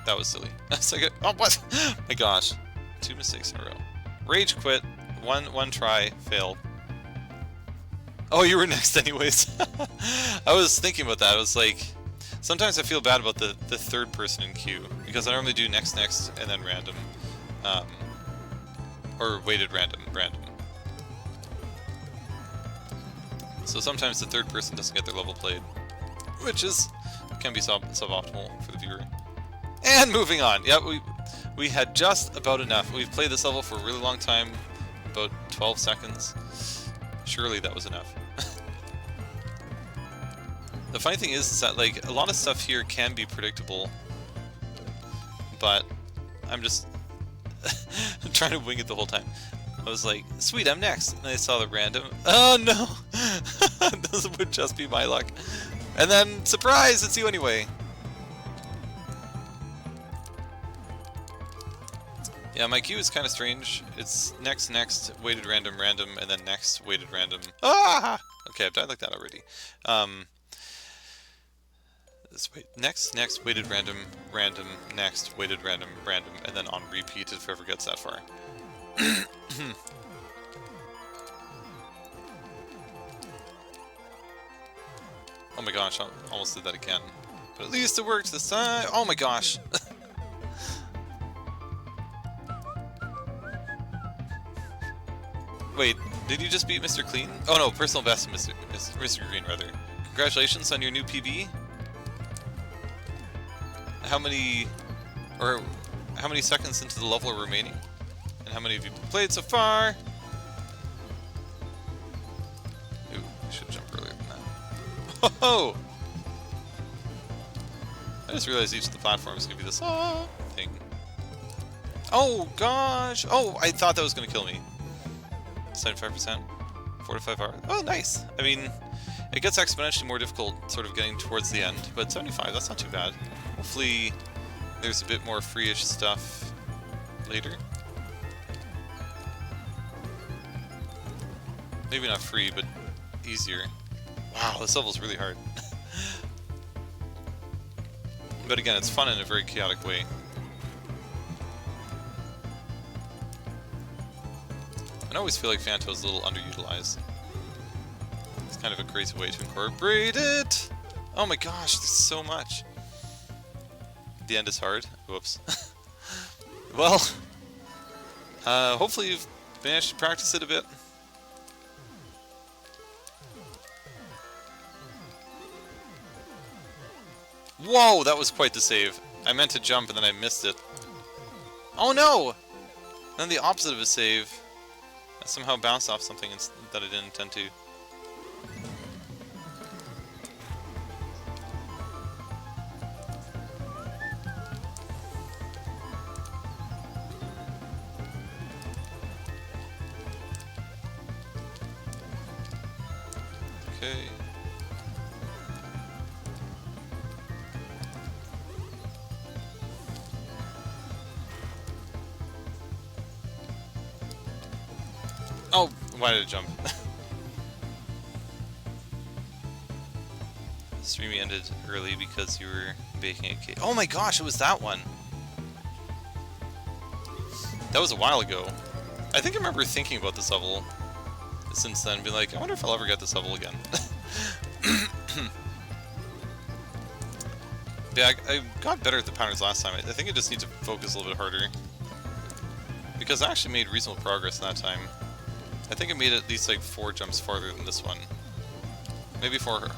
that was silly. It's like oh what? My gosh, 2 mistakes in a row. Rage quit. One try failed. Oh, you were next anyways. I was thinking about that. I was like, sometimes I feel bad about the third person in queue, because I normally do next, and then random. Or weighted random. So sometimes the third person doesn't get their level played, which can be suboptimal for the viewer. And moving on. Yeah, we had just about enough. We've played this level for a really long time, about 12 seconds. Surely that was enough. The funny thing is that like a lot of stuff here can be predictable, but I'm just trying to wing it the whole time. I was like, sweet, I'm next, and I saw the random. Oh no! This would just be my luck. And then, surprise, it's you anyway. Yeah, my queue is kind of strange. It's next, weighted random, and then next, weighted random. Ah! Okay, I've died like that already. Next, weighted random, next, weighted random, and then on repeat if it ever gets that far. Oh my gosh, I almost did that again. But at least it worked this time! Oh my gosh! Wait, did you just beat Mr. Clean? Oh no, personal best Mr. Green, rather. Congratulations on your new PB. How many seconds into the level are remaining? And how many have you played so far? Ooh, I should jump earlier than that. Ho-ho! I just realized each of the platforms is gonna be this thing. Oh gosh! Oh, I thought that was gonna kill me. 75%? 4 to 5 hours? Oh, nice! I mean, it gets exponentially more difficult sort of getting towards the end, but 75, that's not too bad. Hopefully there's a bit more free-ish stuff later. Maybe not free, but easier. Wow, this level's really hard. But again, it's fun in a very chaotic way. I always feel like Phanto is a little underutilized. It's kind of a crazy way to incorporate it! Oh my gosh, there's so much! The end is hard. Whoops. Well, hopefully you've managed to practice it a bit. Whoa, that was quite the save. I meant to jump and then I missed it. Oh no! Then the opposite of a save. I somehow bounced off something that I didn't intend to. Okay. Oh, why did it jump? Stream ended early because you were baking a cake. Oh my gosh, it was that one! That was a while ago. I think I remember thinking about this level since then, being like, I wonder if I'll ever get this level again. Yeah, I got better at the patterns last time. I think I just need to focus a little bit harder. Because I actually made reasonable progress that time. I think I made at least like 4 jumps farther than this one. Maybe 4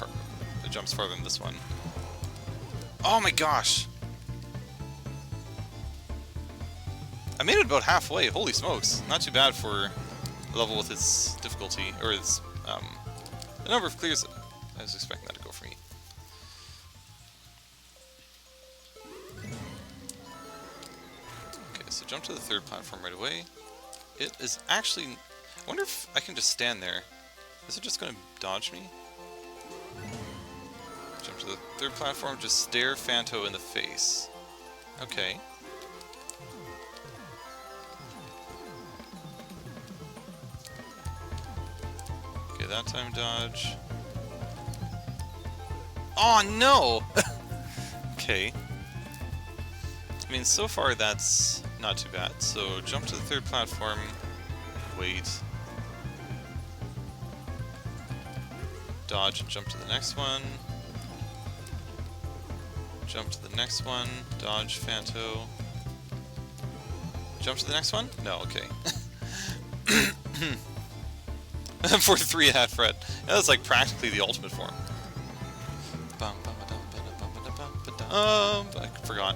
jumps farther than this one. Oh my gosh! I made it about halfway, holy smokes. Not too bad for a level with its difficulty, or its, the number of clears. I was expecting that to go for me. Okay, so jump to the 3rd platform right away. It is actually... I wonder if I can just stand there. Is it just going to dodge me? Jump to the 3rd platform, just stare Phanto in the face. Okay. Okay, that time dodge. Oh no! Okay. I mean, so far that's not too bad. So jump to the 3rd platform. Wait. Dodge and jump to the next one. Jump to the next one. Dodge Phanto. Jump to the next one? No, okay. 43 at Fred. Yeah, that's like practically the ultimate form. I forgot.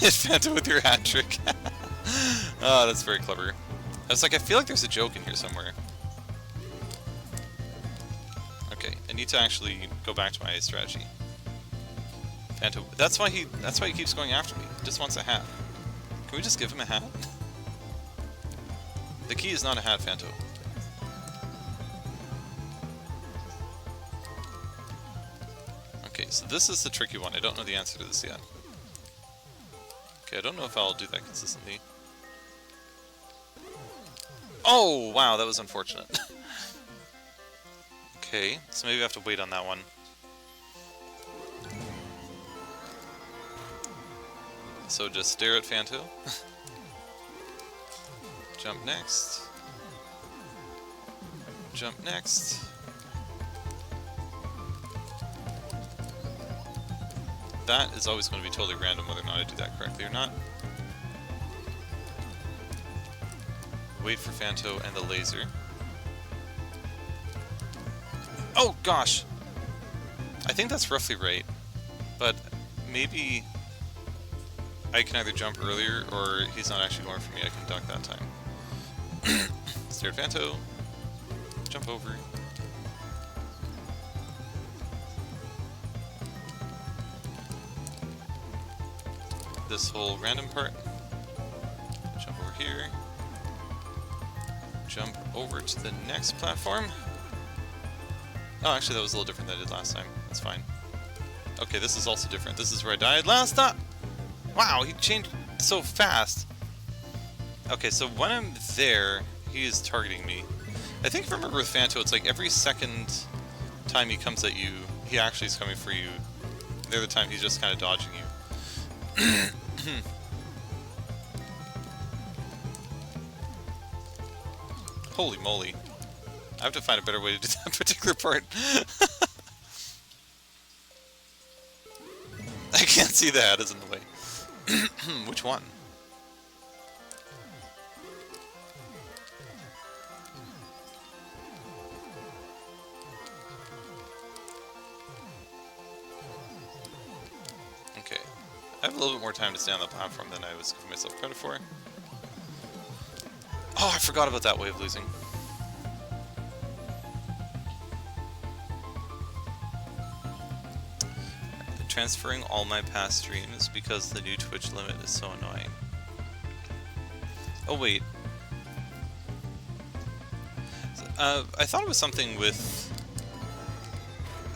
Phantom with your hat trick. Oh, that's very clever. I was like, I feel like there's a joke in here somewhere. Okay, I need to actually go back to my strategy. Phantom. That's why he keeps going after me. He just wants a hat. Can we just give him a hat? The key is not a hat, Phantom. Okay, so this is the tricky one. I don't know the answer to this yet. Okay, I don't know if I'll do that consistently. Oh, wow, that was unfortunate. Okay, so maybe I have to wait on that one. So just stare at Phanto. Jump next. Jump next. that is always going to be totally random whether or not I do that correctly or not. Wait for Fanto and the laser. Oh gosh! I think that's roughly right, but maybe I can either jump earlier or he's not actually going for me. I can duck that time. Stare at Fanto. Jump over. This whole random part. Jump over here. Jump over to the next platform. Oh, actually that was a little different than I did last time. That's fine. Okay, this is also different. This is where I died last time. Wow, he changed so fast. Okay, so when I'm there, he is targeting me. I think if I remember with Fanto, it's like every second time he comes at you, he actually is coming for you. The other time he's just kind of dodging you. Holy moly. I have to find a better way to do that particular part. I can't see the head is in the way. Which one? Okay. I have a little bit more time to stay on the platform than I was giving myself credit for. Oh, I forgot about that way of losing. Transferring all my past streams because the new Twitch limit is so annoying. Oh wait. I thought it was something with...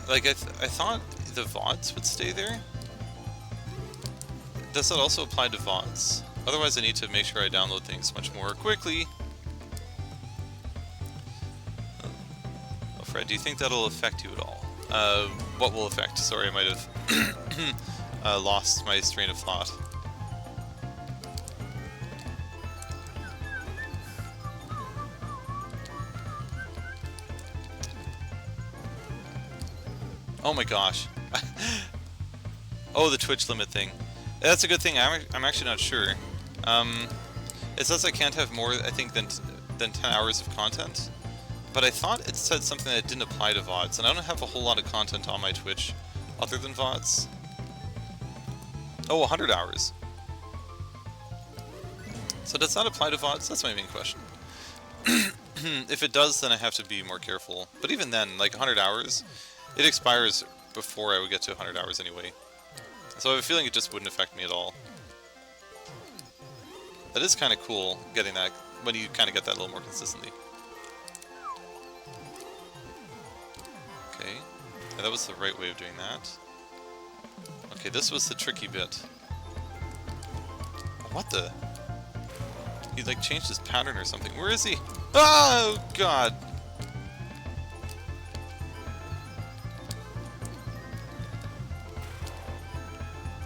Like, I thought the VODs would stay there? Does that also apply to VODs? Otherwise I need to make sure I download things much more quickly. Oh, Fred, do you think that'll affect you at all? What will affect? Sorry, I might have lost my train of thought. Oh my gosh. Oh, the Twitch limit thing. That's a good thing. I'm actually not sure. It says I can't have more, I think, than 10 hours of content. But I thought it said something that didn't apply to VODs, and I don't have a whole lot of content on my Twitch other than VODs. Oh, 100 hours. So does that apply to VODs? That's my main question. If it does, then I have to be more careful. But even then, like 100 hours, it expires before I would get to 100 hours anyway. So I have a feeling it just wouldn't affect me at all. That is kind of cool, getting that, when you kind of get that a little more consistently. Okay, yeah, that was the right way of doing that. Okay, this was the tricky bit. What the? He like changed his pattern or something. Where is he? Oh god!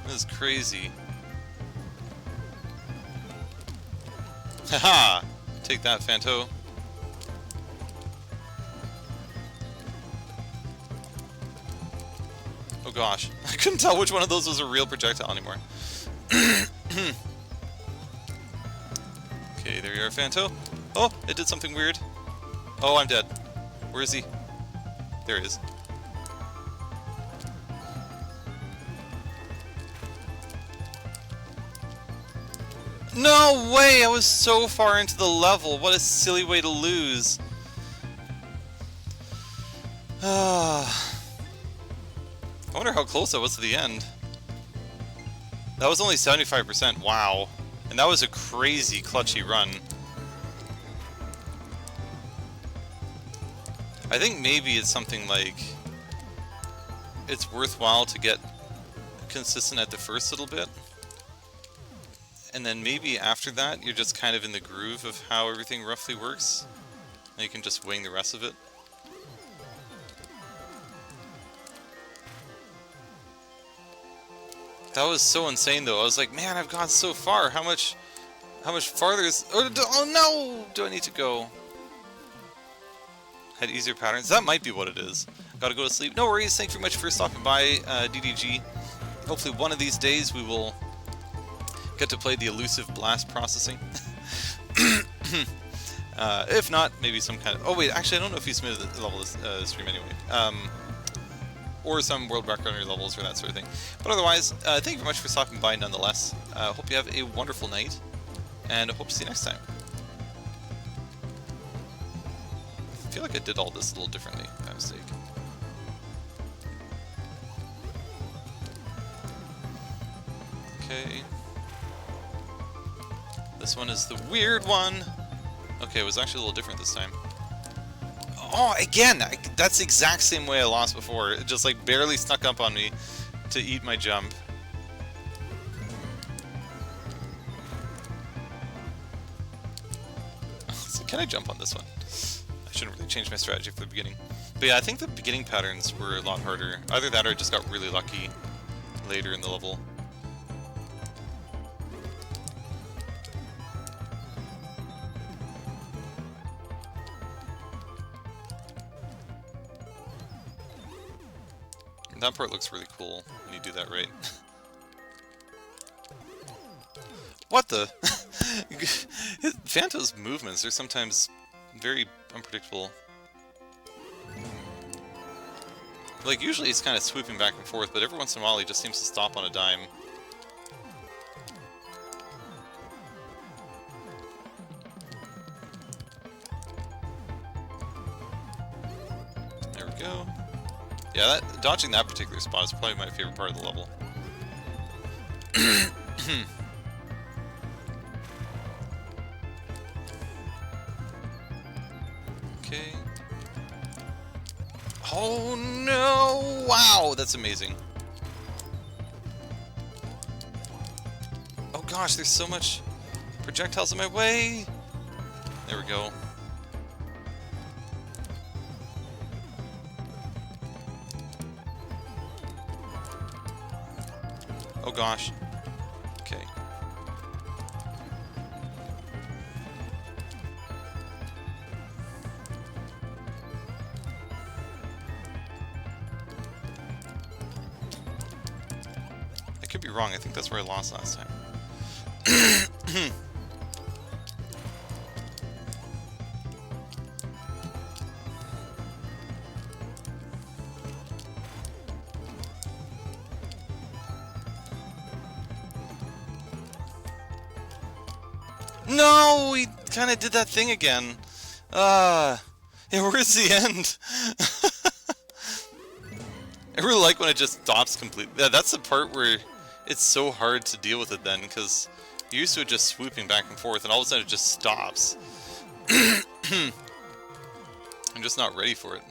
This is crazy. Haha! Take that, Fanto. Oh gosh, I couldn't tell which one of those was a real projectile anymore. Okay, there you are, Fanto. Oh, it did something weird. Oh, I'm dead. Where is he? There he is. No way! I was so far into the level. What a silly way to lose. I wonder how close I was to the end. That was only 75%. Wow. And that was a crazy clutchy run. I think maybe it's something like it's worthwhile to get consistent at the first little bit. And then maybe after that, you're just kind of in the groove of how everything roughly works. And you can just wing the rest of it. That was so insane though. I was like, man, I've gone so far. How much farther is... Oh no! Do I need to go? Had easier patterns? That might be what it is. Gotta go to sleep. No worries. Thank you very much for stopping by, DDG. Hopefully one of these days we will get to play the elusive blast processing. If not, maybe some kind of... Oh wait, actually I don't know if you submitted the level this stream anyway. Or some World Record levels or that sort of thing. But otherwise, thank you very much for stopping by nonetheless. Hope you have a wonderful night, and I hope to see you next time. I feel like I did all this a little differently by mistake. Okay. This one is the weird one. Okay, it was actually a little different this time. Oh, again! That's the exact same way I lost before. It just like barely snuck up on me to eat my jump. So can I jump on this one? I shouldn't really change my strategy for the beginning. But yeah, I think the beginning patterns were a lot harder. Either that or I just got really lucky later in the level. That part looks really cool when you do that right. What the? Phanto's movements are sometimes very unpredictable. Like, usually he's kind of swooping back and forth, but every once in a while he just seems to stop on a dime. There we go. Yeah, dodging that particular spot is probably my favorite part of the level. Okay. Oh no! Wow, that's amazing. Oh gosh, there's so much projectiles in my way! There we go. Oh gosh. Okay. I could be wrong. I think that's where I lost last time. No, he kind of did that thing again. Yeah, where's the end? I really like when it just stops completely. Yeah, that's the part where it's so hard to deal with it then, because you're used to it just swooping back and forth, and all of a sudden it just stops. I'm just not ready for it.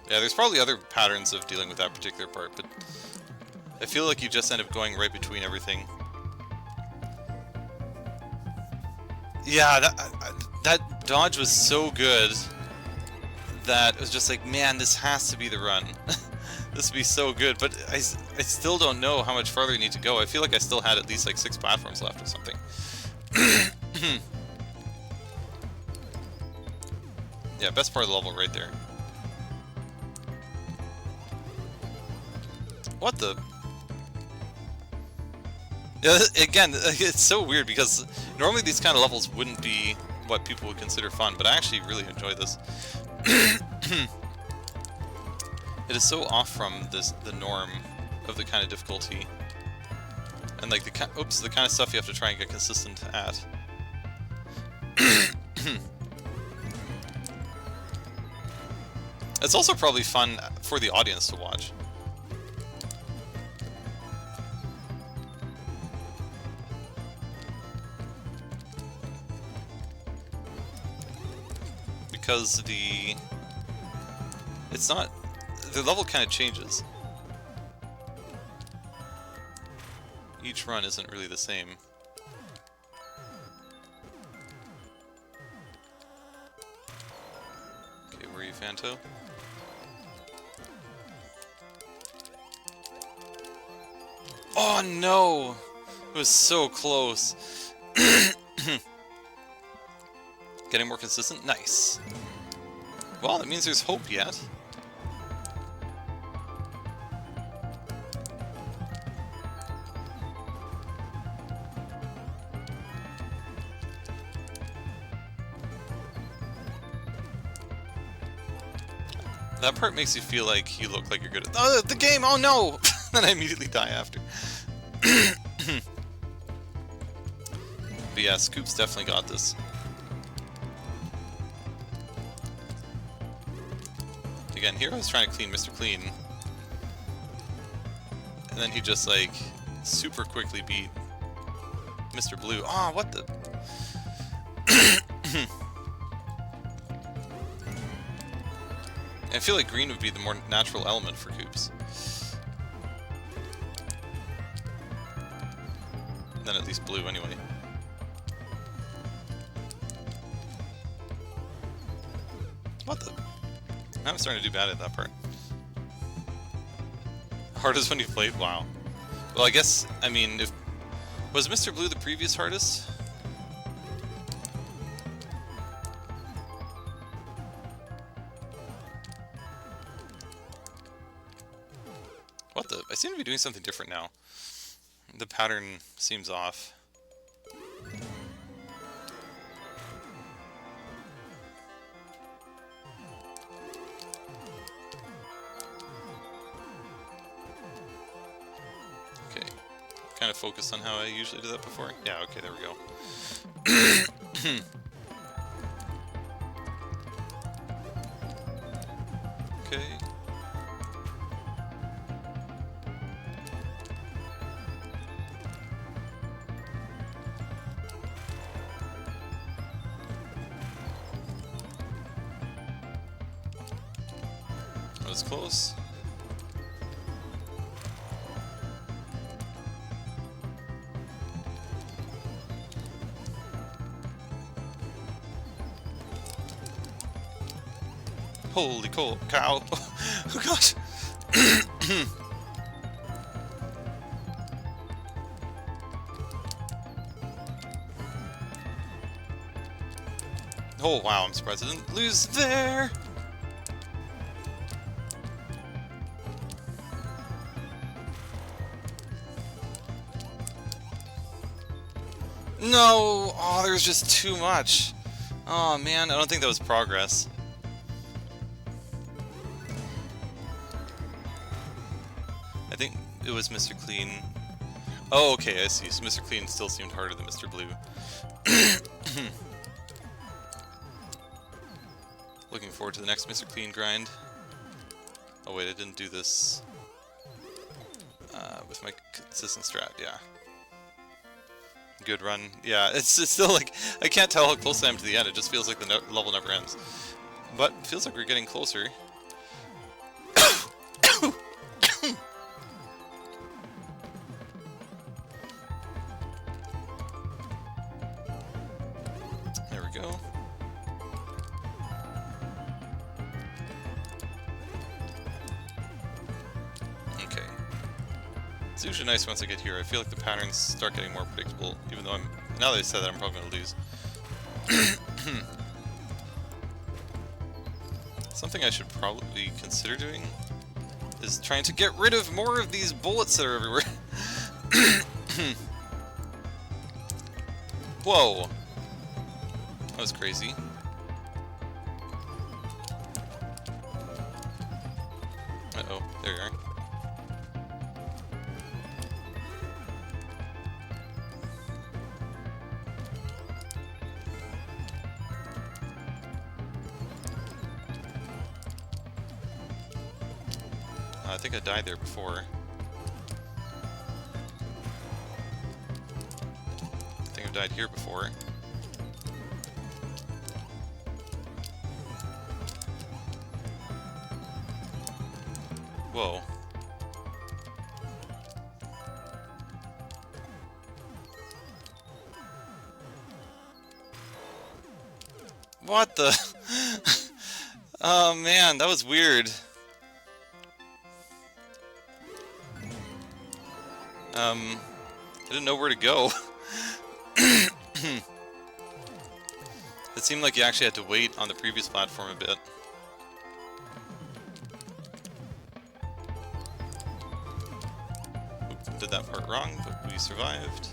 Yeah, there's probably other patterns of dealing with that particular part, but I feel like you just end up going right between everything. Yeah, that dodge was so good that it was just like, man, this has to be the run. This would be so good, but I still don't know how much farther you need to go. I feel like I still had at least like 6 platforms left or something. Yeah, best part of the level right there. What the? Yeah, again, it's so weird because normally these kind of levels wouldn't be what people would consider fun, but I actually really enjoy this. It is so off from the norm of the kind of difficulty, and like the kind of stuff you have to try and get consistent at. It's also probably fun for the audience to watch. Because the level kind of changes. Each run isn't really the same. Okay, where are you, Phanto? Oh no! It was so close. Getting more consistent? Nice. Well, that means there's hope yet. That part makes you feel like you look like you're good at the game. Oh no! Then I immediately die after. But yeah, Scoop's definitely got this. Again, here I was trying to clean Mr. Clean. And then he just, like, super quickly beat Mr. Blue. Oh, what the... I feel like green would be the more natural element for Coops. Then at least blue, anyway. What the... I'm starting to do bad at that part. Hardest when you played? Wow. Well, I guess, I mean, if... Was Mr. Blue the previous hardest? What the... I seem to be doing something different now. The pattern seems off. Okay. Kind of focused on how I usually do that before. Yeah, okay, there we go. Okay. That was close. Holy cow! Oh gosh! Oh wow! I'm surprised I didn't lose there. No! Oh, there's just too much. Oh man, I don't think that was progress. I think it was Mr. Clean. Oh, okay, I see. So Mr. Clean still seemed harder than Mr. Blue. Looking forward to the next Mr. Clean grind. Oh wait, I didn't do this with my consistent strat, yeah. Good run. Yeah, it's still like, I can't tell how close I am to the end, it just feels like the level never ends. But it feels like we're getting closer. There we go. Okay. It's usually nice once I get here. I feel like the patterns start getting more predictable, even though now that I said that, I'm probably going to lose. Something I should probably consider doing is trying to get rid of more of these bullets that are everywhere. Whoa! That was crazy. Uh-oh, there you are. I think I died there before. I think I've died here before. Whoa. What the? Oh man, that was weird. I didn't know where to go. It seemed like you actually had to wait on the previous platform a bit. Oop, did that part wrong, but we survived.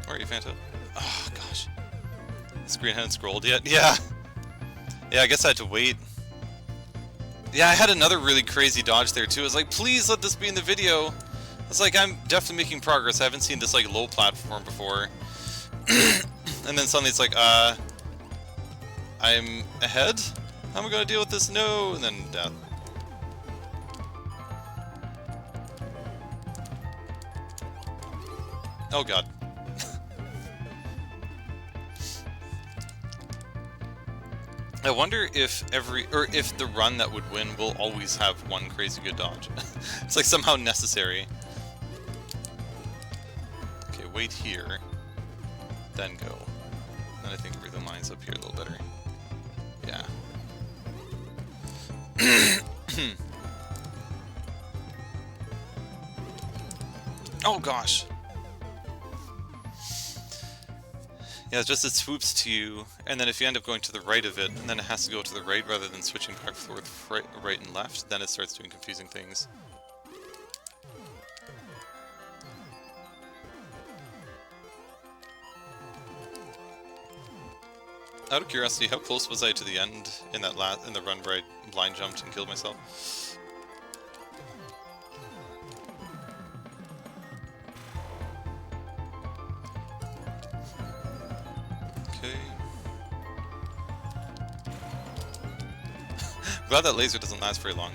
Where are you, Fanta? Oh, gosh. The screen hadn't scrolled yet. Yeah. Yeah, I guess I had to wait. Yeah, I had another really crazy dodge there, too. I was like, please let this be in the video. It's like, I'm definitely making progress. I haven't seen this, like, low platform before. And then suddenly it's like, I'm ahead? How am I gonna deal with this? No! And then death. Oh god. I wonder if if the run that would win will always have one crazy good dodge. It's like somehow necessary. Okay, wait here. Then go. Then I think everything lines up here a little better. Yeah. Oh gosh. Yeah, it's just it swoops to you, and then if you end up going to the right of it, and then it has to go to the right rather than switching back and forth right and left, then it starts doing confusing things. Out of curiosity, how close was I to the end in that in the run where I blind jumped and killed myself? Okay. Glad that laser doesn't last very long.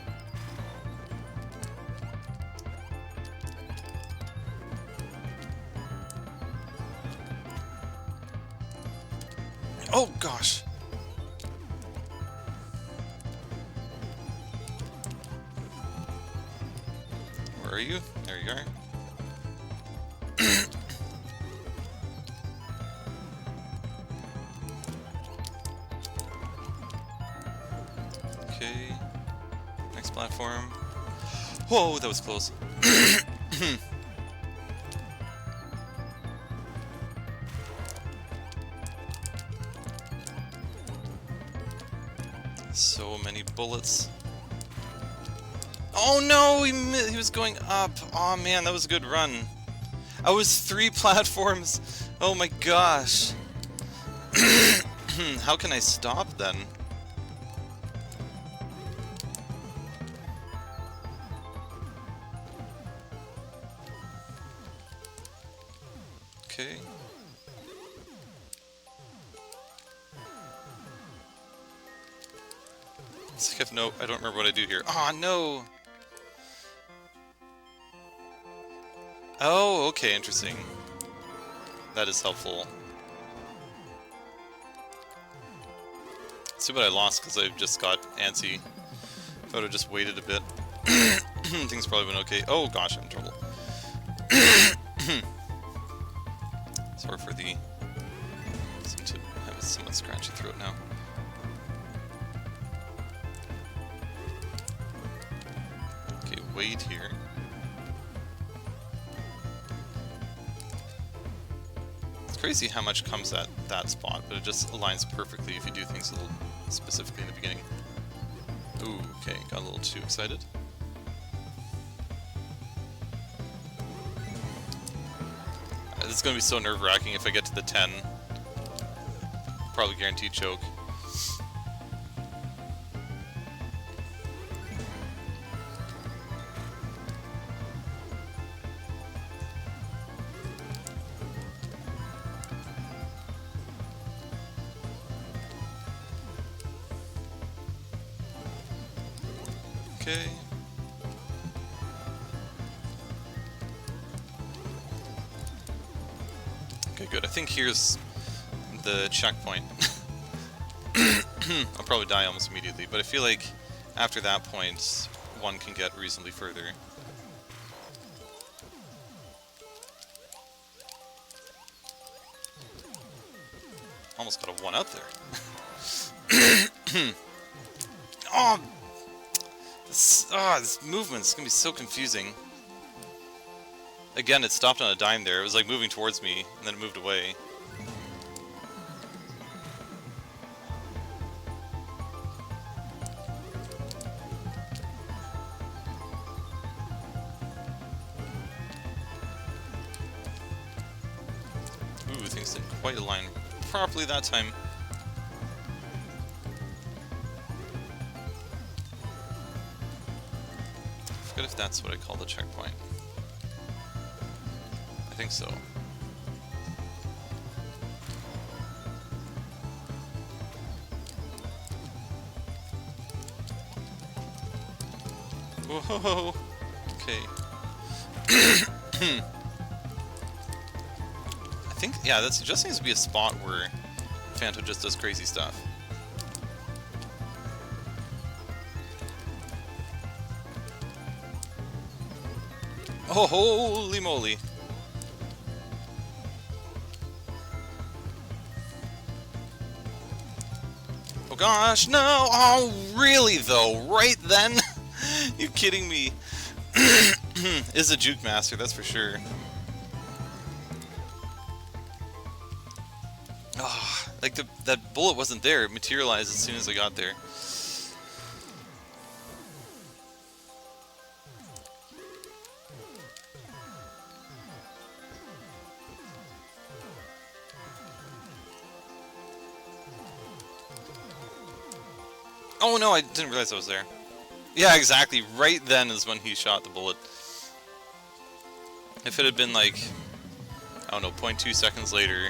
Oh gosh! Where are you? There you are. Okay. Next platform. Whoa, that was close. So many bullets. Oh no, he was going up. Oh man, that was a good run. I was 3 platforms. Oh my gosh. How can I stop then? Okay. It's like I don't remember what I do here. Oh no! Oh, okay, interesting. That is helpful. It's too bad I lost because I just got antsy. If I would have just waited a bit, things probably went okay. Oh gosh, I'm in trouble. Sorry for the... seem to have a somewhat scratchy throat now. Okay, wait here. It's crazy how much comes at that spot, but it just aligns perfectly if you do things a little specifically in the beginning. Ooh, okay, got a little too excited. This is going to be so nerve-wracking if I get to the 10. Probably guaranteed choke. Okay. Okay, good. I think here's the checkpoint. I'll probably die almost immediately, but I feel like after that point, one can get reasonably further. Almost got a 1 out there. Oh! This movement's gonna be so confusing. Again, it stopped on a dime there. It was like moving towards me, and then it moved away. Ooh, things things didn't quite align properly that time. I forget if that's what I call the checkpoint. I think so. Whoa! Okay. I think, yeah, that just seems to be a spot where Phanto just does crazy stuff. Oh, holy moly! Oh gosh, no! Oh, really though? Right then? You kidding me? Is a juke master, that's for sure. Oh, like that bullet wasn't there. It materialized as soon as I got there. Oh no, I didn't realize I was there. Yeah, exactly. Right then is when he shot the bullet. If it had been like, I don't know, 0.2 seconds later,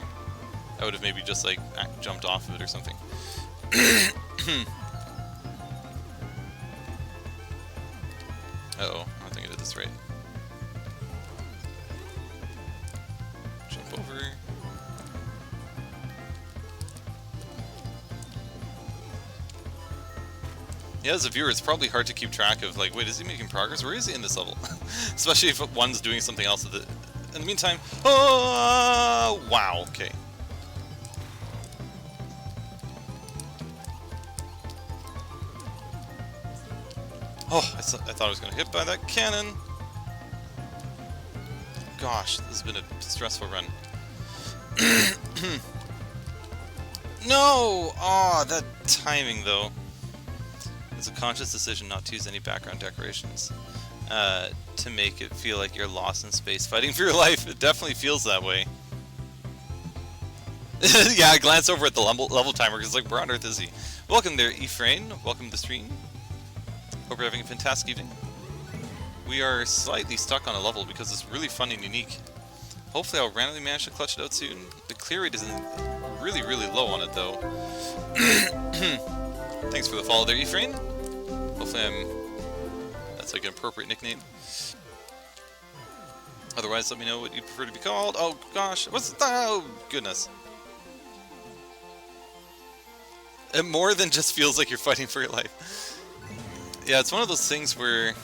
I would have maybe just like jumped off of it or something. Uh-oh, I don't think I did this right. Jump over. Yeah, as a viewer, it's probably hard to keep track of, like, wait, is he making progress? Where is he in this level? Especially if one's doing something else in the meantime. Oh, wow, okay. Oh, I thought I was going to hit by that cannon. Gosh, this has been a stressful run. No! Oh, that timing, though. It's a conscious decision not to use any background decorations to make it feel like you're lost in space fighting for your life. It definitely feels that way. Yeah, I glance over at the level timer because it's like, where on earth is he? Welcome there, Ephraim. Welcome to the stream. Hope you're having a fantastic evening. We are slightly stuck on a level because it's really fun and unique. Hopefully I'll randomly manage to clutch it out soon. The clear rate is really, really low on it, though. Thanks for the follow there, Ephraim. Hopefully that's like an appropriate nickname. Otherwise, let me know what you prefer to be called. Oh gosh, what's that? Oh goodness. It more than just feels like you're fighting for your life. Yeah, it's one of those things where,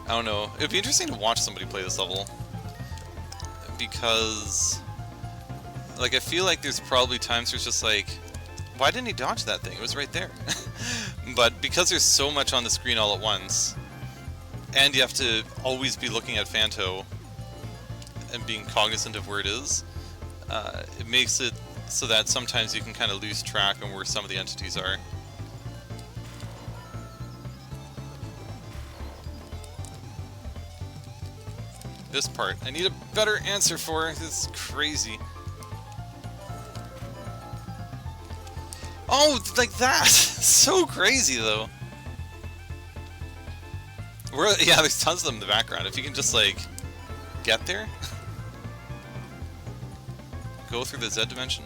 I don't know, it'd be interesting to watch somebody play this level. Because, like, I feel like there's probably times where it's just like, why didn't he dodge that thing? It was right there. But because there's so much on the screen all at once, and you have to always be looking at Phanto and being cognizant of where it is, it makes it so that sometimes you can kind of lose track on where some of the entities are. This part, I need a better answer for. This is crazy. Oh, like that! So crazy, though. Yeah, there's tons of them in the background. If you can just, like, get there. Go through the Z dimension.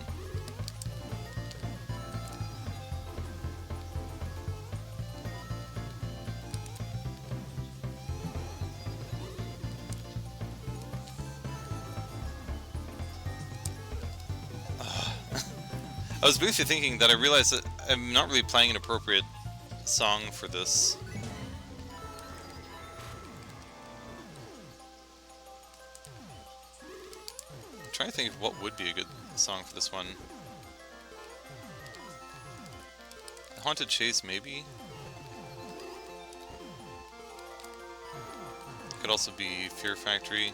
I was briefly thinking that I realized that I'm not really playing an appropriate song for this. I'm trying to think of what would be a good song for this one. Haunted Chase, maybe? Could also be Fear Factory.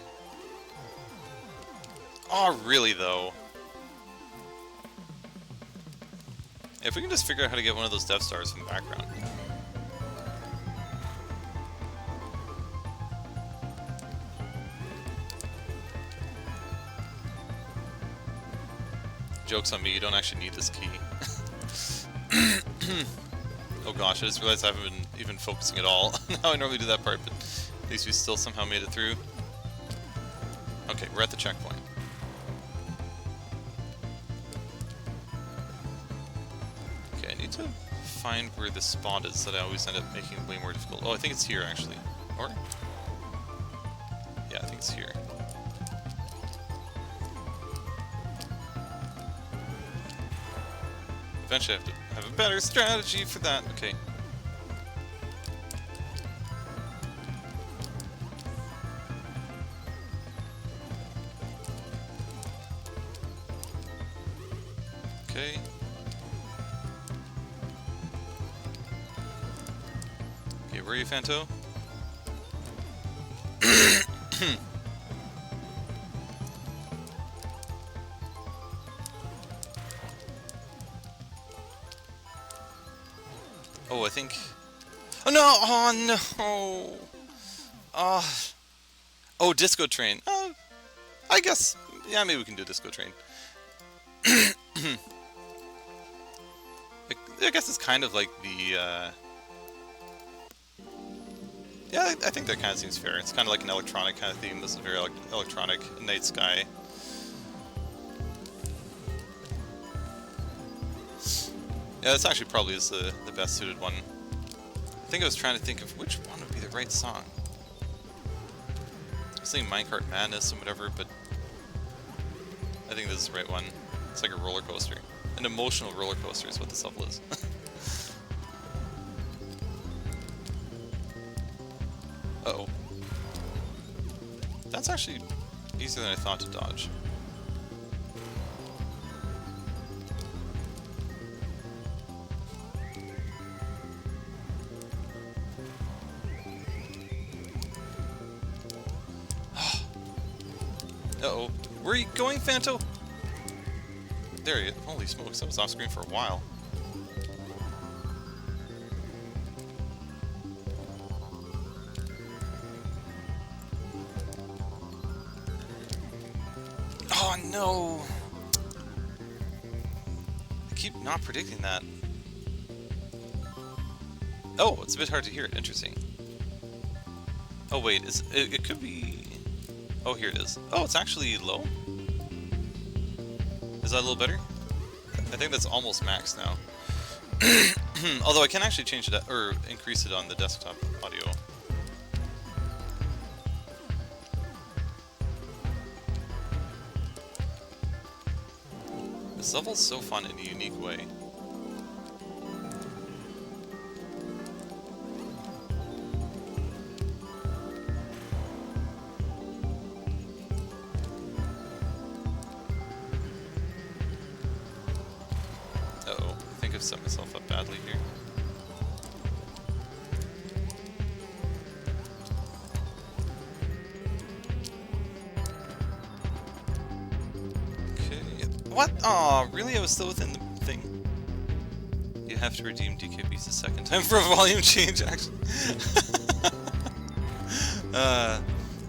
Oh, really, though? If we can just figure out how to get one of those Death Stars from the background. Joke's on me, you don't actually need this key. Oh gosh, I just realized I haven't been even focusing at all. Now I normally do that part, but at least we still somehow made it through. Okay, we're at the checkpoint. Okay, I need to find where the spot is that I always end up making way more difficult. Oh, I think it's here actually. Or? Yeah, I think it's here. Eventually I have to have a better strategy for that. Okay. Okay. Okay, where are you, Fanto? Oh, I think... Oh no! Oh no! Oh, Disco Train. I guess... Yeah, maybe we can do Disco Train. I guess it's kind of like the... Yeah, I think that kind of seems fair. It's kind of like an electronic kind of theme. This is very electronic. Night Sky. Yeah, this actually probably is the best suited one. I think I was trying to think of which one would be the right song. I was thinking Minecart Madness and whatever, but I think this is the right one. It's like a roller coaster. An emotional roller coaster is what this level is. Uh-oh. That's actually easier than I thought to dodge. Uh-oh. Where are you going, Fanto? There you go. Holy smokes, that was off screen for a while. Oh no! I keep not predicting that. Oh, it's a bit hard to hear it. Interesting. Oh wait, it could be... Oh, here it is. Oh, it's actually low? Is that a little better? I think that's almost max now. Although I can actually change it, or increase it on the desktop audio. This level's so fun in a unique way. Uh-oh, I think I've set myself up badly here. What? Aw, really? I was still within the thing. You have to redeem DKBs a second time for a volume change, actually.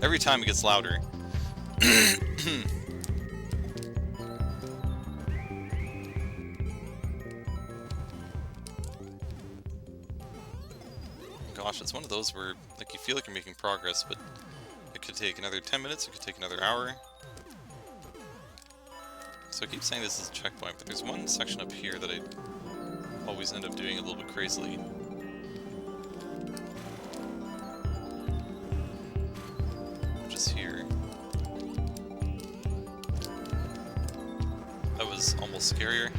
Every time it gets louder. Gosh, it's one of those where, like, you feel like you're making progress, but it could take another 10 minutes, it could take another hour. So I keep saying this is a checkpoint, but there's one section up here that I always end up doing a little bit crazily. Which is here. That was almost scarier.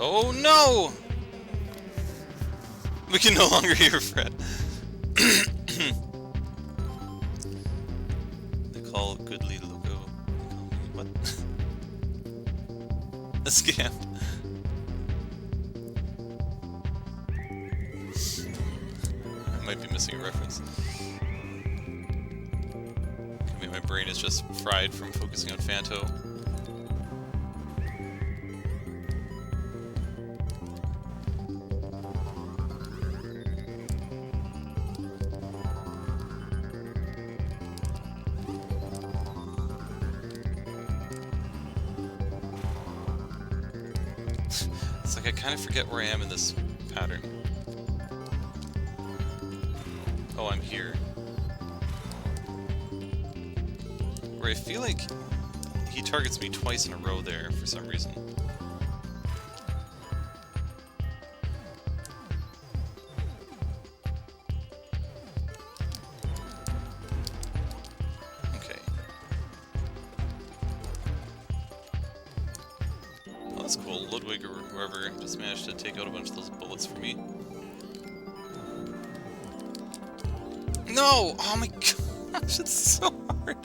Oh no! We can no longer hear Fred. They call Goodly Loco. What? A scam. I might be missing a reference. I mean, my brain is just fried from focusing on Fanto. like I kind of forget where I am in this pattern. Oh, I'm here. Where I feel like he targets me twice in a row there for some reason. Okay. Well, that's cool. Ludwig or whoever just managed to take out a bunch of those bullets for me. No! Oh my gosh, it's so hard.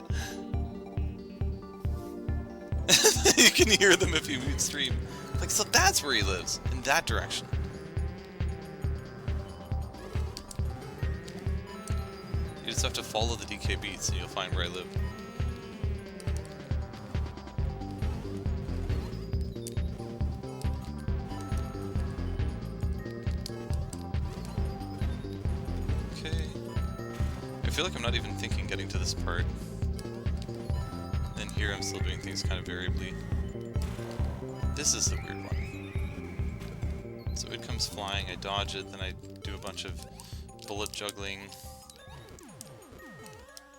You can hear them if you mute stream. Like, so that's where he lives, in that direction. You just have to follow the DK beats and you'll find where I live. Okay. I feel like I'm not even thinking getting to this part. And here I'm still doing things kind of variably. This is the weird one. So it comes flying, I dodge it, then I do a bunch of bullet juggling.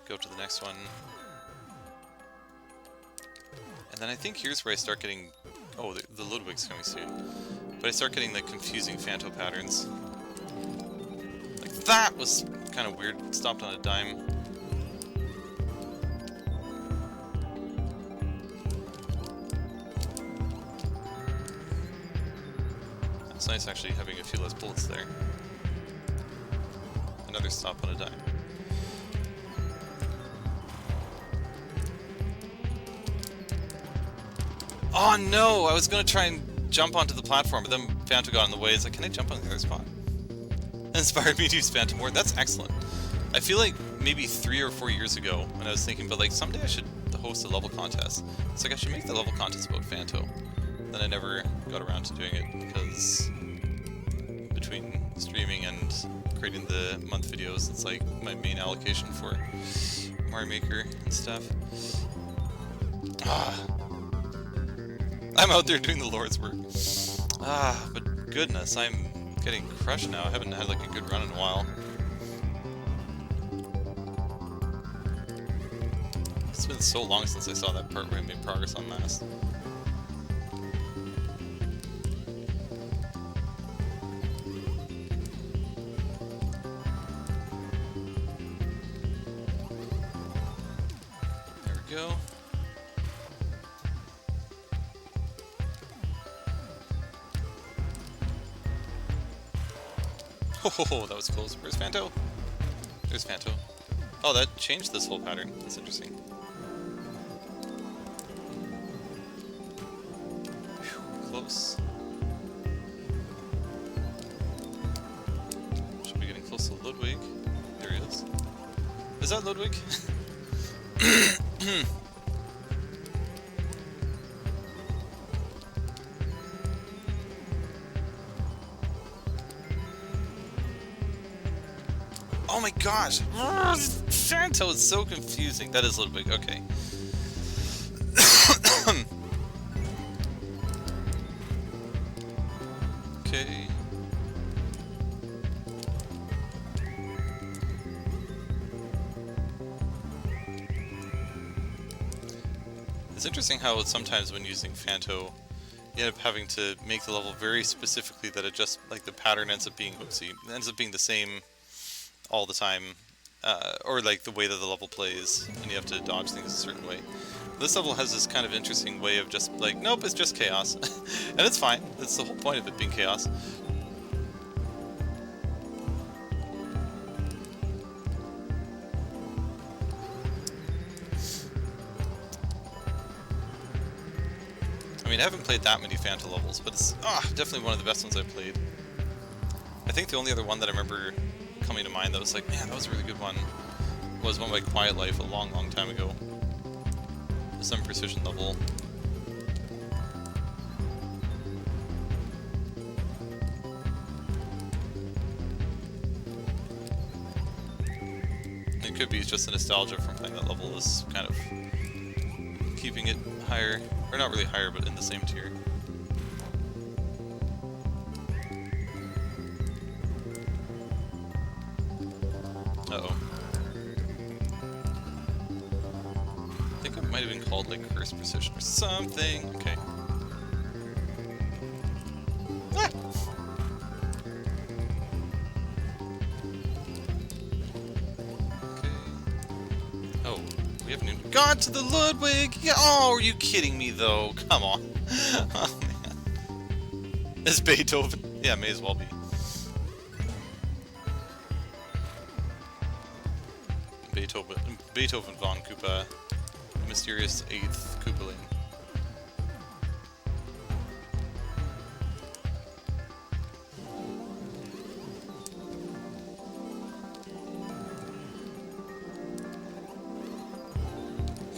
Go to the next one. And then I think here's where I start getting... Oh, the Ludwig's coming soon. But I start getting the confusing Phanto patterns. Like, that was kind of weird. Stopped on a dime. It's nice actually having a few less bullets there. Another stop on a dime. Oh no! I was gonna try and jump onto the platform, but then Phantom got in the way. It's like, can I jump on the other spot? That inspired me to use Phantom more. That's excellent. I feel like maybe 3 or 4 years ago when I was thinking, but like someday I should host a level contest. It's like I should make the level contest about Phantom. Then I never got around to doing it because between streaming and creating the month videos, it's like my main allocation for Mario Maker and stuff. I'm out there doing the Lord's work. But goodness, I'm getting crushed now. I haven't had like a good run in a while. It's been so long since I saw that part where I made progress on Mass. There we go. Oh, that was close. Where's Phanto? There's Phanto. Oh, that changed this whole pattern. That's interesting. Whew, close. Should be getting close to Ludwig. There he is. Is that Ludwig? Oh my gosh! Phanto is so confusing. That is Ludwig, okay. Okay. It's interesting how sometimes when using Phanto, you end up having to make the level very specifically that it just, like, the pattern ends up being, oopsie, ends up being the same all the time, or like the way that the level plays, and you have to dodge things a certain way. This level has this kind of interesting way of just like, nope, it's just chaos. And it's fine, that's the whole point of it being chaos. I mean, I haven't played that many Phantom levels, but it's definitely one of the best ones I've played. I think the only other one that I remember coming to mind that was like, man, that was a really good one, was one by Quiet Life a long, long time ago. Some precision level. It could be just a nostalgia from playing that level is kind of keeping it higher, or not really higher, but in the same tier. Uh-oh. I think it might have been called, like, Curse Precision or something. Okay. Ah! Okay. Oh, we haven't even got to the Ludwig! Yeah, oh, are you kidding me, though? Come on. Oh, man. It's Beethoven. Yeah, may as well be. Beethoven von Koopa. Mysterious 8th Koopaling.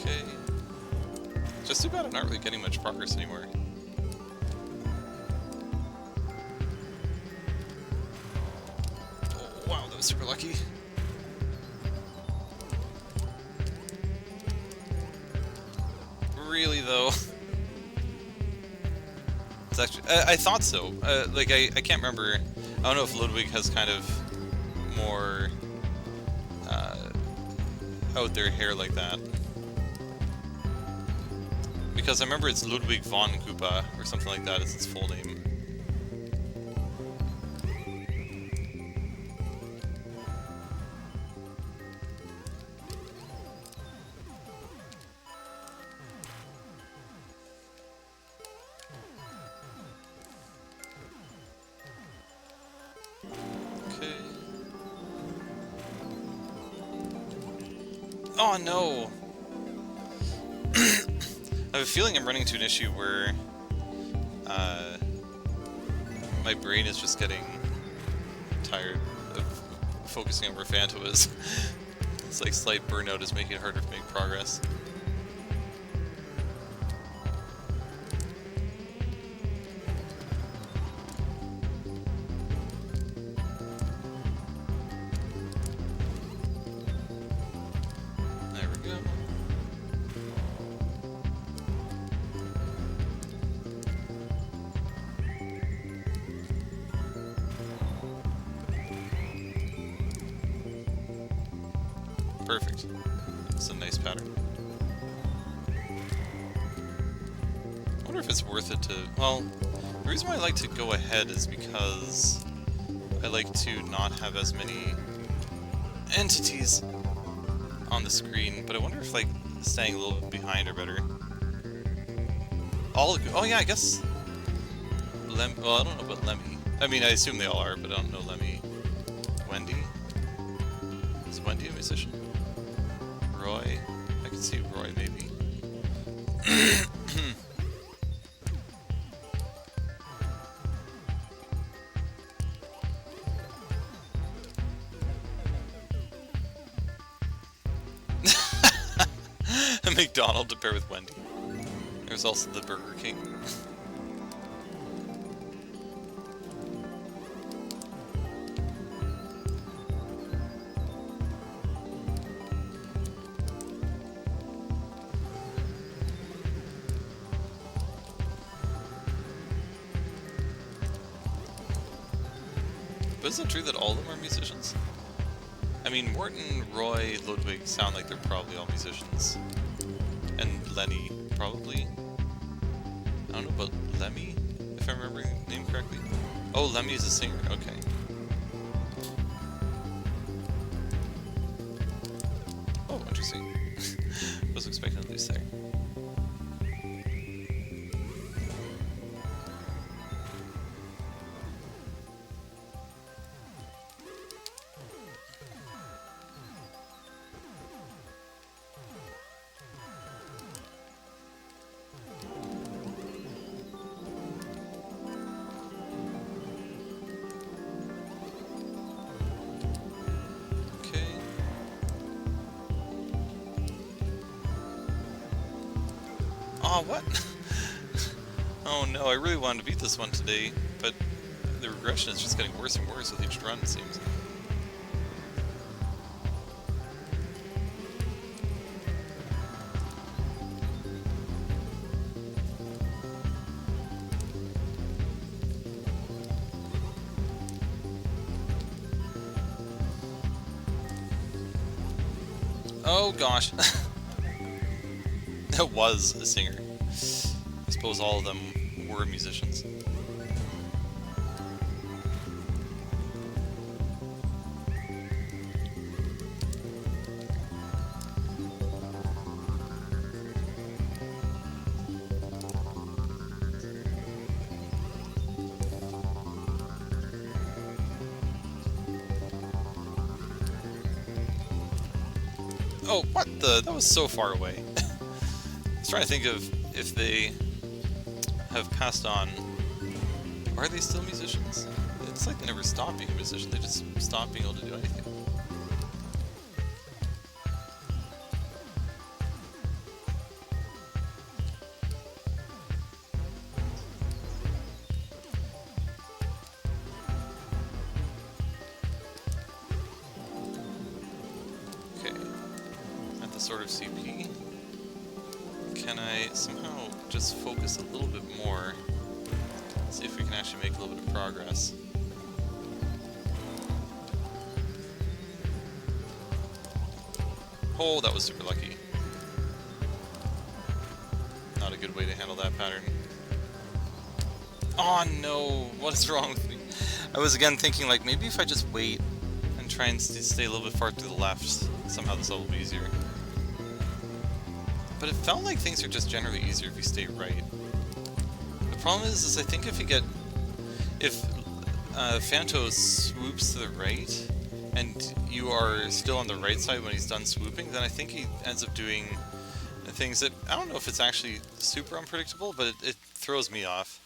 Okay. Just too bad I'm not really getting much progress anymore. Oh, wow, that was super lucky. Really, though? It's actually... I thought so. Like, I can't remember. I don't know if Ludwig has kind of more out there hair like that. Because I remember it's Ludwig von Koopa, or something like that is its full name. Oh no! I have a feeling I'm running into an issue where my brain is just getting tired of focusing on where Phanto is. It's like slight burnout is making it harder to make progress. Perfect. It's a nice pattern. I wonder if it's worth it to... Well, the reason why I like to go ahead is because I like to not have as many entities on the screen, but I wonder if, like, staying a little bit behind are better. Oh yeah, I guess... well, I don't know about Lemmy. I mean, I assume they all are, but I don't know Lemmy. Wendy? Is Wendy a musician? Roy? I could see Roy, maybe. A McDonald's to pair with Wendy. There's also the Burger King. But is it true that all of them are musicians? I mean, Morton, Roy, Ludwig sound like they're probably all musicians. And Lenny, probably. I don't know about Lemmy, if I'm remembering the name correctly. Oh, Lemmy is a singer, okay. Oh, interesting. Was expecting at least there. Oh, what? Oh no, I really wanted to beat this one today, but the regression is just getting worse and worse with each run, it seems. Oh gosh. That was a singer. I suppose all of them were musicians. Oh, what the? That was so far away. I was trying to think of if they have passed on. Are they still musicians? It's like they never stopped being a musician, they just stopped being able to do anything. Sort of CP. Can I somehow just focus a little bit more? See if we can actually make a little bit of progress. Oh, that was super lucky. Not a good way to handle that pattern. Oh no, what is wrong with me? I was again thinking like maybe if I just wait and try and stay a little bit far to the left, somehow this level will be easier. But it felt like things are just generally easier if you stay right. The problem is I think if Phanto swoops to the right, and you are still on the right side when he's done swooping, then I think he ends up doing things that, I don't know if it's actually super unpredictable, but it throws me off.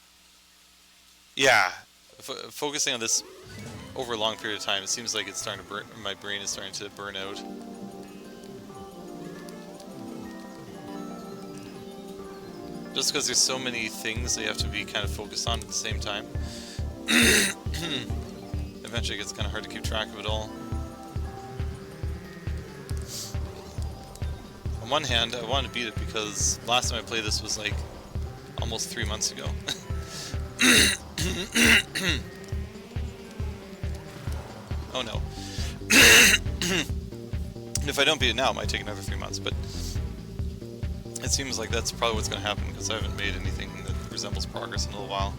Yeah, focusing on this over a long period of time, it seems like it's starting to burn, my brain is starting to burn out. Just because there's so many things that you have to be kind of focused on at the same time. Eventually it gets kind of hard to keep track of it all. On one hand, I wanted to beat it because last time I played this was like almost 3 months ago. Oh no. And if I don't beat it now, it might take another 3 months, but it seems like that's probably what's going to happen because I haven't made anything that resembles progress in a little while.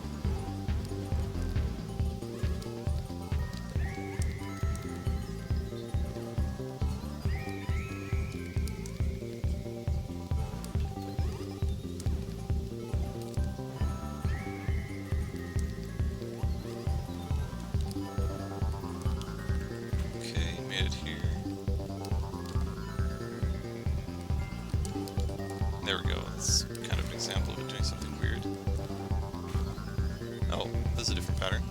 Okay, made it here. There we go, that's kind of an example of it doing something weird. Oh, this is a different pattern.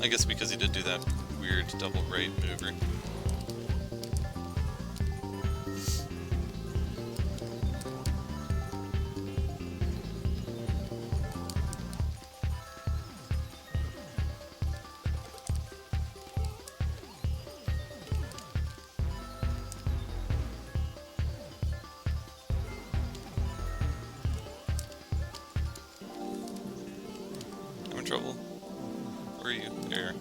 I guess because he did do that weird double right maneuver. Trouble? Where are you? There.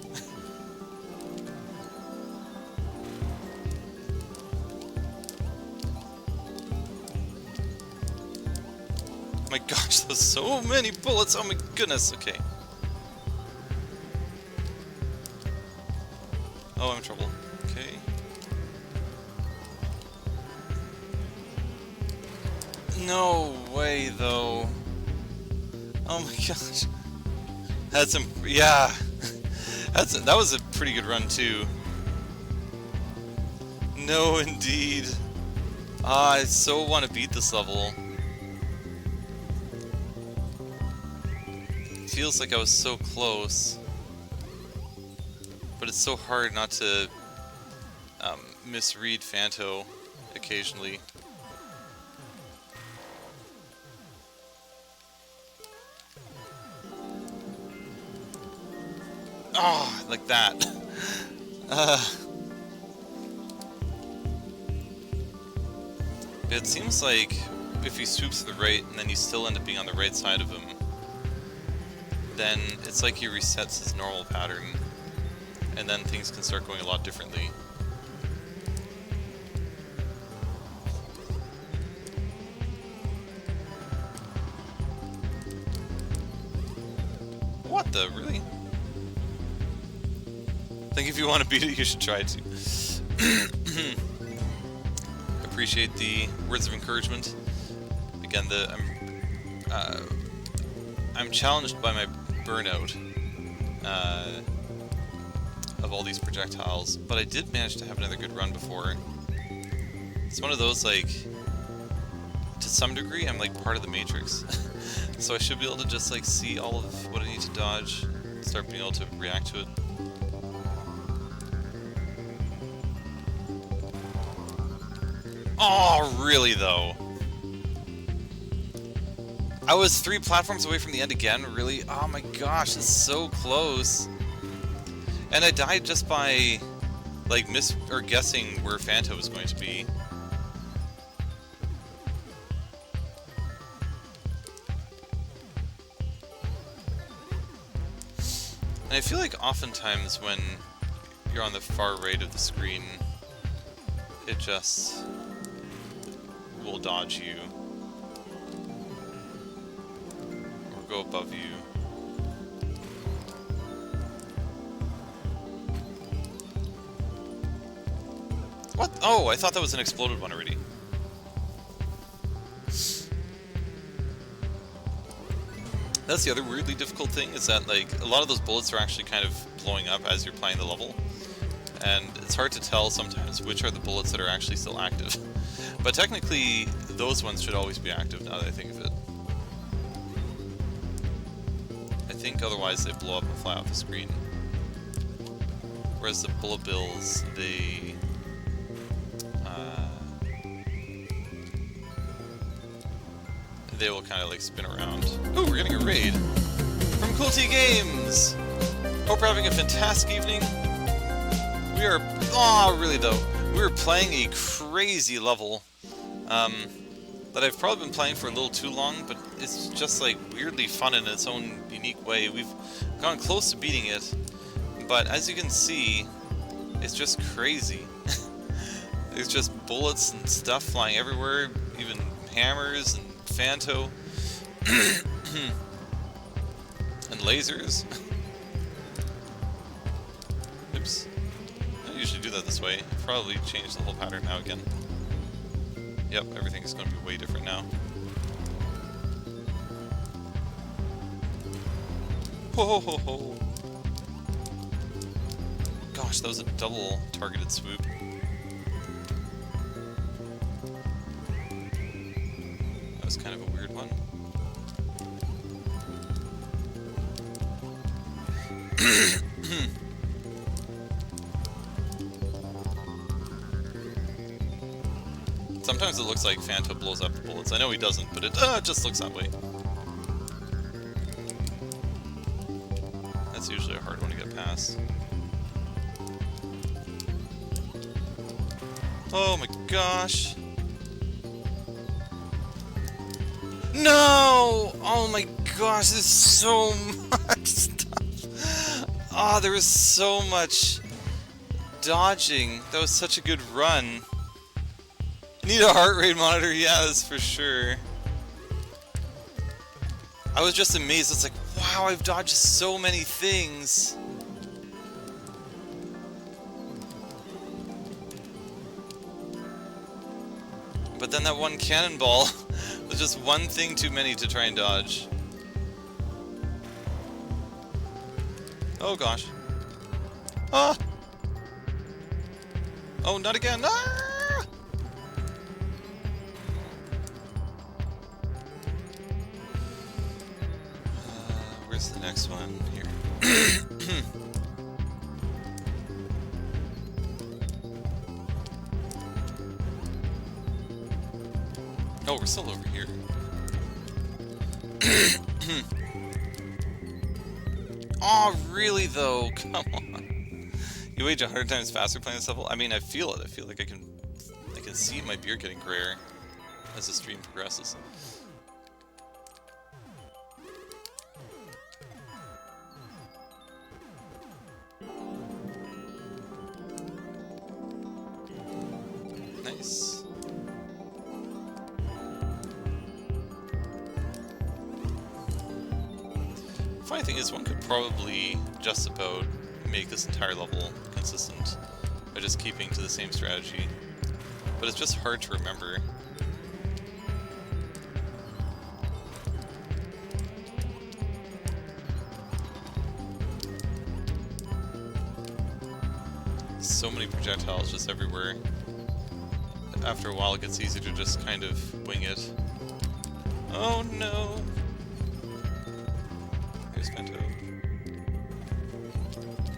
My gosh, there's so many bullets! Oh my goodness, okay. Oh, I'm in trouble. Okay. No way, though. Oh my gosh. Had some, yeah. That was a pretty good run too. No, indeed. I so want to beat this level. It feels like I was so close, but it's so hard not to misread Phanto occasionally. Oh, like that. It seems like if he swoops to the right and then you still end up being on the right side of him, then it's like he resets his normal pattern, and then things can start going a lot differently. really? I think if you want to beat it, you should try to. Appreciate the words of encouragement. Again, I'm challenged by my burnout of all these projectiles, but I did manage to have another good run before. It's one of those, like, to some degree, I'm like part of the Matrix. So I should be able to just like see all of what I need to dodge, start being able to react to it. Oh, really though? I was 3 platforms away from the end again, really? Oh my gosh, it's so close. And I died just by, like, guessing where Fanta was going to be. And I feel like oftentimes when you're on the far right of the screen, it just will dodge you. Or go above you. What? Oh, I thought that was an exploded one already. That's the other weirdly difficult thing, is that like a lot of those bullets are actually kind of blowing up as you're playing the level. And it's hard to tell sometimes which are the bullets that are actually still active. But technically, those ones should always be active now that I think of it. I think otherwise they blow up and fly off the screen. Whereas the bullet bills, they will kind of like spin around. Ooh, we're getting a raid from Cool T Games! Hope we're having a fantastic evening. We are, oh really though, we're playing a crazy level that I've probably been playing for a little too long, but it's just like weirdly fun in its own unique way. We've gone close to beating it, but as you can see, it's just crazy. There's just bullets and stuff flying everywhere, even hammers and Fanto and lasers. Oops. I don't usually do that this way. I've probably changed the whole pattern now again. Yep, everything's going to be way different now. Ho ho ho ho! Gosh, that was a double targeted swoop. That was kind of a weird one. Sometimes it looks like Phantom blows up the bullets. I know he doesn't, but it just looks that way. That's usually a hard one to get past. Oh my gosh. No! Oh my gosh, there's so much stuff. Ah, there was so much dodging. That was such a good run. Need a heart rate monitor, yeah, that's for sure. I was just amazed. It's like, wow, I've dodged so many things. But then that one cannonball was just one thing too many to try and dodge. Oh gosh. Ah! Oh, not again! Ah! Where's the next one? Here. Oh, we're still over here. Oh, really though? Come on. You age 100 times faster playing this level? I mean, I feel it. I feel like I can see my beard getting grayer as the stream progresses. Nice. funny thing is, one could probably just about make this entire level consistent by just keeping to the same strategy, but it's just hard to remember. So many projectiles just everywhere. After a while it gets easy to just kind of wing it. Oh no! Here's Fento.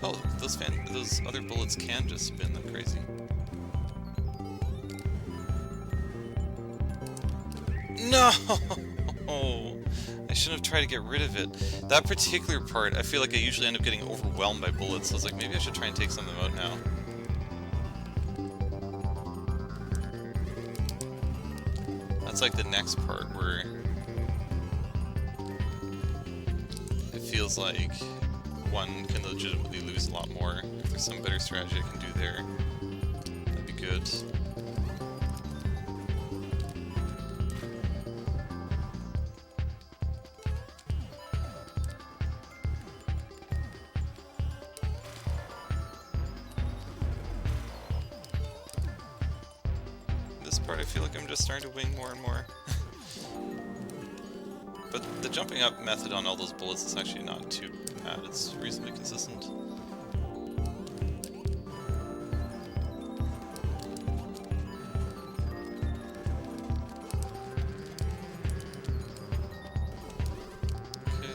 Oh, those other bullets can just spin like crazy. No! I shouldn't have tried to get rid of it. That particular part, I feel like I usually end up getting overwhelmed by bullets, so I was like, maybe I should try and take some of them out now. That's like the next part where it feels like one can legitimately lose a lot more. If there's some better strategy I can do there, that'd be good. This part I feel like I'm just starting to wing more and more. But the jumping up method on all those bullets is actually not too bad, it's reasonably consistent. Okay.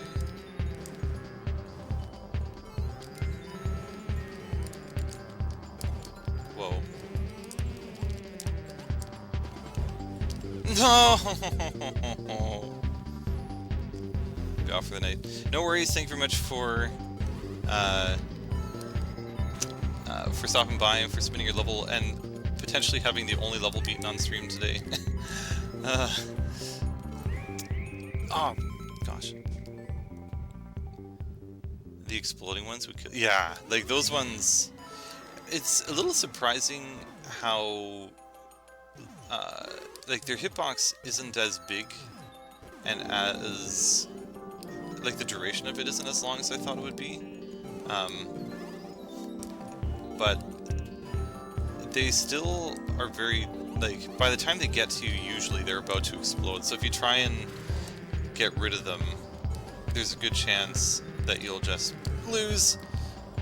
Whoa. No! Be off for the night. No worries, thank you very much for stopping by and for spinning your level and potentially having the only level beaten on stream today. Oh, gosh. The exploding ones would kill. Yeah, like those ones. It's a little surprising how like their hitbox isn't as big and as like the duration of it isn't as long as I thought it would be. But they still are very, like, by the time they get to you, usually they're about to explode. So if you try and get rid of them, there's a good chance that you'll just lose,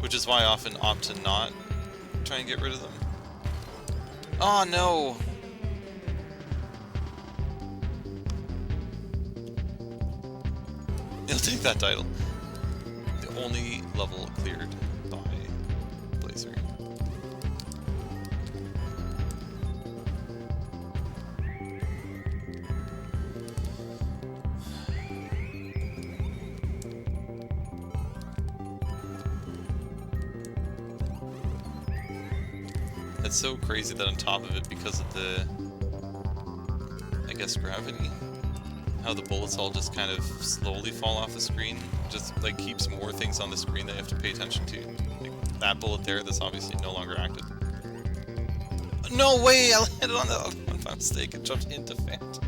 which is why I often opt to not try and get rid of them. Oh no! You'll take that title. The only level cleared by Blazer. It's so crazy that on top of it, because of the, I guess, gravity, how the bullets all just kind of slowly fall off the screen, just like keeps more things on the screen that you have to pay attention to. Like that bullet there, that's obviously no longer active. No way! I landed on that one by mistake and jumped into Phantom.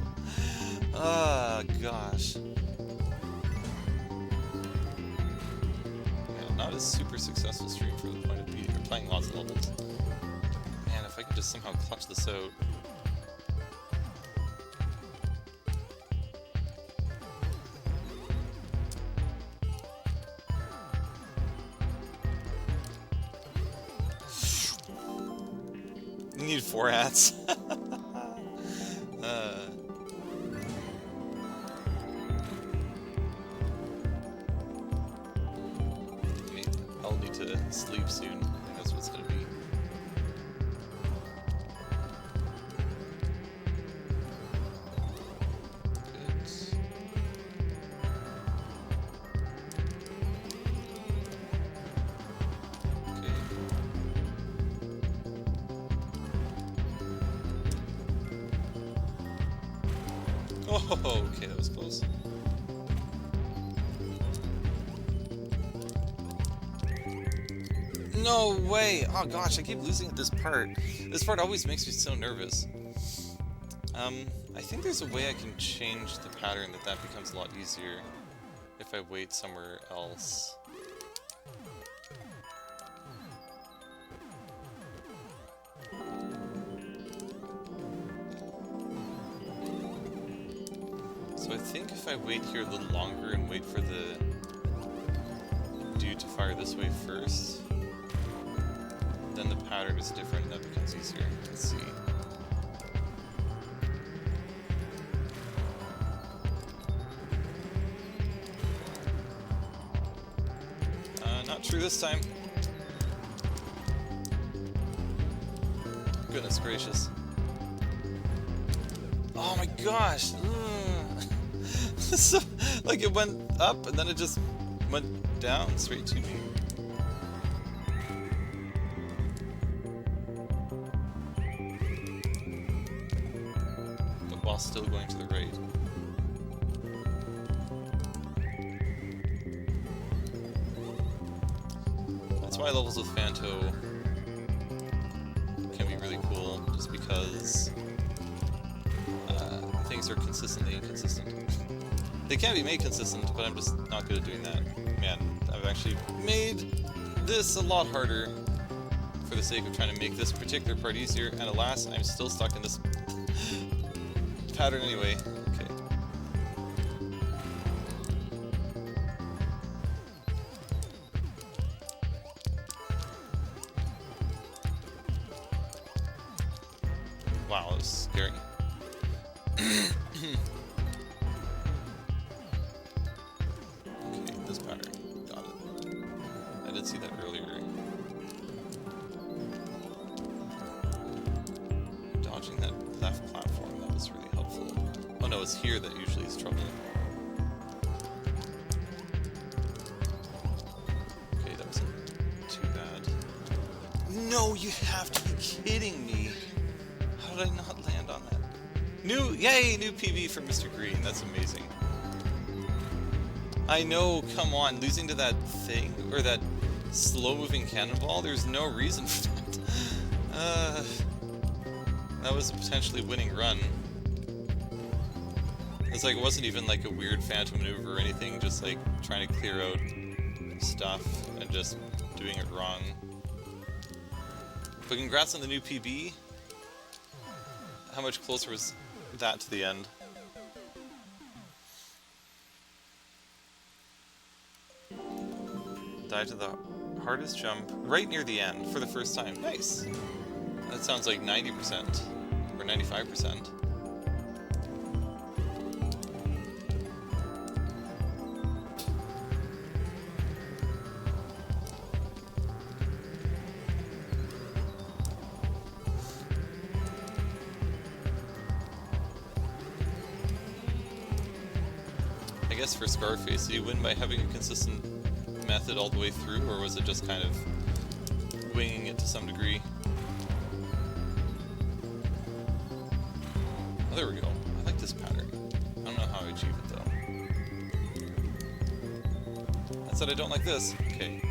Ah, gosh. Yeah, not a super successful stream for the point of beating or playing lots of levels. Man, if I could just somehow clutch this out. You need 4 hats. I'll need to sleep soon. I think that's what's gonna be. Oh, okay, that was close. No way! Oh gosh, I keep losing at this part. This part always makes me so nervous. I think there's a way I can change the pattern that becomes a lot easier. if I wait somewhere else. So I think if I wait here a little longer and wait for the dude to fire this way first, then the pattern is different and that becomes easier. Let's see. Not true this time. Goodness gracious. Oh my gosh! So, like it went up and then it just went down straight to me. But while still going to the right. That's why levels with Fanto can be really cool, just because things are consistently inconsistent. They can be made consistent, but I'm just not good at doing that. Man, I've actually made this a lot harder for the sake of trying to make this particular part easier, and alas, I'm still stuck in this pattern anyway. Okay. Wow, that was scary. Okay, this pattern. Got it. I did see that earlier. Dodging that left platform, that was really helpful. Oh no, it's here that usually is trouble. Okay, that wasn't too bad. No, you have to be kidding me! How did I not land on that? Yay, new PB for Mr. Green. That's amazing. I know, come on, losing to that thing, or that slow-moving cannonball, there's no reason for that. That was a potentially winning run. It's like, it wasn't even like a weird phantom maneuver or anything, just like trying to clear out stuff and just doing it wrong. But congrats on the new PB. How much closer was that to the end? Dive to the hardest jump right near the end for the first time. Nice! That sounds like 90% or 95%. I guess for Scarface, did you win by having a consistent method all the way through, or was it just kind of winging it to some degree? Oh, there we go. I like this pattern. I don't know how I achieve it though. I said I don't like this. Okay.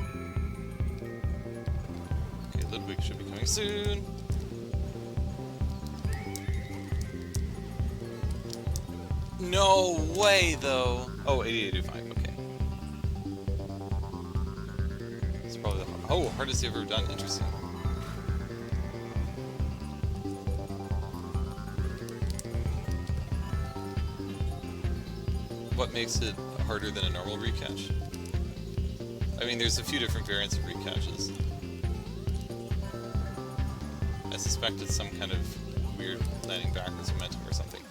Okay, Ludwig should be coming soon. No way though. Oh, 8885. Okay. It's probably the hardest they've ever done. Interesting. What makes it harder than a normal recatch? I mean, there's a few different variants of recatches. I suspect it's some kind of weird landing backwards momentum or something.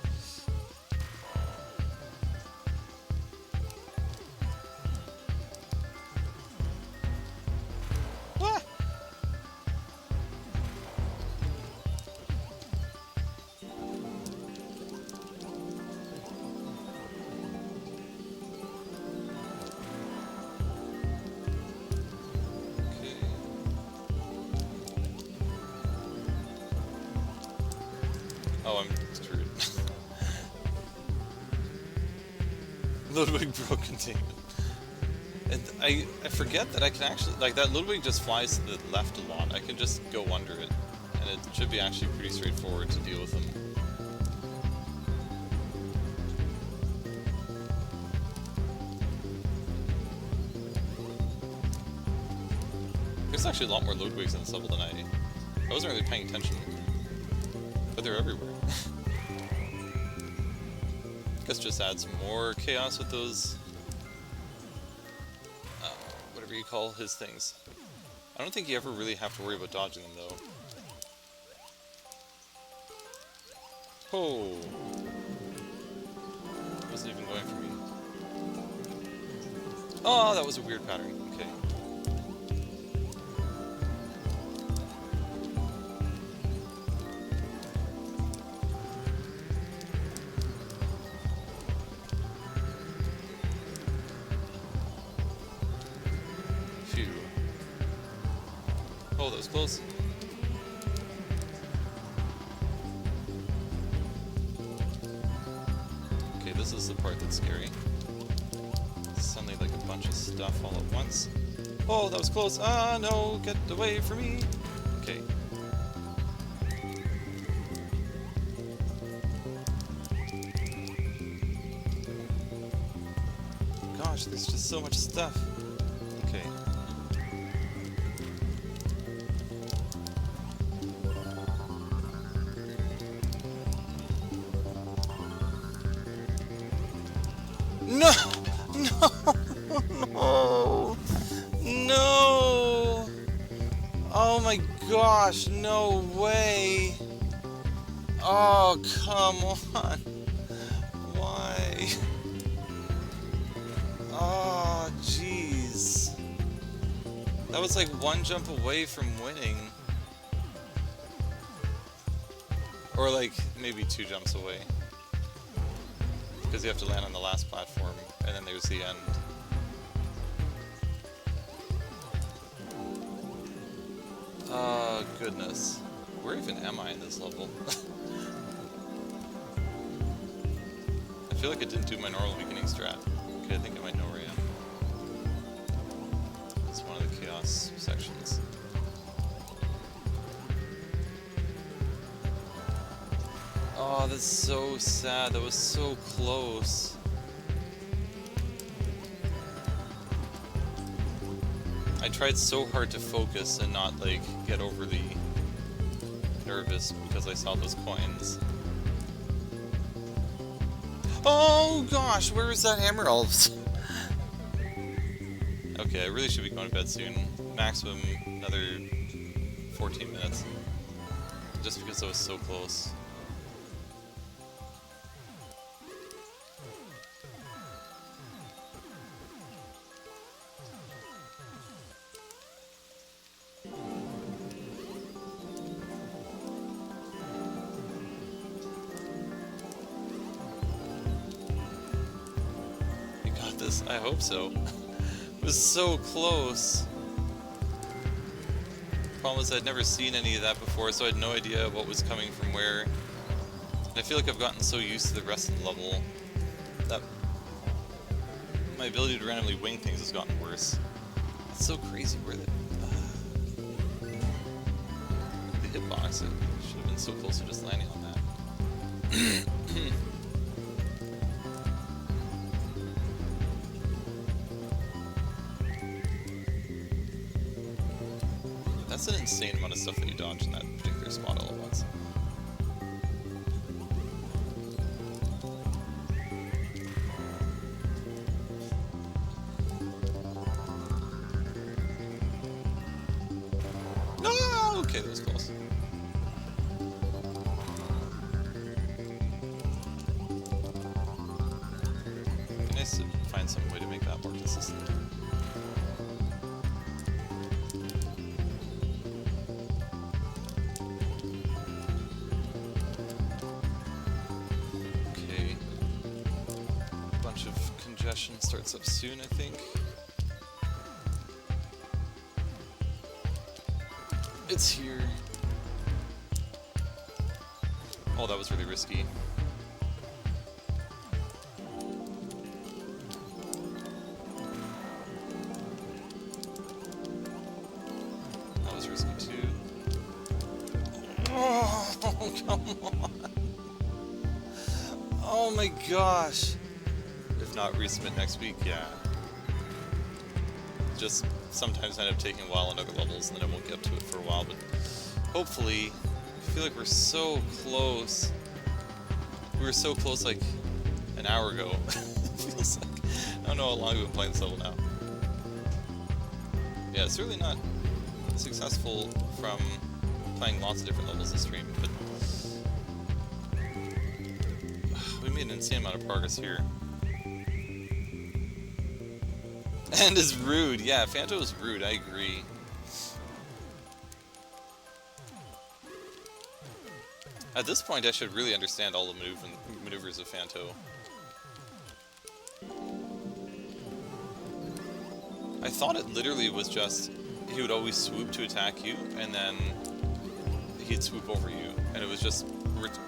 Oh, I'm screwed. Ludwig broke containment. And I forget that I can actually, like, that Ludwig just flies to the left a lot. I can just go under it, and it should be actually pretty straightforward to deal with him. There's actually a lot more loadways in this level than I wasn't really paying attention. But they're everywhere. Guess just adds more chaos with those, whatever you call his things. I don't think you ever really have to worry about dodging them though. Oh! Wasn't even going for me. Oh, that was a weird pattern. Okay. Phew. Oh, that was close. Okay, this is the part that's scary. Suddenly, like a bunch of stuff all at once. Oh, that was close. Ah, no, get away from me. Okay. Gosh, there's just so much stuff. Okay. No! No! No! No! Oh my gosh, no way! Oh, come on! Why? Oh, jeez. That was like one jump away from winning. Or like, maybe 2 jumps away. Because you have to land on the last platform, and then there's the end. Oh, goodness. Where even am I in this level? I feel like I didn't do my normal beginning strat. Okay, I think I might know where I am. It's one of the chaos sections. Oh, that's so sad. That was so close. I tried so hard to focus and not, like, get overly nervous because I saw those coins. Oh gosh, where is that hammer elves? Okay, I really should be going to bed soon. Maximum another 14 minutes. Just because I was so close. I hope so. It was so close. Problem is I'd never seen any of that before, so I had no idea what was coming from where. And I feel like I've gotten so used to the rest of the level that my ability to randomly wing things has gotten worse. It's so crazy where the hitbox, it should have been so close to just landing on that. That's an insane amount of stuff that you dodge in that particular spot all at once. No! Okay, that was close. It'd be nice to find some way to make that more consistent. Starts up soon, I think. It's here. Oh, that was really risky. That was risky too. Oh, come on. Oh my gosh. Not resubmit next week, yeah. Just sometimes end up taking a while on other levels, and then I won't get to it for a while, but hopefully, I feel like we're so close. We were so close like an hour ago. It feels like. I don't know how long we've been playing this level now. Yeah, it's really not successful from playing lots of different levels this stream, but we made an insane amount of progress here. And is rude. Yeah, Phanto is rude, I agree. At this point, I should really understand all the maneuvers of Phanto. I thought it literally was just, he would always swoop to attack you, and then he'd swoop over you, and it was just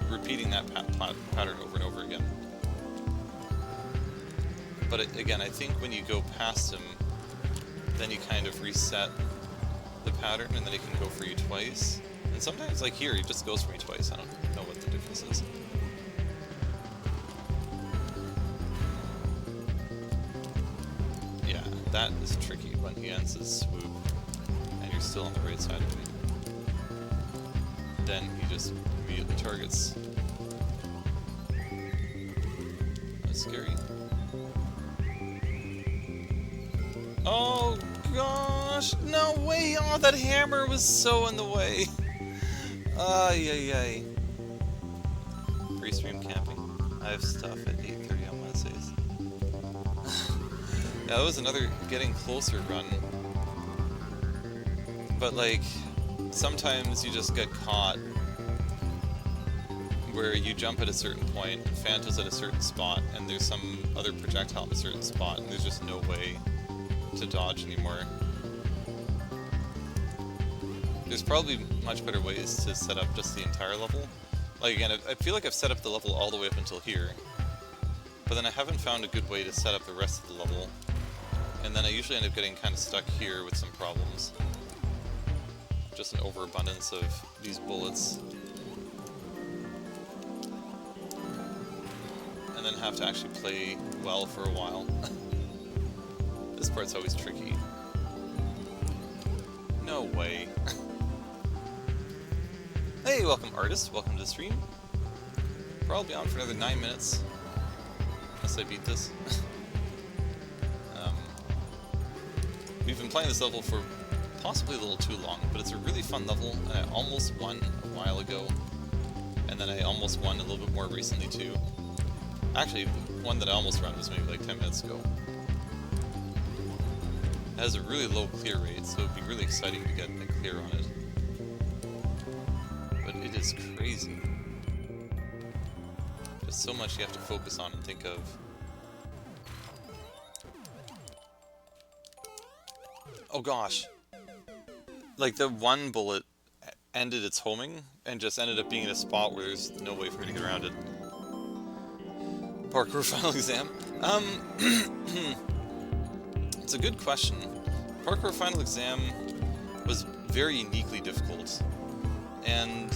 repeating that pattern over and over again. But again, I think when you go past him, then you kind of reset the pattern, and then he can go for you twice. And sometimes, like here, he just goes for me twice. I don't know what the difference is. Yeah, that is tricky when he ends his swoop, and you're still on the right side of him. Then he just immediately targets. That's scary. Oh gosh, no way! Oh, that hammer was so in the way. Ay, ay, ay. Pre-stream camping. I have stuff at 8:30 on Wednesdays. Yeah, that was another getting closer run. But like, sometimes you just get caught where you jump at a certain point, Phanto's at a certain spot, and there's some other projectile at a certain spot, and there's just no way to dodge anymore. There's probably much better ways to set up just the entire level. Like again, I feel like I've set up the level all the way up until here, but then I haven't found a good way to set up the rest of the level, and then I usually end up getting kind of stuck here with some problems. Just an overabundance of these bullets. And then have to actually play well for a while. This part's always tricky. No way. Hey, welcome artist, welcome to the stream. Probably on for another 9 minutes. Unless I beat this. We've been playing this level for possibly a little too long, but it's a really fun level, and I almost won a while ago. And then I almost won a little bit more recently too. Actually, one that I almost ran was maybe like 10 minutes ago. It has a really low clear rate, so it'd be really exciting to get a clear on it. But it is crazy. There's so much you have to focus on and think of. Oh gosh. Like the one bullet ended its homing and just ended up being in a spot where there's no way for me to get around it. Parkour final exam? It's a good question. Parkour final exam was very uniquely difficult, and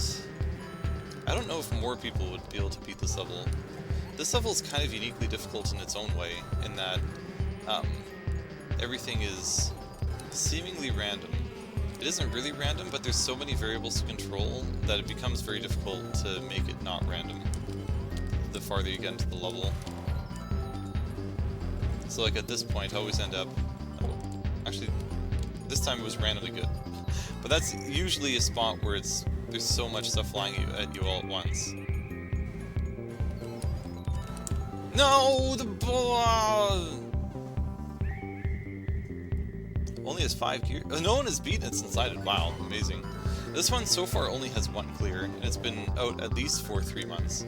I don't know if more people would be able to beat this level. This level is kind of uniquely difficult in its own way, in that everything is seemingly random. It isn't really random, but there's so many variables to control that it becomes very difficult to make it not random the farther you get into the level. So like at this point I always end up... Oh, actually, this time it was randomly good. But that's usually a spot where there's so much stuff flying at you all at once. No! The ball! Only has 5 gears. No one has beaten it since I did. Wow, amazing. This one so far only has 1 clear, and it's been out at least for 3 months.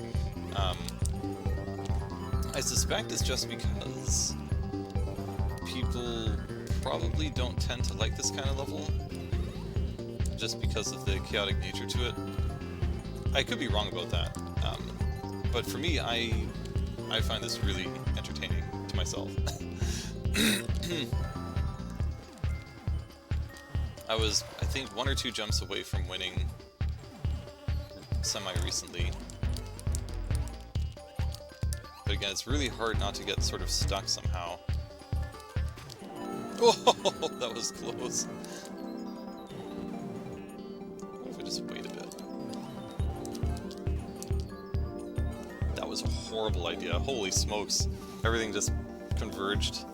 I suspect it's just because people probably don't tend to like this kind of level, just because of the chaotic nature to it. I could be wrong about that, but for me, I find this really entertaining to myself. I was, I think, 1 or 2 jumps away from winning semi-recently. But again, it's really hard not to get sort of stuck somehow. Oh, that was close. What if I just wait a bit? That was a horrible idea. Holy smokes. Everything just converged.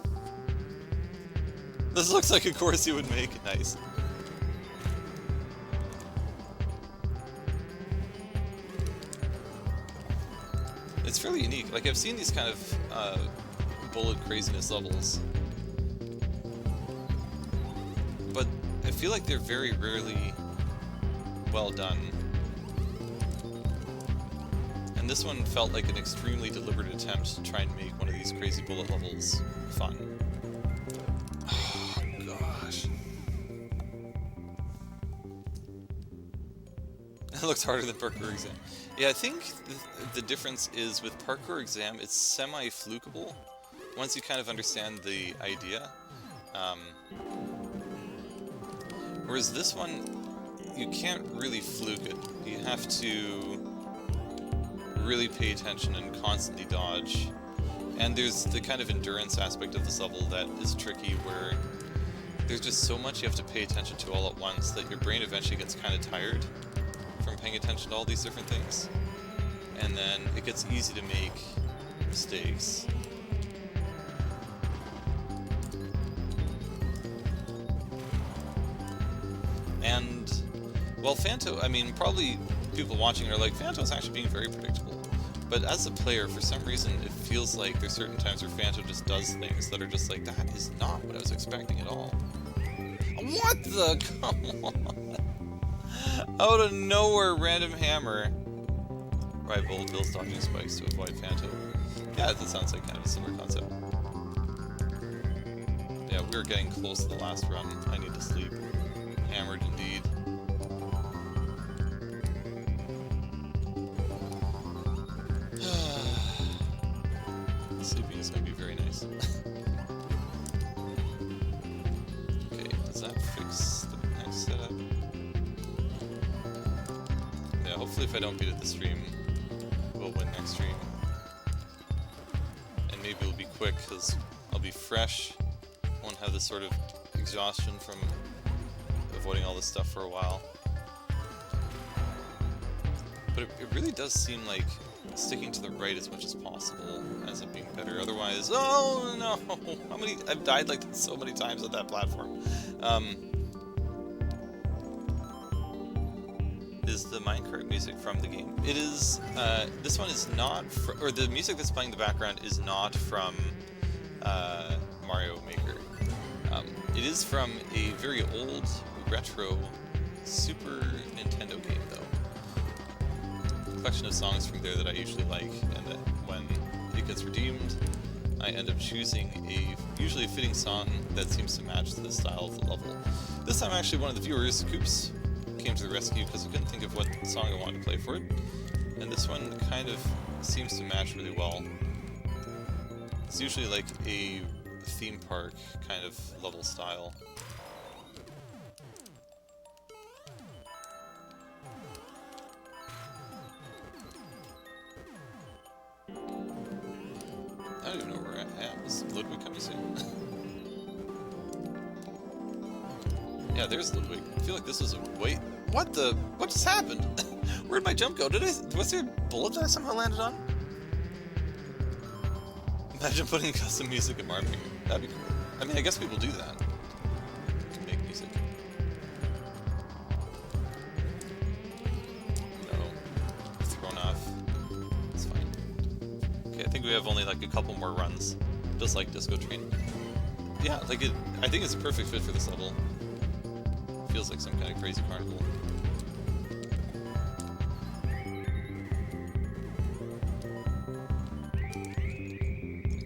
This looks like a course you would make. Nice. It's fairly unique. Like, I've seen these kind of bullet craziness levels, but I feel like they're very rarely well done. And this one felt like an extremely deliberate attempt to try and make one of these crazy bullet levels fun. Oh, gosh. It looks harder than parkour exam. Yeah, I think the difference is with parkour exam, it's semi-flukable once you kind of understand the idea. Whereas this one, you can't really fluke it. You have to really pay attention and constantly dodge. And there's the kind of endurance aspect of this level that is tricky, where there's just so much you have to pay attention to all at once that your brain eventually gets kind of tired from paying attention to all these different things. And then it gets easy to make mistakes. And, well, Phanto, I mean, probably people watching are like, Phanto's actually being very predictable. But as a player, for some reason, it feels like there's certain times where Phanto just does things that are just like, that is not what I was expecting at all. What the? Come on. Out of nowhere, random hammer. Right, bullet bills dodging spikes to avoid Phanto. Yeah, that sounds like kind of a similar concept. Yeah, we're getting close to the last run. I need to sleep. Hammered indeed. Sleeping is going to be very nice. Okay, does that fix the next setup? Yeah, hopefully if I don't beat it this stream, we'll win next stream. And maybe it'll be quick, because I'll be fresh, won't have this sort of exhaustion from avoiding all this stuff for a while. But it really does seem like sticking to the right as much as possible ends up being better. Otherwise, oh no! I've died like that so many times on that platform. Is the minecart music from the game? It is. This one is not, or the music that's playing in the background is not from Mario Maker. It is from a very old, retro Super Nintendo game, though. A collection of songs from there that I usually like, and that when it gets redeemed, I end up choosing a usually fitting song that seems to match the style of the level. This time, actually, one of the viewers, Coops, came to the rescue because I couldn't think of what song I wanted to play for it, and this one kind of seems to match really well. It's usually like a theme park kind of level style. I don't even know where I am. Is Ludwig coming soon? Yeah, there's Ludwig. I feel like this was a wait. What the? What just happened? Where'd my jump go? Was there a bullet that I somehow landed on? Imagine putting custom music in Mario Maker. That'd be cool. I mean, I guess people do that. To make music. No. Thrown off. It's fine. Okay, I think we have only like a couple more runs. Just like Disco Train. Yeah, like it. I think it's a perfect fit for this level. Feels like some kind of crazy carnival.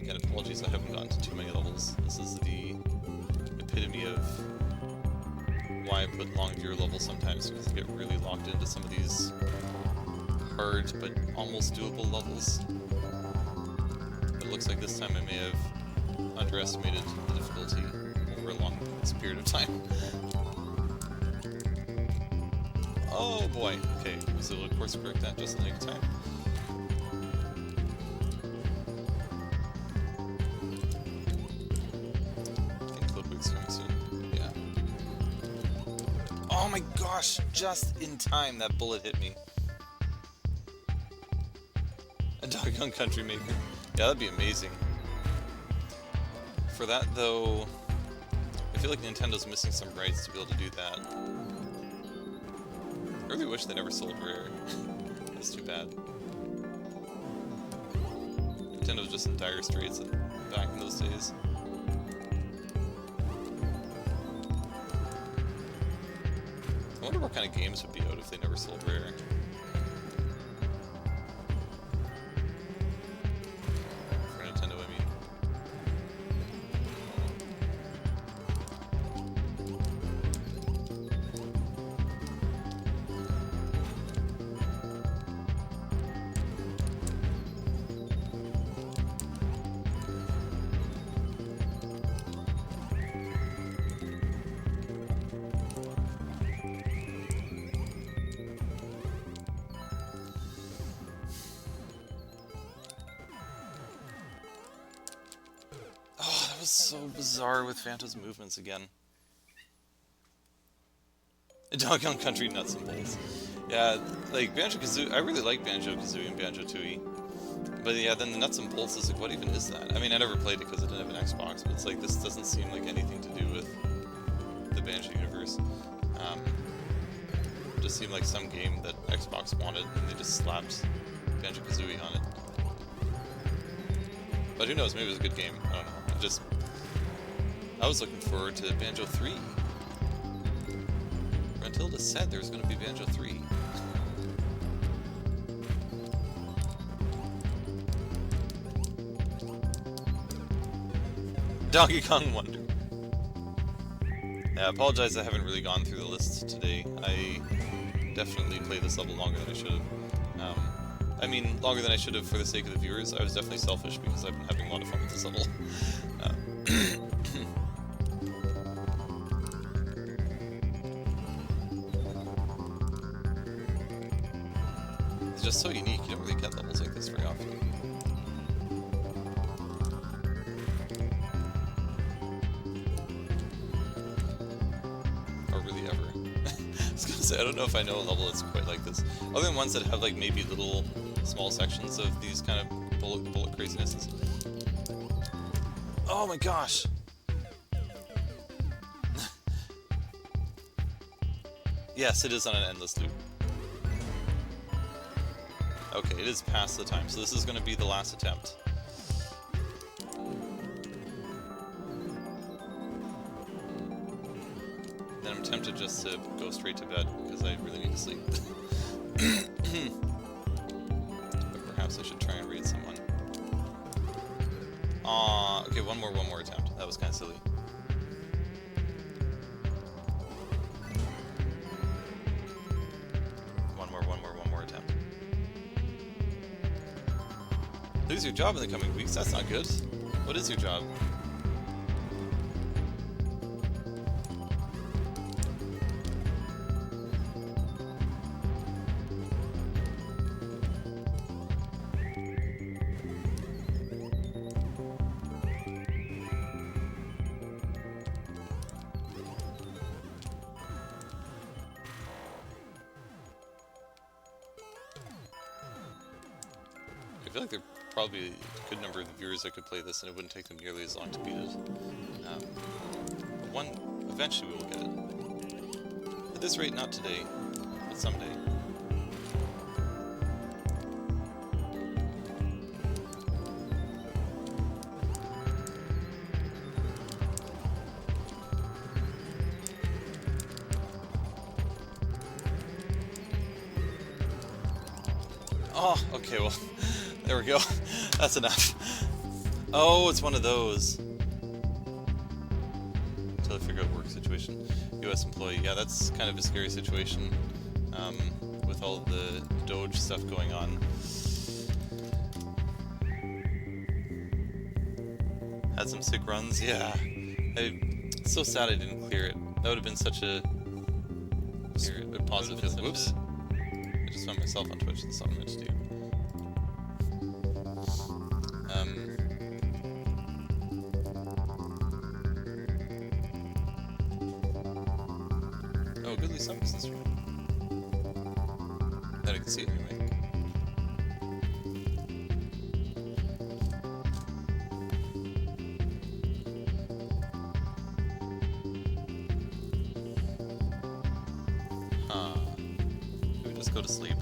Again, apologies, I haven't gotten to too many levels. This is the epitome of why I put long viewer levels sometimes, because I get really locked into some of these hard but almost doable levels. It looks like this time I may have underestimated the difficulty over a long period of time. Oh boy, okay, was able to course correct that just in the nick of time. I think Ludwig's gosh, just in time that bullet hit me. A Donkey Kong Country Maker. Yeah, that'd be amazing. For that, though, I feel like Nintendo's missing some rights to be able to do that. I really wish they never sold Rare. That's too bad. Nintendo was just in dire straits back in those days. I wonder what kind of games would be out if they never sold Rare. For Nintendo, I mean. So bizarre with Phantom's movements again. Donkey Kong Country nuts and bolts. Yeah, like Banjo-Kazooie, I really like Banjo-Kazooie and Banjo-Tooie. But yeah, then the nuts and bolts is like, what even is that? I mean, I never played it because I didn't have an Xbox, but it's like, this doesn't seem like anything to do with the Banjo universe. It just seemed like some game that Xbox wanted, and they just slapped Banjo-Kazooie on it. But who knows, maybe it was a good game, I don't know. I was looking forward to Banjo 3. Matilda said there was going to be Banjo 3. Donkey Kong Wonder. Yeah, I apologize I haven't really gone through the list today. I definitely played this level longer than I should have. I mean, longer than I should have for the sake of the viewers. I was definitely selfish because I've been having a lot of fun with this level. It's just so unique, you don't really get levels like this very often. Or really ever. I was gonna say, I don't know if I know a level that's quite like this. Other than ones that have like maybe little small sections of these kind of bullet crazinesses. Oh my gosh! Yes, it is on an endless loop. Okay, it is past the time, so this is going to be the last attempt. Then I'm tempted just to go straight to bed, because I really need to sleep. But perhaps I should try and raid someone. Okay, one more attempt. That was kind of silly. One more attempt. Lose your job in the coming weeks? That's not good. What is your job? I feel like there are probably a good number of viewers that could play this and it wouldn't take them nearly as long to beat it. Eventually we will get it. At this rate, not today, but someday. Oh, okay, well, there we go. That's enough. Oh, it's one of those. Until I figure out work situation. U.S. employee. Yeah, that's kind of a scary situation. With all the Doge stuff going on. Had some sick runs. Yeah. It's so sad I didn't clear it. That would have been such a positive feeling. Whoops. I just found myself on Twitch. That's something I meant to do. Oh, goodly summons this room. That I can see it anyway. Huh. Should we just go to sleep?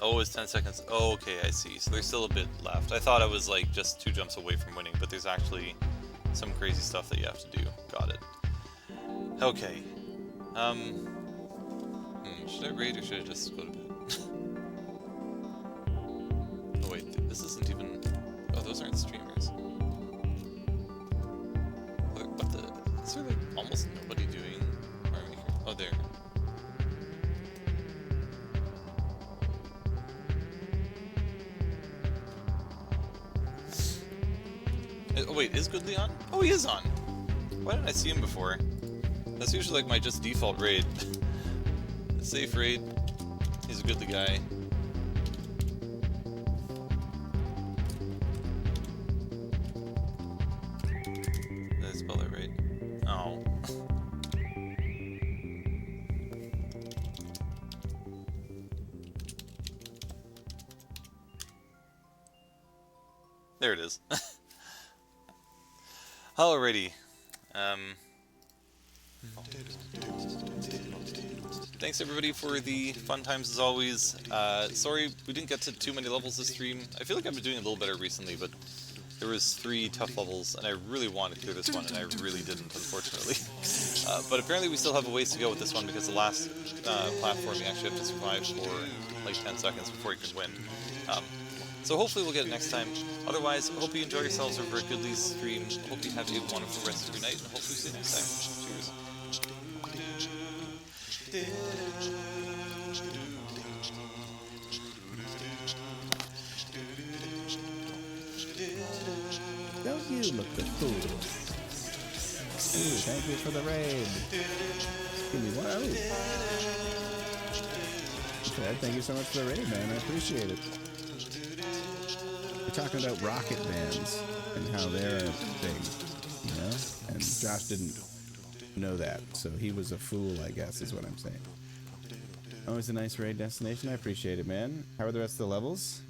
Oh, it's 10 seconds. Oh, okay, I see. So there's still a bit left. I thought I was like just 2 jumps away from winning, but there's actually some crazy stuff that you have to do. Got it. Okay. Should I raid or should I just go to bed? Oh wait, this isn't even... Oh, those aren't streamers. What the... Is there like almost nobody doing Mario Maker? Oh, there. Oh wait, is Goodley on? Oh, he is on! Why didn't I see him before? That's usually like my just default raid. Safe raid. He's a Goodley guy. Did I spell that right? Oh. There it is. Alrighty. Thanks everybody for the fun times as always. Sorry we didn't get to too many levels this stream. I feel like I've been doing a little better recently, but there was 3 tough levels, and I really wanted to clear this one, and I really didn't, unfortunately. But apparently we still have a ways to go with this one, because the last platform you actually have to survive for like 10 seconds before you can win. So hopefully we'll get it next time. Otherwise, I hope you enjoy yourselves over at Goodley's stream. I hope you have a wonderful rest of your night, and hopefully see you next time. Cheers. Don't you look the fool? Ooh, thank you for the raid. Give me one. Oh. Okay, thank you so much for the raid, man. I appreciate it. We're talking about rocket bands and how they're a thing, you know? And Josh didn't know that, so he was a fool, I guess, is what I'm saying. Always a nice raid destination. I appreciate it, man. How are the rest of the levels?